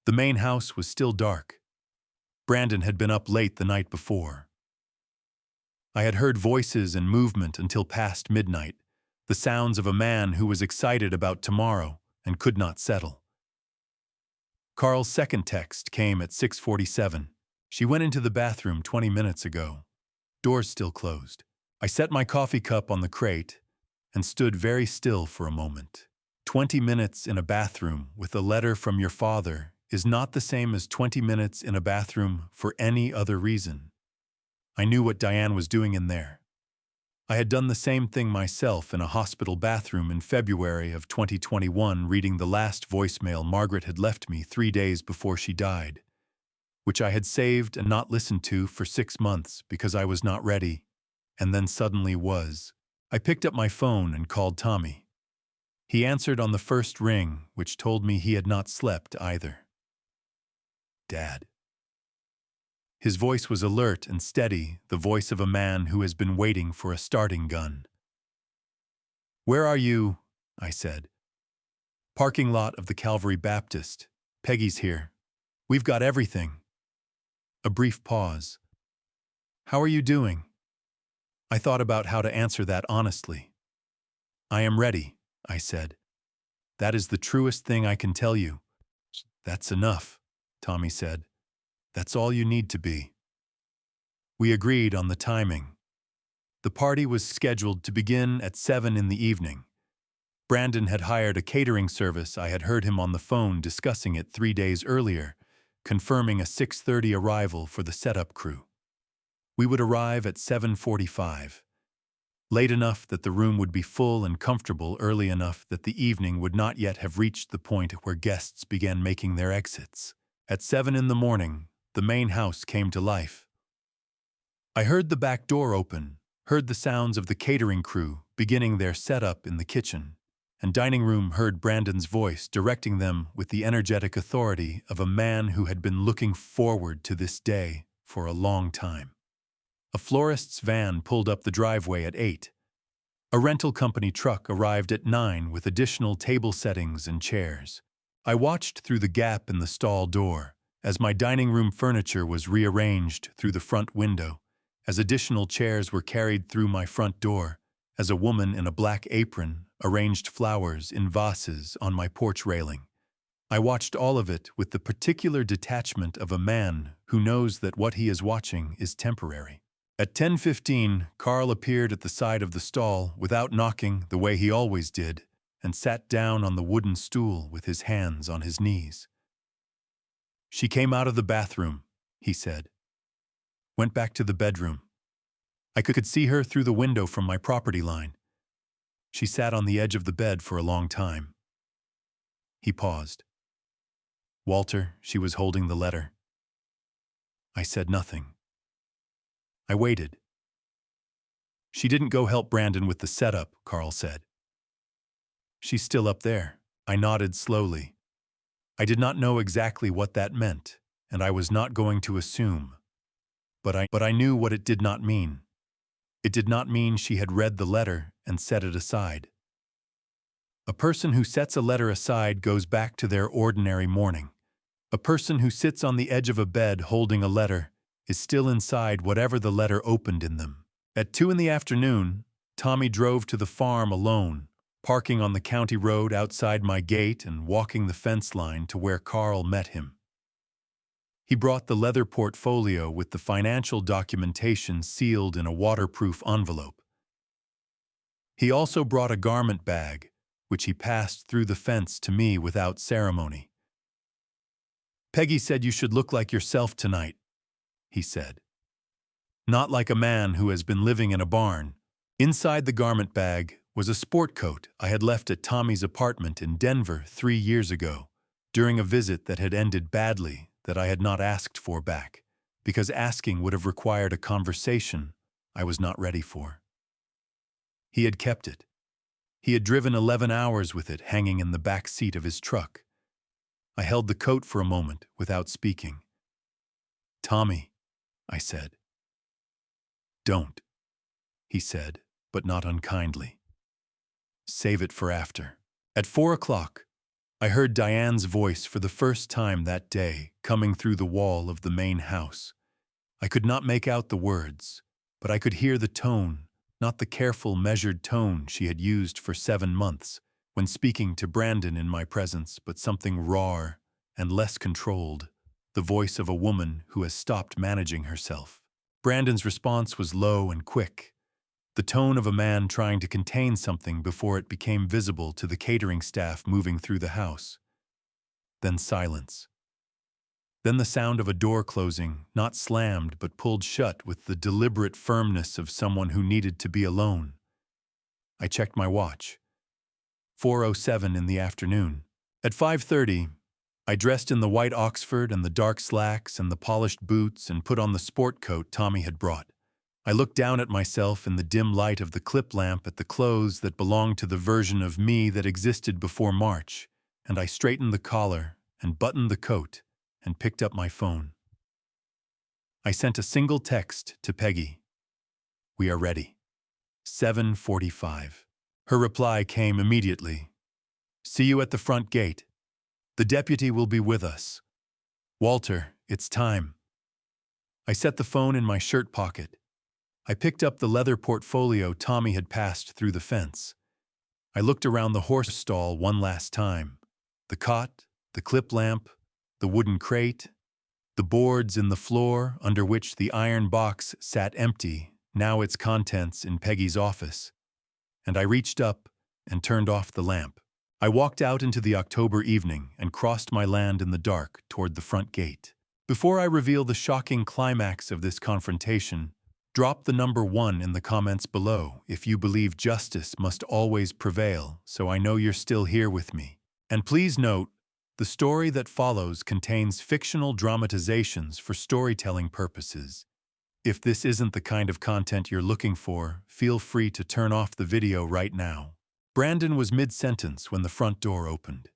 The main house was still dark. Brandon had been up late the night before. I had heard voices and movement until past midnight, the sounds of a man who was excited about tomorrow and could not settle. Carl's second text came at 6:47. She went into the bathroom 20 minutes ago. Doors still closed. I set my coffee cup on the crate and stood very still for a moment. 20 minutes in a bathroom with a letter from your father is not the same as 20 minutes in a bathroom for any other reason. I knew what Diane was doing in there. I had done the same thing myself in a hospital bathroom in February of 2021, reading the last voicemail Margaret had left me 3 days before she died, which I had saved and not listened to for 6 months because I was not ready, and then suddenly was. I picked up my phone and called Tommy. He answered on the first ring, which told me he had not slept either. Dad. His voice was alert and steady, the voice of a man who has been waiting for a starting gun. "Where are you?" I said. "Parking lot of the Calvary Baptist. Peggy's here. We've got everything." A brief pause. "How are you doing?" I thought about how to answer that honestly. "I am ready," I said. "That is the truest thing I can tell you." "That's enough," Tommy said. "That's all you need to be." We agreed on the timing. The party was scheduled to begin at 7 in the evening. Brandon had hired a catering service. I had heard him on the phone discussing it 3 days earlier, confirming a 6:30 arrival for the setup crew. We would arrive at 7:45. Late enough that the room would be full and comfortable, early enough that the evening would not yet have reached the point where guests began making their exits. At 7 in the morning, the main house came to life. I heard the back door open, heard the sounds of the catering crew beginning their setup in the kitchen, and dining room heard Brandon's voice directing them with the energetic authority of a man who had been looking forward to this day for a long time. A florist's van pulled up the driveway at 8. A rental company truck arrived at 9 with additional table settings and chairs. I watched through the gap in the stall door as my dining room furniture was rearranged through the front window, as additional chairs were carried through my front door, as a woman in a black apron arranged flowers in vases on my porch railing. I watched all of it with the particular detachment of a man who knows that what he is watching is temporary. At 10:15, Carl appeared at the side of the stall without knocking the way he always did and sat down on the wooden stool with his hands on his knees. "She came out of the bathroom," he said. "Went back to the bedroom. I could see her through the window from my property line. She sat on the edge of the bed for a long time." He paused. "Walter, she was holding the letter." I said nothing. I waited. "She didn't go help Brandon with the setup," Carl said. "She's still up there." I nodded slowly. I did not know exactly what that meant, and I was not going to assume. But I knew what it did not mean. It did not mean she had read the letter and set it aside. A person who sets a letter aside goes back to their ordinary morning. A person who sits on the edge of a bed holding a letter is still inside whatever the letter opened in them. At 2 in the afternoon, Tommy drove to the farm alone, parking on the county road outside my gate and walking the fence line to where Carl met him. He brought the leather portfolio with the financial documentation sealed in a waterproof envelope. He also brought a garment bag, which he passed through the fence to me without ceremony. "Peggy said you should look like yourself tonight," he said. "Not like a man who has been living in a barn." Inside the garment bag was a sport coat I had left at Tommy's apartment in Denver 3 years ago, during a visit that had ended badly that I had not asked for back, because asking would have required a conversation I was not ready for. He had kept it. He had driven 11 hours with it hanging in the back seat of his truck. I held the coat for a moment without speaking. "Tommy," I said. "Don't," he said, but not unkindly. "Save it for after." At 4 o'clock, I heard Diane's voice for the first time that day coming through the wall of the main house. I could not make out the words, but I could hear the tone, not the careful, measured tone she had used for 7 months when speaking to Brandon in my presence, but something rawer and less controlled, the voice of a woman who has stopped managing herself. Brandon's response was low and quick, the tone of a man trying to contain something before it became visible to the catering staff moving through the house. Then silence. Then the sound of a door closing, not slammed but pulled shut with the deliberate firmness of someone who needed to be alone. I checked my watch. 4:07 in the afternoon. At 5:30, I dressed in the white Oxford and the dark slacks and the polished boots and put on the sport coat Tommy had brought. I looked down at myself in the dim light of the clip lamp at the clothes that belonged to the version of me that existed before March, and I straightened the collar and buttoned the coat and picked up my phone. I sent a single text to Peggy. "We are ready." 7:45. Her reply came immediately. "See you at the front gate. The deputy will be with us. Walter, it's time." I set the phone in my shirt pocket. I picked up the leather portfolio Tommy had passed through the fence. I looked around the horse stall one last time. The cot, the clip lamp, the wooden crate, the boards in the floor under which the iron box sat empty, now its contents in Peggy's office. And I reached up and turned off the lamp. I walked out into the October evening and crossed my land in the dark toward the front gate. Before I reveal the shocking climax of this confrontation, drop the number 1 in the comments below if you believe justice must always prevail, so I know you're still here with me. And please note, the story that follows contains fictional dramatizations for storytelling purposes. If this isn't the kind of content you're looking for, feel free to turn off the video right now. Brandon was mid-sentence when the front door opened.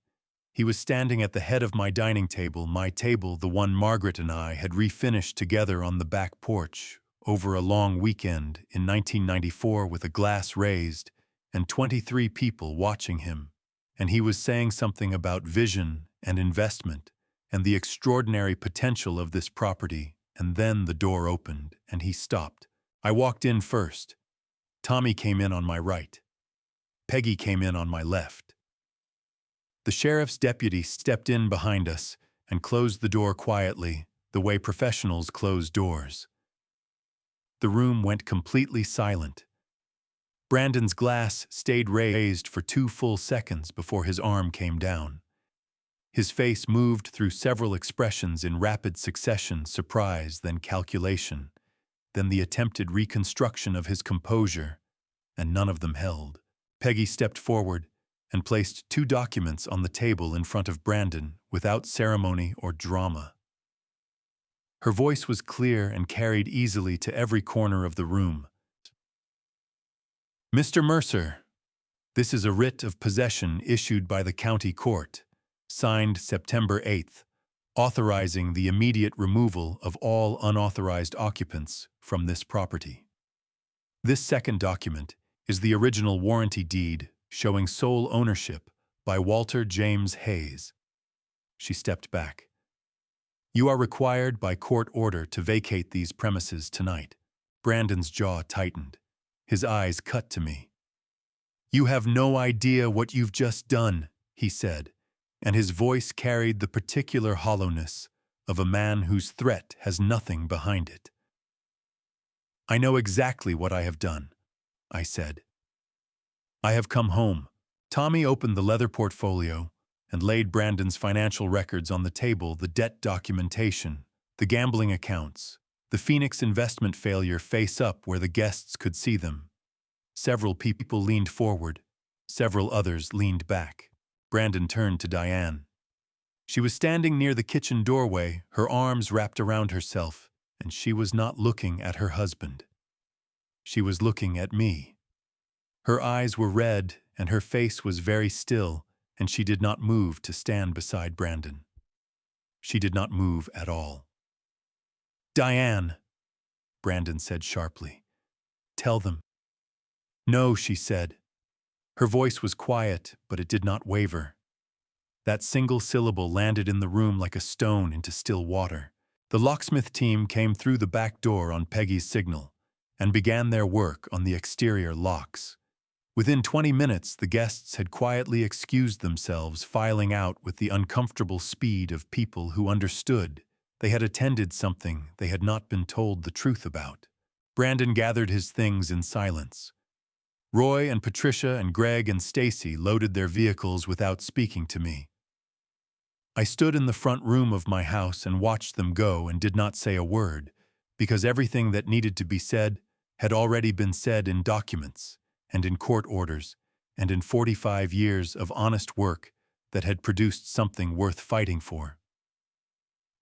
He was standing at the head of my dining table, my table, the one Margaret and I had refinished together on the back porch over a long weekend in 1994 with a glass raised, and 23 people watching him, and he was saying something about vision and investment and the extraordinary potential of this property, and then the door opened and he stopped. I walked in first. Tommy came in on my right. Peggy came in on my left. The sheriff's deputy stepped in behind us and closed the door quietly, the way professionals close doors. The room went completely silent. Brandon's glass stayed raised for 2 full seconds before his arm came down. His face moved through several expressions in rapid succession: surprise, then calculation, then the attempted reconstruction of his composure, and none of them held. Peggy stepped forward and placed 2 documents on the table in front of Brandon without ceremony or drama. Her voice was clear and carried easily to every corner of the room. Mr. Mercer, this is a writ of possession issued by the county court, signed September 8th, authorizing the immediate removal of all unauthorized occupants from this property. This second document is the original warranty deed showing sole ownership by Walter James Hayes. She stepped back. You are required by court order to vacate these premises tonight. Brandon's jaw tightened. His eyes cut to me. You have no idea what you've just done, he said, and his voice carried the particular hollowness of a man whose threat has nothing behind it. I know exactly what I have done, I said. I have come home. Tommy opened the leather portfolio and laid Brandon's financial records on the table: the debt documentation, the gambling accounts, the Phoenix investment failure face up where the guests could see them. Several people leaned forward. Several others leaned back. Brandon turned to Diane. She was standing near the kitchen doorway, her arms wrapped around herself, and she was not looking at her husband. She was looking at me. Her eyes were red, and her face was very still, and she did not move to stand beside Brandon. She did not move at all. Diane, Brandon said sharply. Tell them. No, she said. Her voice was quiet, but it did not waver. That single syllable landed in the room like a stone into still water. The locksmith team came through the back door on Peggy's signal and began their work on the exterior locks. Within 20 minutes, the guests had quietly excused themselves, filing out with the uncomfortable speed of people who understood they had attended something they had not been told the truth about. Brandon gathered his things in silence. Roy and Patricia and Greg and Stacy loaded their vehicles without speaking to me. I stood in the front room of my house and watched them go and did not say a word, because everything that needed to be said had already been said in documents and in court orders and in 45 years of honest work that had produced something worth fighting for.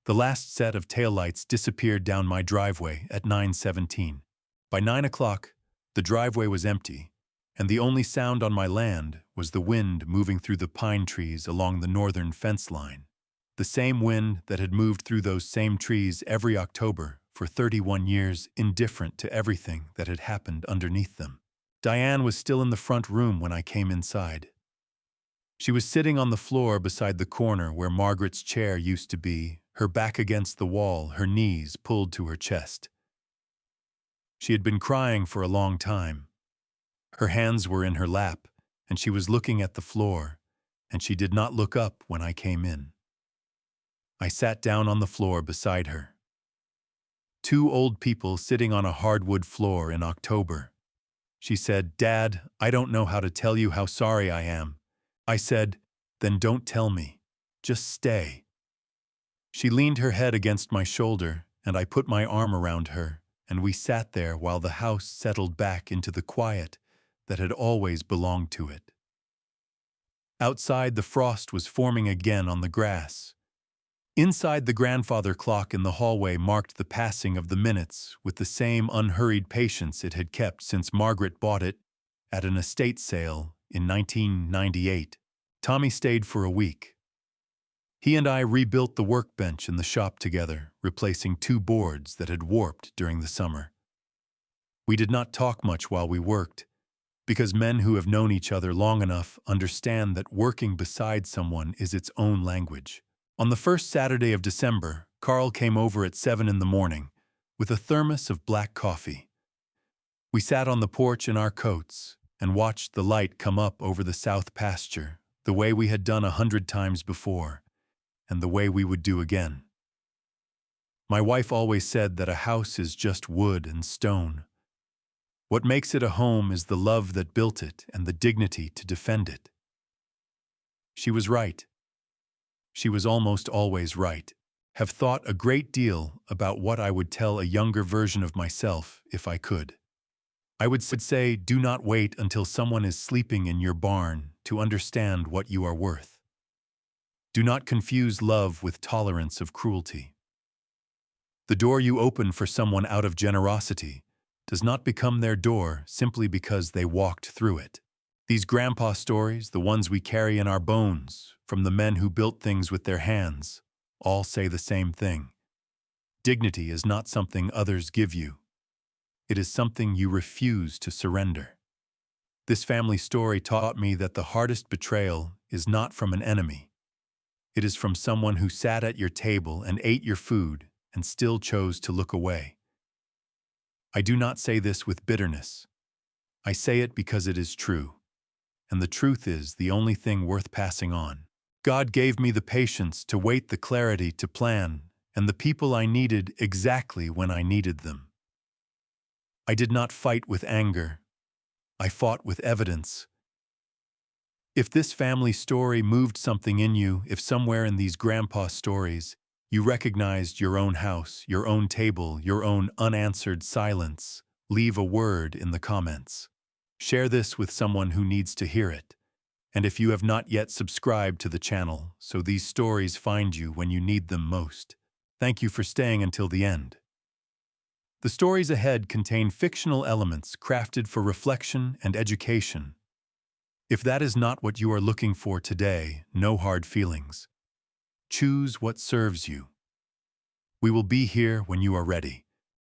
The last set of taillights disappeared down my driveway at 9:17. By 9 o'clock, the driveway was empty, and the only sound on my land was the wind moving through the pine trees along the northern fence line. The same wind that had moved through those same trees every October for 31 years, indifferent to everything that had happened underneath them. Diane was still in the front room when I came inside. She was sitting on the floor beside the corner where Margaret's chair used to be, her back against the wall, her knees pulled to her chest. She had been crying for a long time. Her hands were in her lap, and she was looking at the floor, and she did not look up when I came in. I sat down on the floor beside her. 2 old people sitting on a hardwood floor in October. She said, Dad, I don't know how to tell you how sorry I am. I said, then don't tell me. Just stay. She leaned her head against my shoulder, and I put my arm around her, and we sat there while the house settled back into the quiet that had always belonged to it. Outside, the frost was forming again on the grass. Inside, the grandfather clock in the hallway marked the passing of the minutes with the same unhurried patience it had kept since Margaret bought it at an estate sale in 1998. Tommy stayed for a week. He and I rebuilt the workbench in the shop together, replacing 2 boards that had warped during the summer. We did not talk much while we worked. Because men who have known each other long enough understand that working beside someone is its own language. On the first Saturday of December, Carl came over at 7 in the morning with a thermos of black coffee. We sat on the porch in our coats and watched the light come up over the south pasture, the way we had done 100 times before, and the way we would do again. My wife always said that a house is just wood and stone. What makes it a home is the love that built it and the dignity to defend it. She was right. She was almost always right. Have thought a great deal about what I would tell a younger version of myself if I could. I would say, do not wait until someone is sleeping in your barn to understand what you are worth. Do not confuse love with tolerance of cruelty. The door you open for someone out of generosity does not become their door simply because they walked through it. These grandpa stories, the ones we carry in our bones, from the men who built things with their hands, all say the same thing. Dignity is not something others give you. It is something you refuse to surrender. This family story taught me that the hardest betrayal is not from an enemy. It is from someone who sat at your table and ate your food and still chose to look away. I do not say this with bitterness. I say it because it is true. And the truth is the only thing worth passing on. God gave me the patience to wait, the clarity to plan, and the people I needed exactly when I needed them. I did not fight with anger. I fought with evidence. If this family story moved something in you, if somewhere in these grandpa stories you recognized your own house, your own table, your own unanswered silence, leave a word in the comments. Share this with someone who needs to hear it. And if you have not yet subscribed to the channel, so these stories find you when you need them most, thank you for staying until the end. The stories ahead contain fictional elements crafted for reflection and education. If that is not what you are looking for today, no hard feelings. Choose what serves you. We will be here when you are ready.